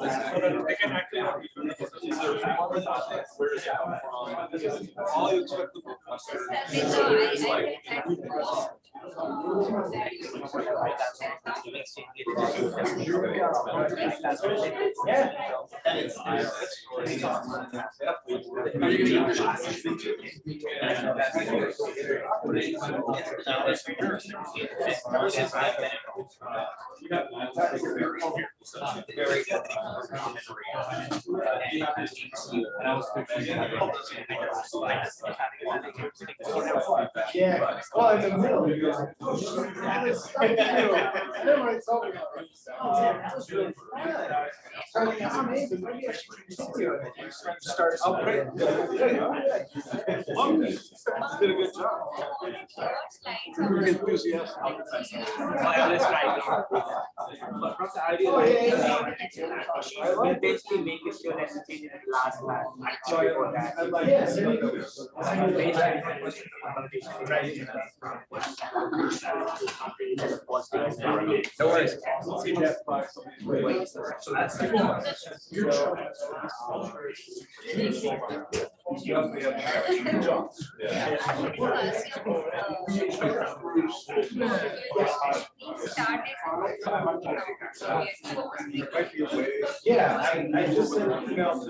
All you expect the professor is like. Yeah. Yeah, well, in the middle. Start out. Did a good job. Very enthusiastic. We basically make it sure that the change in the last class. Before that. No worries. So that's yeah, I just sent an email to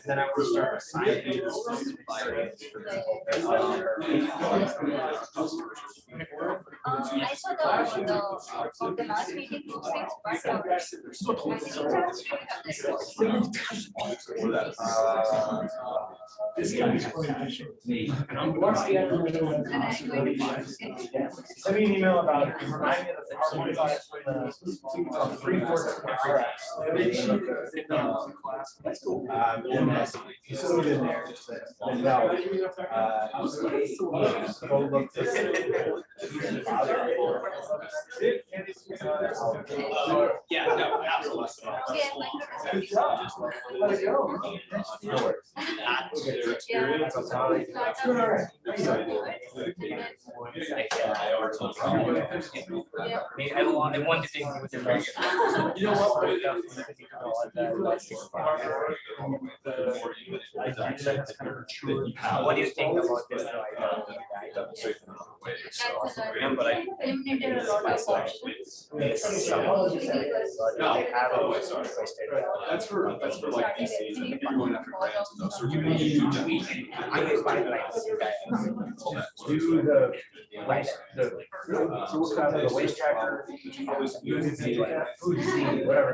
then I would start I saw the last meeting, you said, send me an email about it. Remind me of the PowerPoint slides for the 3/4 That's cool. You still in there. Go look this. Yeah, no, absolutely. Let it go. I want to think with very good. You know what? What do you think about this? but I eliminated a lot of options. That's for like VCs, I think if you're going after grants and those sorts of things. Do the so what's kind of the waste tracker, food seed, whatever.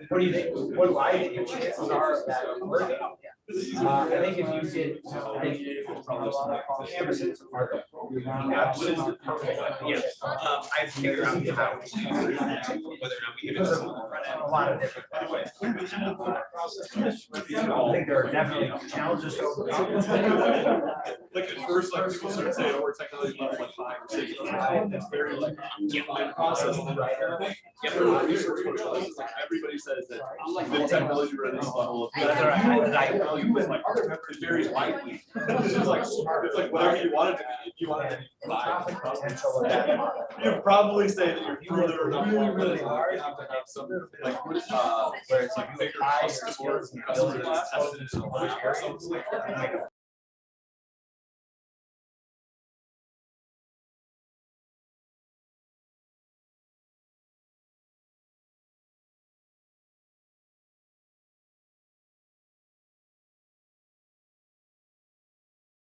What do you think? What do I think chances are of that working? I think if you did, I think campuses are the absolute perfect. Yeah, I figured out how to, whether or not we give it to someone A lot of different. I think there are definitely challenges to overcome. Like at first, like people start saying, oh, we're technology level like 5 or 6, it's very like, process. Research workshops, like everybody says that the technology readiness level of value is like, it varies widely. It's like, whatever you want it to be, if you want it to be 5. You'd probably say that you're further really, really hard. You have to have some, like, where it's like bigger customers and customers tested in a large area.